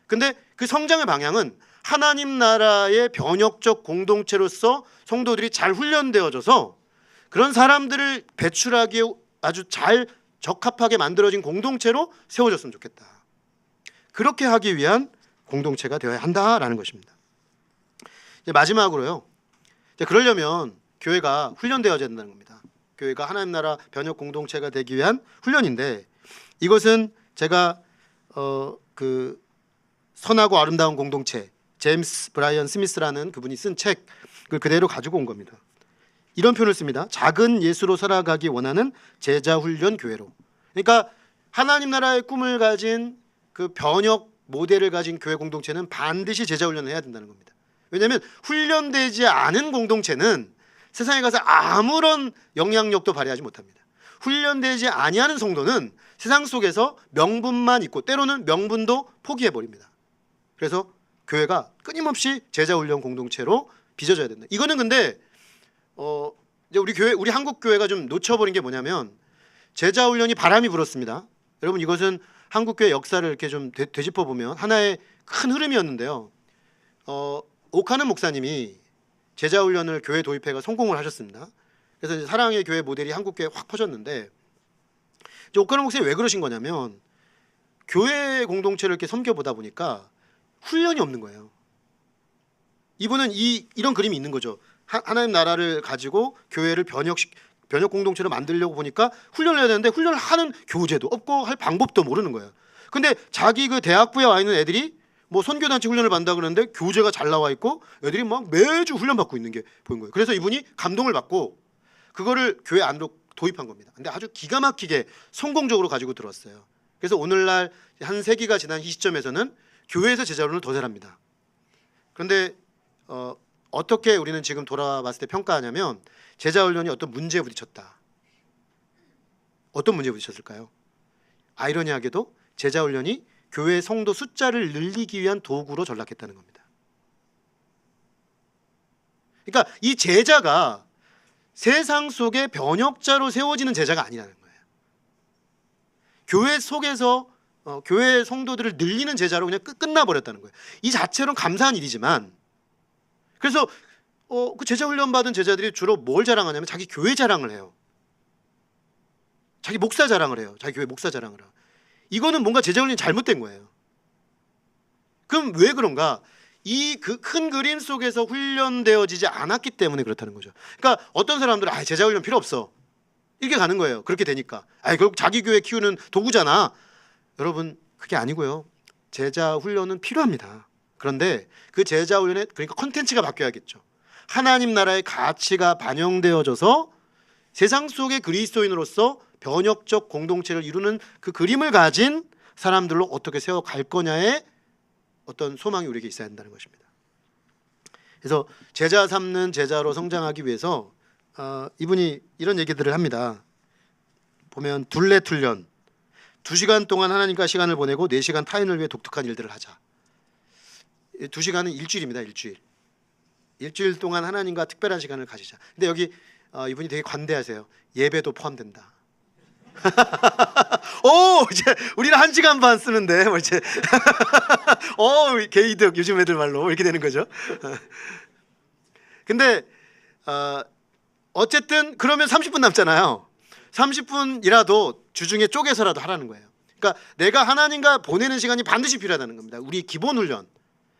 근데 그 성장의 방향은 하나님 나라의 변혁적 공동체로서 성도들이 잘 훈련되어져서 그런 사람들을 배출하기에 아주 잘 적합하게 만들어진 공동체로 세워졌으면 좋겠다. 그렇게 하기 위한 공동체가 되어야 한다라는 것입니다. 이제 마지막으로요, 이제 그러려면 교회가 훈련되어야 된다는 겁니다. 교회가 하나님 나라 변혁 공동체가 되기 위한 훈련인데, 이것은 제가 그 선하고 아름다운 공동체, 제임스 브라이언 스미스라는 그분이 쓴 책을 그대로 가지고 온 겁니다. 이런 표현을 씁니다. 작은 예수로 살아가기 원하는 제자 훈련 교회로. 그러니까 하나님 나라의 꿈을 가진 그 변혁 모델을 가진 교회 공동체는 반드시 제자 훈련을 해야 된다는 겁니다. 왜냐하면 훈련되지 않은 공동체는 세상에 가서 아무런 영향력도 발휘하지 못합니다. 훈련되지 아니하는 성도는 세상 속에서 명분만 있고 때로는 명분도 포기해버립니다. 그래서 교회가 끊임없이 제자 훈련 공동체로 빚어져야 된다. 이거는 근데 이제 우리 한국 교회가 좀 놓쳐버린 게 뭐냐면 제자 훈련이 바람이 불었습니다. 여러분 이것은 한국 교회 역사를 이렇게 좀 되짚어 보면 하나의 큰 흐름이었는데요. 오카는 목사님이 제자 훈련을 교회 도입해가 성공을 하셨습니다. 그래서 이제 사랑의 교회 모델이 한국 교회에 확 퍼졌는데 이제 오카는 목사님이 왜 그러신 거냐면 교회 공동체를 이렇게 섬겨보다 보니까 훈련이 없는 거예요. 이분은 이런 그림이 있는 거죠. 하나님 나라를 가지고 교회를 변혁 공동체로 만들려고 보니까 훈련을 해야 되는데 훈련을 하는 교재도 없고 할 방법도 모르는 거예요. 근데 자기 그 대학부에 와 있는 애들이 뭐 선교단체 훈련을 받는다 그러는데 교재가 잘 나와 있고 애들이 막 매주 훈련 받고 있는 게 보인 거예요. 그래서 이분이 감동을 받고 그거를 교회 안으로 도입한 겁니다. 근데 아주 기가 막히게 성공적으로 가지고 들어왔어요. 그래서 오늘날 한 세기가 지난 이 시점에서는 교회에서 제자 훈련을 더 잘합니다. 그런데 어떻게 우리는 지금 돌아봤을 때 평가하냐면 제자 훈련이 어떤 문제에 부딪혔다. 어떤 문제에 부딪혔을까요? 아이러니하게도 제자 훈련이 교회 성도 숫자를 늘리기 위한 도구로 전락했다는 겁니다. 그러니까 이 제자가 세상 속에 변혁자로 세워지는 제자가 아니라는 거예요. 교회 속에서 교회 성도들을 늘리는 제자로 그냥 끝나버렸다는 거예요. 이 자체로는 감사한 일이지만 그래서 그 제자 훈련 받은 제자들이 주로 뭘 자랑하냐면 자기 교회 자랑을 해요. 자기 목사 자랑을 해요. 자기 교회 목사 자랑을 해요. 이거는 뭔가 제자 훈련이 잘못된 거예요. 그럼 왜 그런가? 이 그 큰 그림 속에서 훈련되어지지 않았기 때문에 그렇다는 거죠. 그러니까 어떤 사람들은 제자 훈련 필요 없어. 이렇게 가는 거예요. 그렇게 되니까. 결국 자기 교회 키우는 도구잖아. 여러분 그게 아니고요. 제자 훈련은 필요합니다. 그런데 그 제자 훈련에 그러니까 콘텐츠가 바뀌어야겠죠. 하나님 나라의 가치가 반영되어져서 세상 속의 그리스도인으로서 변혁적 공동체를 이루는 그 그림을 가진 사람들로 어떻게 세워갈 거냐의 어떤 소망이 우리에게 있어야 한다는 것입니다. 그래서 제자 삼는 제자로 성장하기 위해서 이분이 이런 얘기들을 합니다. 보면 둘레툴련 2시간 동안 하나님과 시간을 보내고 4시간 타인을 위해 독특한 일들을 하자. 2시간은 일주일입니다. 일주일 동안 하나님과 특별한 시간을 가지자. 근데 여기 이분이 되게 관대하세요. 예배도 포함된다. 이제 우리는 1시간 반 쓰는데 뭐 이제 개이득 요즘 애들 말로 이렇게 되는 거죠. 근데 어쨌든 그러면 30분 남잖아요. 30분이라도 주중에 쪼개서라도 하라는 거예요. 그러니까 내가 하나님과 보내는 시간이 반드시 필요하다는 겁니다. 우리 기본 훈련,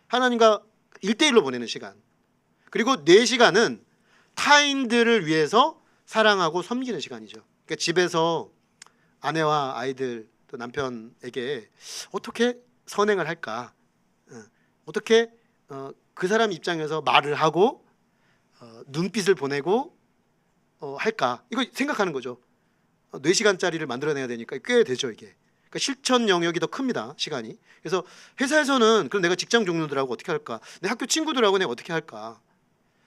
하나님과 1대1로 보내는 시간. 그리고 4시간은 타인들을 위해서 사랑하고 섬기는 시간이죠. 그러니까 집에서 아내와 아이들 또 남편에게 어떻게 선행을 할까, 어떻게 그 사람 입장에서 말을 하고 눈빛을 보내고 할까, 이거 생각하는 거죠. 4시간짜리를 만들어내야 되니까 꽤 되죠 이게. 그러니까 실천 영역이 더 큽니다 시간이. 그래서 회사에서는 그럼 내가 직장 동료들하고 어떻게 할까, 내 학교 친구들하고 내가 어떻게 할까,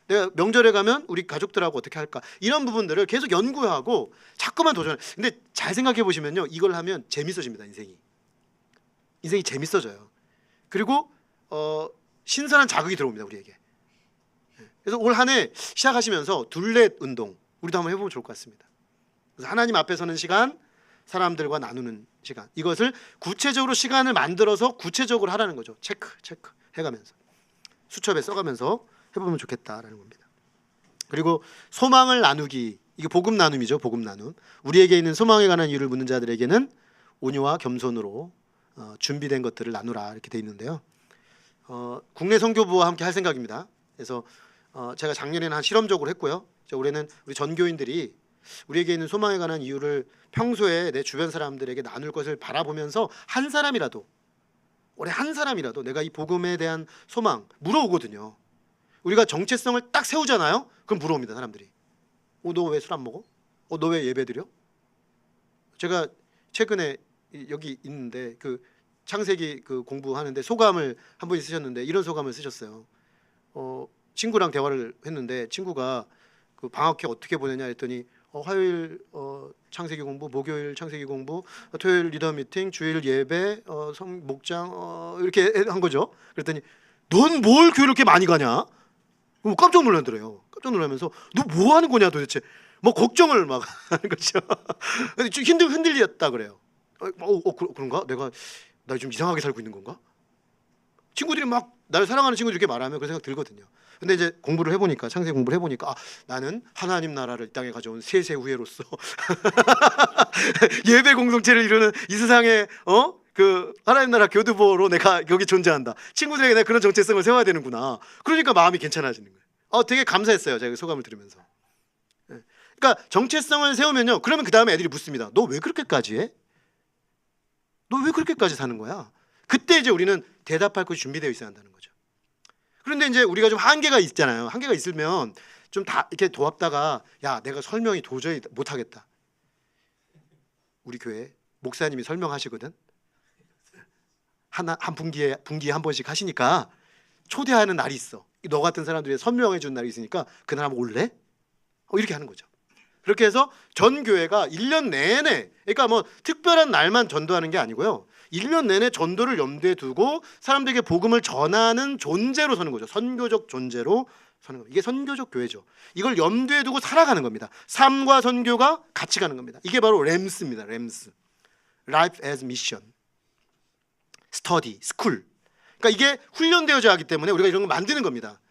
내가 명절에 가면 우리 가족들하고 어떻게 할까, 이런 부분들을 계속 연구하고 자꾸만 도전해. 근데 잘 생각해 보시면요, 이걸 하면 재밌어집니다. 인생이 재밌어져요. 그리고 신선한 자극이 들어옵니다 우리에게. 그래서 올 한 해 시작하시면서 둘렛 운동 우리도 한번 해보면 좋을 것 같습니다. 그래서 하나님 앞에 서는 시간, 사람들과 나누는 시간, 이것을 구체적으로 시간을 만들어서 구체적으로 하라는 거죠. 체크 해가면서 수첩에 써가면서 해보면 좋겠다라는 겁니다. 그리고 소망을 나누기, 이게 복음 나눔이죠. 복음 나눔. 우리에게 있는 소망에 관한 이유를 묻는 자들에게는 온유와 겸손으로 준비된 것들을 나누라 이렇게 돼 있는데요. 국내 선교부와 함께 할 생각입니다. 그래서 제가 작년에는 한 실험적으로 했고요. 올해는 우리 전교인들이 우리에게 있는 소망에 관한 이유를 평소에 내 주변 사람들에게 나눌 것을 바라보면서 한 사람이라도, 올해 한 사람이라도 내가 이 복음에 대한 소망 물어오거든요. 우리가 정체성을 딱 세우잖아요. 그럼 물어옵니다 사람들이. 너 왜 술 안 먹어? 너 왜 예배 드려? 제가 최근에 여기 있는데 그 창세기 그 공부하는데 소감을 한 분이 쓰셨는데 이런 소감을 쓰셨어요. 친구랑 대화를 했는데 친구가 그 방학 회 어떻게 보내냐 했더니 화요일 창세기 공부, 목요일 창세기 공부, 토요일 리더 미팅, 주일 예배, 목장 이렇게 한 거죠. 그랬더니 넌 뭘 교회를 이렇게 많이 가냐? 깜짝 놀라더래요. 깜짝 놀라면서 너 뭐 하는 거냐 도대체. 뭐 걱정을 막 하는 거죠. 좀 흔들렸다 그래요. 그런가? 나 좀 이상하게 살고 있는 건가? 친구들이 막 나를 사랑하는 친구들이 이렇게 말하면 그런 생각 들거든요. 근데 이제 공부를 해보니까 창세기 공부를 해보니까 나는 하나님 나라를 이 땅에 가져온 세세 후예로서 예배 공동체를 이루는 이 세상의 그 하나님 나라 교두보로 내가 여기 존재한다. 친구들에게 내가 그런 정체성을 세워야 되는구나. 그러니까 마음이 괜찮아지는 거예요. 되게 감사했어요. 제가 소감을 들으면서. 그러니까 정체성을 세우면요. 그러면 그 다음에 애들이 묻습니다. 너 왜 그렇게까지 해? 너 왜 그렇게까지 사는 거야? 그때 이제 우리는 대답할 것이 준비되어 있어야 한다는 거죠. 그런데 이제 우리가 좀 한계가 있잖아요. 한계가 있으면 좀 다 이렇게 도왔다가 야 내가 설명이 도저히 못하겠다. 우리 교회 목사님이 설명하시거든. 한 분기에 한 번씩 하시니까 초대하는 날이 있어. 너 같은 사람들이 설명해 준 날이 있으니까 그날 한번 올래? 이렇게 하는 거죠. 그렇게 해서 전 교회가 1년 내내, 그러니까 뭐 특별한 날만 전도하는 게 아니고요. 1년 내내 전도를 염두에 두고 사람들에게 복음을 전하는 존재로 서는 거죠. 선교적 존재로 서는 거. 이게 선교적 교회죠. 이걸 염두에 두고 살아가는 겁니다. 삶과 선교가 같이 가는 겁니다. 이게 바로 램스입니다. 램스. Life as Mission. Study, School. 그러니까 이게 훈련되어져야 하기 때문에 우리가 이런 거 만드는 겁니다.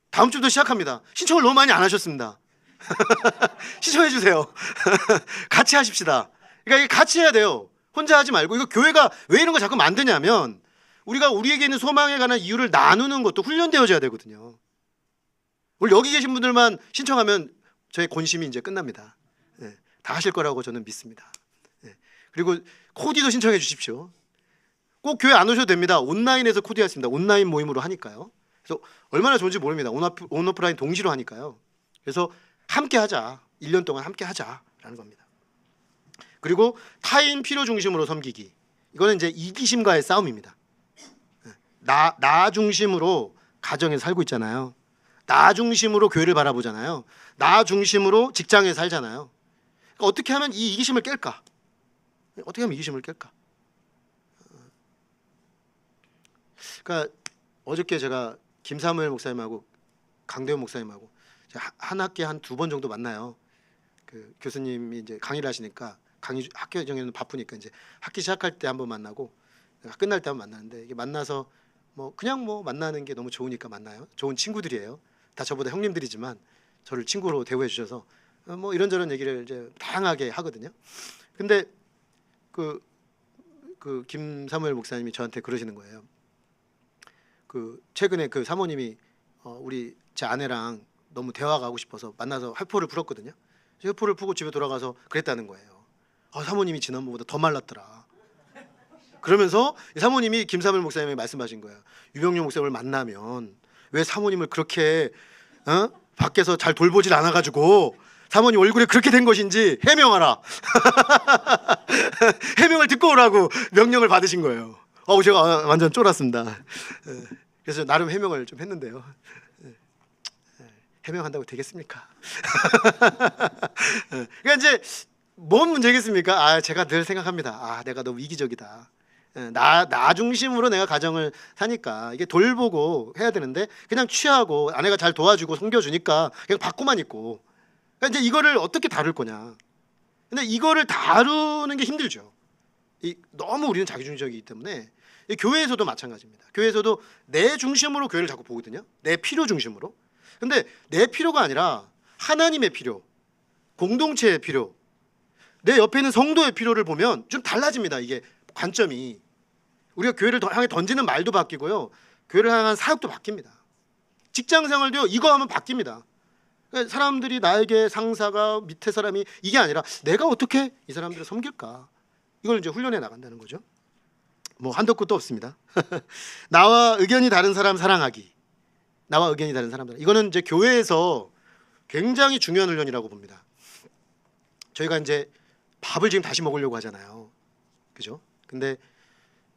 다음 주부터 시작합니다. 신청을 너무 많이 안 하셨습니다. 신청해 주세요. 같이 하십시다. 그러니까 이게 같이 해야 돼요. 혼자 하지 말고. 이거 교회가 왜 이런 거 자꾸 만드냐면 우리가 우리에게 있는 소망에 관한 이유를 나누는 것도 훈련되어져야 되거든요. 오늘 여기 계신 분들만 신청하면 저의 권심이 이제 끝납니다. 다 하실 거라고 저는 믿습니다. 그리고 코디도 신청해 주십시오. 꼭 교회 안 오셔도 됩니다. 온라인에서 코디 하십니다. 온라인 모임으로 하니까요. 그래서 얼마나 좋은지 모릅니다. 온오프라인 동시로 하니까요. 그래서 함께 하자. 1년 동안 함께 하자라는 겁니다. 그리고 타인 필요 중심으로 섬기기. 이거는 이제 이기심과의 싸움입니다. 나 중심으로 가정에 살고 있잖아요. 나 중심으로 교회를 바라보잖아요. 나 중심으로 직장에 살잖아요. 그러니까 어떻게 하면 이 이기심을 깰까? 어떻게 하면 이기심을 깰까? 그러니까 어저께 제가 김사무엘 목사님하고 강대원 목사님하고 한 학기에 한 2번 정도 만나요. 그 교수님이 이제 강의를 하시니까 학교 정에는 바쁘니까 이제 학기 시작할 때 한번 만나고 끝날 때 한번 만나는데 이게 만나서 뭐 그냥 뭐 만나는 게 너무 좋으니까 만나요. 좋은 친구들이에요. 다 저보다 형님들이지만 저를 친구로 대우해 주셔서 뭐 이런저런 얘기를 이제 다양하게 하거든요. 근데 그 김사무엘 목사님이 저한테 그러시는 거예요. 그 최근에 그 사모님이 우리 제 아내랑 너무 대화가 하고 싶어서 만나서 회포를 풀었거든요. 회포를 풀고 집에 돌아가서 그랬다는 거예요. 사모님이 지난번보다 더 말랐더라. 그러면서 사모님이 김사무엘 목사님이 말씀하신 거예요. 유병용 목사님을 만나면 왜 사모님을 그렇게 밖에서 잘 돌보질 않아가지고 사모님 얼굴에 그렇게 된 것인지 해명하라. 해명을 듣고 오라고 명령을 받으신 거예요. 제가 완전 쫄았습니다. 그래서 나름 해명을 좀 했는데요. 해명한다고 되겠습니까? 그러니까 이제 뭔 문제겠습니까? 제가 늘 생각합니다. 내가 너무 이기적이다. 나 중심으로 내가 가정을 사니까 이게 돌보고 해야 되는데 그냥 취하고 아내가 잘 도와주고 섬겨주니까 그냥 받고만 있고. 그러니까 이제 이거를 어떻게 다룰 거냐. 근데 이거를 다루는 게 힘들죠. 너무 우리는 자기중심적이기 때문에 교회에서도 마찬가지입니다. 교회에서도 내 중심으로 교회를 자꾸 보거든요. 내 필요 중심으로. 근데 내 필요가 아니라 하나님의 필요, 공동체의 필요, 내 옆에 있는 성도의 필요를 보면 좀 달라집니다. 이게 관점이. 우리가 교회를 향해 던지는 말도 바뀌고요. 교회를 향한 사역도 바뀝니다. 직장 생활도요. 이거 하면 바뀝니다. 그러니까 사람들이 나에게 상사가 밑에 사람이 이게 아니라 내가 어떻게 이 사람들을 섬길까? 이걸 이제 훈련해 나간다는 거죠. 뭐 한도 끝도 없습니다. 나와 의견이 다른 사람 사랑하기. 나와 의견이 다른 사람들. 이거는 이제 교회에서 굉장히 중요한 훈련이라고 봅니다. 저희가 이제 밥을 지금 다시 먹으려고 하잖아요. 그죠? 근데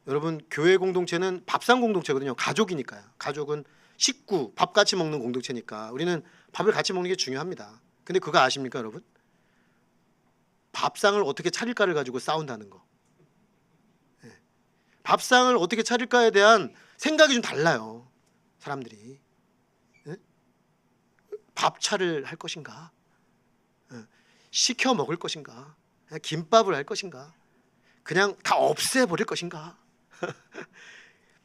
여러분, 교회 공동체는 밥상 공동체거든요. 가족이니까요. 가족은 식구, 밥 같이 먹는 공동체니까 우리는 밥을 같이 먹는 게 중요합니다. 근데 그거 아십니까, 여러분? 밥상을 어떻게 차릴까를 가지고 싸운다는 거. 예. 밥상을 어떻게 차릴까에 대한 생각이 좀 달라요, 사람들이. 예? 밥차를 할 것인가? 예. 시켜 먹을 것인가? 김밥을 할 것인가? 그냥 다 없애버릴 것인가?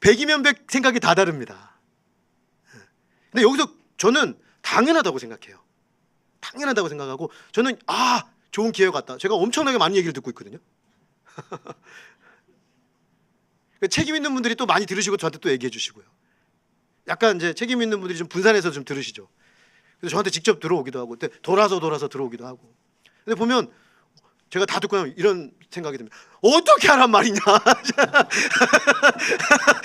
100이면 100 생각이 다 다릅니다. 근데 여기서 저는 당연하다고 생각해요. 당연하다고 생각하고, 저는 좋은 기회 같다. 제가 엄청나게 많은 얘기를 듣고 있거든요. 책임 있는 분들이 또 많이 들으시고 저한테 또 얘기해 주시고요. 약간 이제 책임 있는 분들이 좀 분산해서 좀 들으시죠. 그래서 저한테 직접 들어오기도 하고, 돌아서 들어오기도 하고. 근데 보면 제가 다 듣고 나면 이런 생각이 듭니다. 어떻게 하란 말이냐?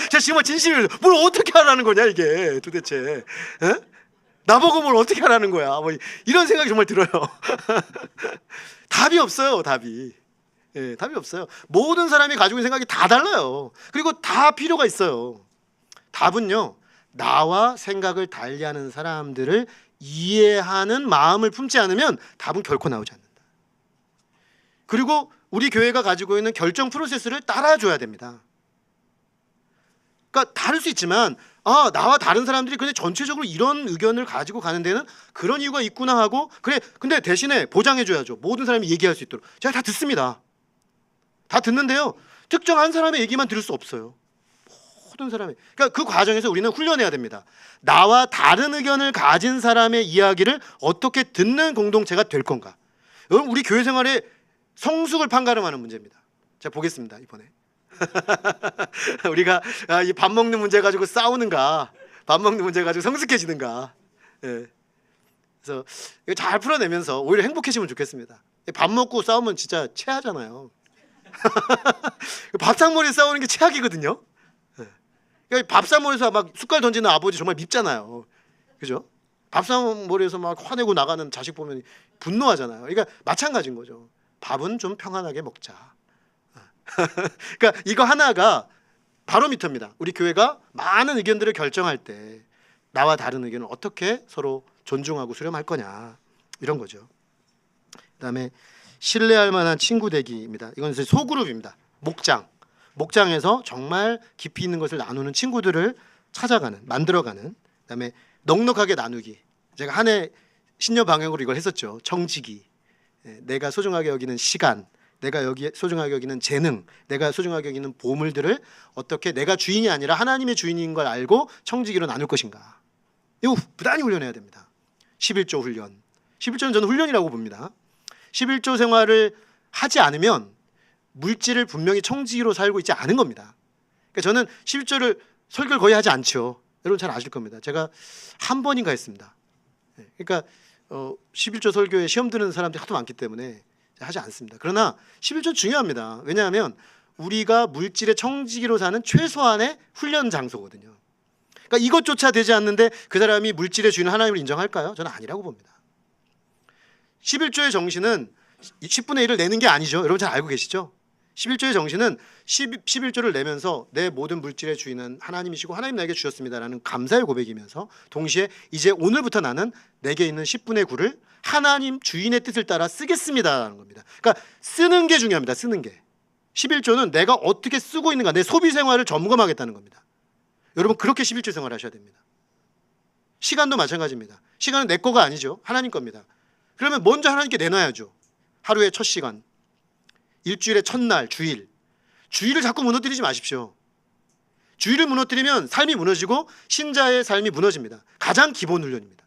제가 정말 진심이에요. 뭘 어떻게 하라는 거냐 이게 도대체? 에? 나보고 뭘 어떻게 하라는 거야? 뭐 이런 생각이 정말 들어요. 답이 없어요, 답이. 예, 답이 없어요. 모든 사람이 가지고 있는 생각이 다 달라요. 그리고 다 필요가 있어요. 답은요, 나와 생각을 달리하는 사람들을 이해하는 마음을 품지 않으면 답은 결코 나오지 않는다. 그리고 우리 교회가 가지고 있는 결정 프로세스를 따라줘야 됩니다. 그러니까 다를 수 있지만 나와 다른 사람들이 근데 전체적으로 이런 의견을 가지고 가는 데는 그런 이유가 있구나 하고, 그래 근데 대신에 보장해줘야죠. 모든 사람이 얘기할 수 있도록. 제가 다 듣습니다. 다 듣는데요, 특정한 사람의 얘기만 들을 수 없어요. 모든 사람이. 그러니까 그 과정에서 우리는 훈련해야 됩니다. 나와 다른 의견을 가진 사람의 이야기를 어떻게 듣는 공동체가 될 건가. 여러분, 우리 교회 생활에 성숙을 판가름하는 문제입니다. 자, 보겠습니다. 이번에 우리가 이 밥 먹는 문제 가지고 싸우는가, 밥 먹는 문제 가지고 성숙해지는가. 예. 그래서 이거 잘 풀어내면서 오히려 행복해지면 좋겠습니다. 밥 먹고 싸우면 진짜 최하잖아요. 밥상머리에 싸우는 게 최악이거든요. 예. 그러니까 밥상머리에서 막 숟갈 던지는 아버지 정말 밉잖아요. 그죠? 밥상머리에서 막 화내고 나가는 자식 보면 분노하잖아요. 그러니까 마찬가지인 거죠. 밥은 좀 평안하게 먹자. 그러니까 이거 하나가 바로미터입니다. 우리 교회가 많은 의견들을 결정할 때 나와 다른 의견을 어떻게 서로 존중하고 수렴할 거냐, 이런 거죠. 그다음에 신뢰할 만한 친구 되기입니다. 이건 이제 소그룹입니다. 목장에서 정말 깊이 있는 것을 나누는 친구들을 찾아가는, 만들어가는. 그다음에 넉넉하게 나누기. 제가 한 해 신년 방향으로 이걸 했었죠. 청지기. 내가 소중하게 여기는 시간, 내가 여기 소중하게 여기는 재능, 내가 소중하게 여기는 보물들을 어떻게 내가 주인이 아니라 하나님의 주인인 걸 알고 청지기로 나눌 것인가. 이거 부단히 훈련해야 됩니다. 11조 훈련. 11조는 저는 훈련이라고 봅니다. 11조 생활을 하지 않으면 물질을 분명히 청지기로 살고 있지 않은 겁니다. 그러니까 저는 11조를 설교를 거의 하지 않죠. 여러분 잘 아실 겁니다. 제가 한 번인가 했습니다. 그러니까 11조 설교에 시험 드는 사람들이 하도 많기 때문에 하지 않습니다. 그러나 11조 중요합니다. 왜냐하면 우리가 물질의 청지기로 사는 최소한의 훈련 장소거든요. 그러니까 이것조차 되지 않는데 그 사람이 물질의 주인 하나님을 인정할까요? 저는 아니라고 봅니다. 11조의 정신은 10분의 1을 내는 게 아니죠. 여러분 잘 알고 계시죠? 11조의 정신은 11조를 내면서 내 모든 물질의 주인은 하나님이시고 하나님 나에게 주셨습니다라는 감사의 고백이면서 동시에 이제 오늘부터 나는 내게 있는 10분의 9를 하나님 주인의 뜻을 따라 쓰겠습니다라는 겁니다. 그러니까 쓰는 게 중요합니다. 쓰는 게. 11조는 내가 어떻게 쓰고 있는가, 내 소비 생활을 점검하겠다는 겁니다. 여러분 그렇게 11조 생활을 하셔야 됩니다. 시간도 마찬가지입니다. 시간은 내 거가 아니죠. 하나님 겁니다. 그러면 먼저 하나님께 내놔야죠. 하루의 첫 시간, 일주일의 첫날, 주일을 자꾸 무너뜨리지 마십시오. 주일을 무너뜨리면 삶이 무너지고 신자의 삶이 무너집니다. 가장 기본 훈련입니다.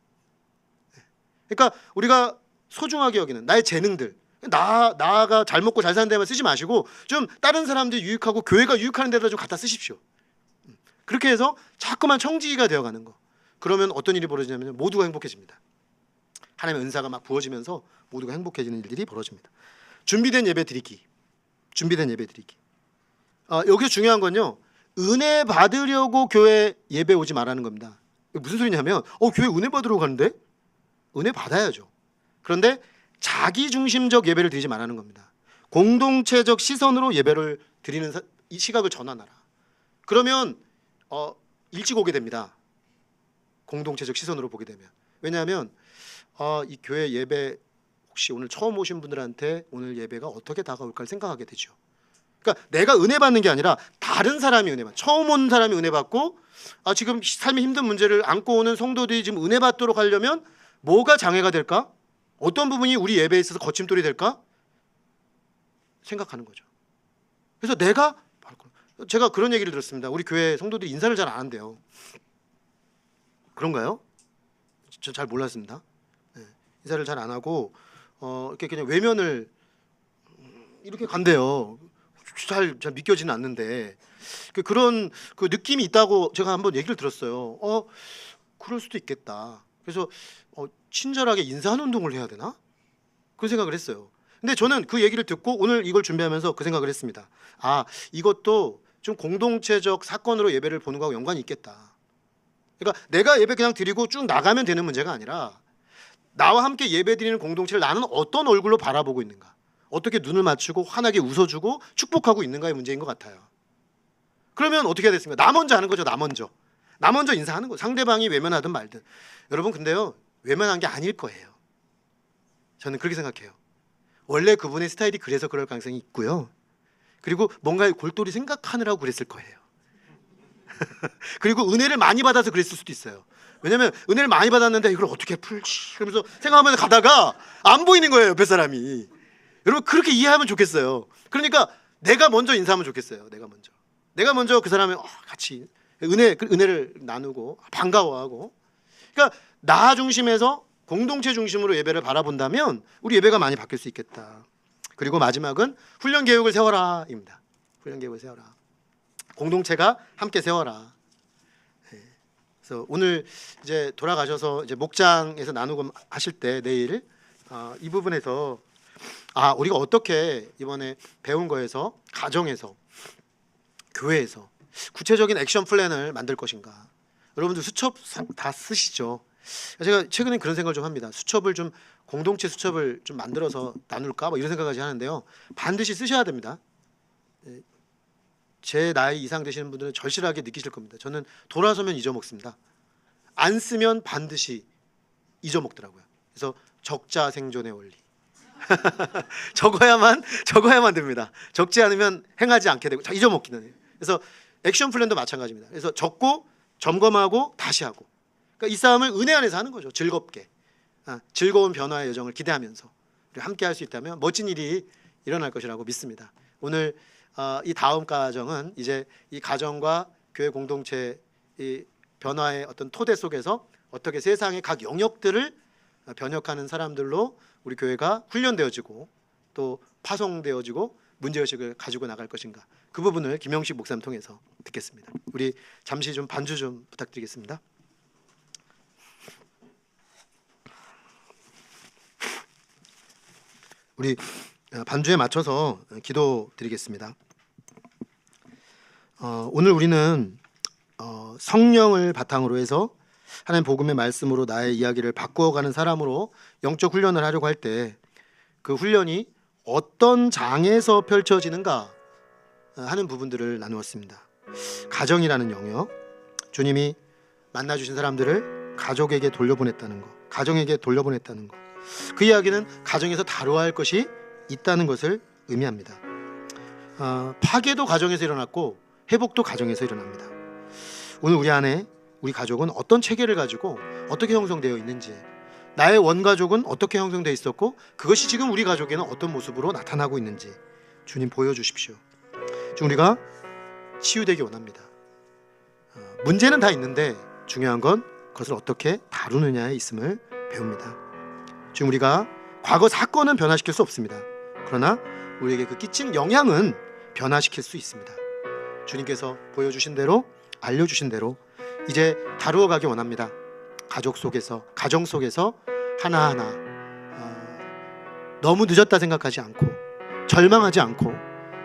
그러니까 우리가 소중하게 여기는 나의 재능들, 나가 잘 먹고 잘 사는 데만 쓰지 마시고 좀 다른 사람들이 유익하고 교회가 유익하는 데다 좀 갖다 쓰십시오. 그렇게 해서 자꾸만 청지기가 되어가는 거. 그러면 어떤 일이 벌어지냐면 모두가 행복해집니다. 하나님의 은사가 막 부어지면서 모두가 행복해지는 일들이 벌어집니다. 준비된 예배 드리기. 여기서 중요한 건요, 은혜 받으려고 교회 예배 오지 말라는 겁니다. 무슨 소리냐면 교회 은혜 받으러 가는데 은혜 받아야죠. 그런데 자기 중심적 예배를 드리지 말라는 겁니다. 공동체적 시선으로 예배를 드리는 이 시각을 전환하라. 그러면 일찍 오게 됩니다. 공동체적 시선으로 보게 되면. 왜냐하면 이 교회 예배 혹시 오늘 처음 오신 분들한테 오늘 예배가 어떻게 다가올까를 생각하게 되죠. 그러니까 내가 은혜 받는 게 아니라 다른 사람이 은혜 받. 처음 온 사람이 은혜 받고 지금 삶의 힘든 문제를 안고 오는 성도들이 지금 은혜 받도록 하려면 뭐가 장애가 될까? 어떤 부분이 우리 예배에 있어서 거침돌이 될까? 생각하는 거죠. 그래서 제가 그런 얘기를 들었습니다. 우리 교회 성도들이 인사를 잘 안 한대요. 그런가요? 저 잘 몰랐습니다. 네, 인사를 잘 안 하고 이렇게 그냥 외면을 이렇게 간대요. 잘 믿겨지는 않는데 그런 느낌이 있다고 제가 한번 얘기를 들었어요. 그럴 수도 있겠다. 그래서 친절하게 인사하는 운동을 해야 되나? 그런 생각을 했어요. 근데 저는 그 얘기를 듣고 오늘 이걸 준비하면서 그 생각을 했습니다. 이것도 좀 공동체적 사건으로 예배를 보는 거하고 연관이 있겠다. 그러니까 내가 예배 그냥 드리고 쭉 나가면 되는 문제가 아니라 나와 함께 예배 드리는 공동체를 나는 어떤 얼굴로 바라보고 있는가, 어떻게 눈을 맞추고 환하게 웃어주고 축복하고 있는가의 문제인 것 같아요. 그러면 어떻게 해야 됐습니까? 나 먼저 하는 거죠. 나 먼저 인사하는 거죠. 상대방이 외면하든 말든. 여러분 근데요, 외면한 게 아닐 거예요. 저는 그렇게 생각해요. 원래 그분의 스타일이 그래서 그럴 가능성이 있고요. 그리고 뭔가 골똘히 생각하느라고 그랬을 거예요. 그리고 은혜를 많이 받아서 그랬을 수도 있어요. 왜냐면 은혜를 많이 받았는데 이걸 어떻게 풀지? 그러면서 생각하면서 가다가 안 보이는 거예요, 옆에 사람이. 여러분 그렇게 이해하면 좋겠어요. 그러니까 내가 먼저 인사하면 좋겠어요. 내가 먼저 그 사람의 같이 은혜를 나누고 반가워하고. 그러니까 나 중심에서 공동체 중심으로 예배를 바라본다면 우리 예배가 많이 바뀔 수 있겠다. 그리고 마지막은 훈련 계획을 세워라입니다. 훈련 계획을 세워라. 공동체가 함께 세워라. 그래서 오늘 이제 돌아가셔서 이제 목장에서 나누고 하실 때 내일 이 부분에서 우리가 어떻게 이번에 배운 거에서 가정에서 교회에서 구체적인 액션 플랜을 만들 것인가. 여러분들 수첩 다 쓰시죠. 제가 최근에 그런 생각을 좀 합니다. 공동체 수첩을 좀 만들어서 나눌까 이런 생각까지 하는데요. 반드시 쓰셔야 됩니다. 제 나이 이상 되시는 분들은 절실하게 느끼실 겁니다. 저는 돌아서면 잊어먹습니다. 안 쓰면 반드시 잊어먹더라고요. 그래서 적자 생존의 원리. 적어야만 됩니다. 적지 않으면 행하지 않게 되고 잊어먹기는 해요. 그래서 액션 플랜도 마찬가지입니다. 그래서 적고 점검하고 다시 하고. 그러니까 이 싸움을 은혜 안에서 하는 거죠. 즐겁게. 즐거운 변화의 여정을 기대하면서 함께 할 수 있다면 멋진 일이 일어날 것이라고 믿습니다. 오늘 이 다음 가정은 이제 이 가정과 교회 공동체 이 변화의 어떤 토대 속에서 어떻게 세상의 각 영역들을 변혁하는 사람들로 우리 교회가 훈련되어지고 또 파송되어지고 문제의식을 가지고 나갈 것인가, 그 부분을 김영식 목사님 통해서 듣겠습니다. 우리 잠시 좀 반주 좀 부탁드리겠습니다. 우리 반주에 맞춰서 기도 드리겠습니다. 오늘 우리는 성령을 바탕으로 해서 하나님 복음의 말씀으로 나의 이야기를 바꾸어가는 사람으로 영적 훈련을 하려고 할 때 그 훈련이 어떤 장에서 펼쳐지는가 하는 부분들을 나누었습니다. 가정이라는 영역, 주님이 만나주신 사람들을 가족에게 돌려보냈다는 것, 가정에게 돌려보냈다는 것, 그 이야기는 가정에서 다뤄야 할 것이 있다는 것을 의미합니다. 파괴도 가정에서 일어났고 회복도 가정에서 일어납니다. 오늘 우리 가족은 어떤 체계를 가지고 어떻게 형성되어 있는지, 나의 원가족은 어떻게 형성되어 있었고 그것이 지금 우리 가족에는 어떤 모습으로 나타나고 있는지 주님 보여주십시오. 지금 우리가 치유되기 원합니다. 문제는 다 있는데 중요한 건 그것을 어떻게 다루느냐에 있음을 배웁니다. 지금 우리가 과거 사건은 변화시킬 수 없습니다. 그러나 우리에게 그 끼친 영향은 변화시킬 수 있습니다. 주님께서 보여주신 대로, 알려주신 대로 이제 다루어 가기 원합니다. 가족 속에서, 가정 속에서 하나하나 너무 늦었다 생각하지 않고 절망하지 않고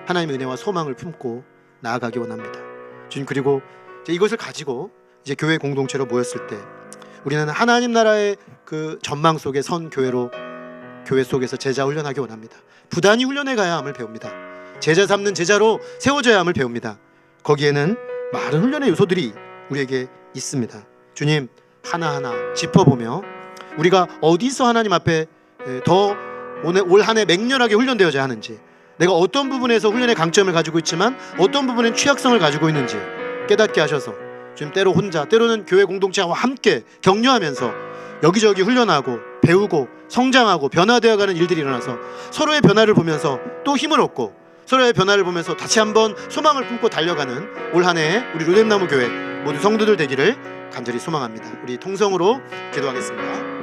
하나님의 은혜와 소망을 품고 나아가기 원합니다. 주님, 그리고 이제 이것을 가지고 이제 교회 공동체로 모였을 때 우리는 하나님 나라의 그 전망 속에 선 교회로 교회 속에서 제자 훈련하기 원합니다. 부단히 훈련해 가야 함을 배웁니다. 제자 삼는 제자로 세워져야 함을 배웁니다. 거기에는 많은 훈련의 요소들이 우리에게 있습니다. 주님 하나하나 짚어보며 우리가 어디서 하나님 앞에 더 올 한 해 맹렬하게 훈련되어야 하는지, 내가 어떤 부분에서 훈련의 강점을 가지고 있지만 어떤 부분엔 취약성을 가지고 있는지 깨닫게 하셔서 주님 때로 혼자 때로는 교회 공동체와 함께 격려하면서 여기저기 훈련하고 배우고 성장하고 변화되어가는 일들이 일어나서 서로의 변화를 보면서 또 힘을 얻고 서로의 변화를 보면서 다시 한번 소망을 품고 달려가는 올 한 해 우리 로뎀나무 교회 모두 성도들 되기를 간절히 소망합니다. 우리 통성으로 기도하겠습니다.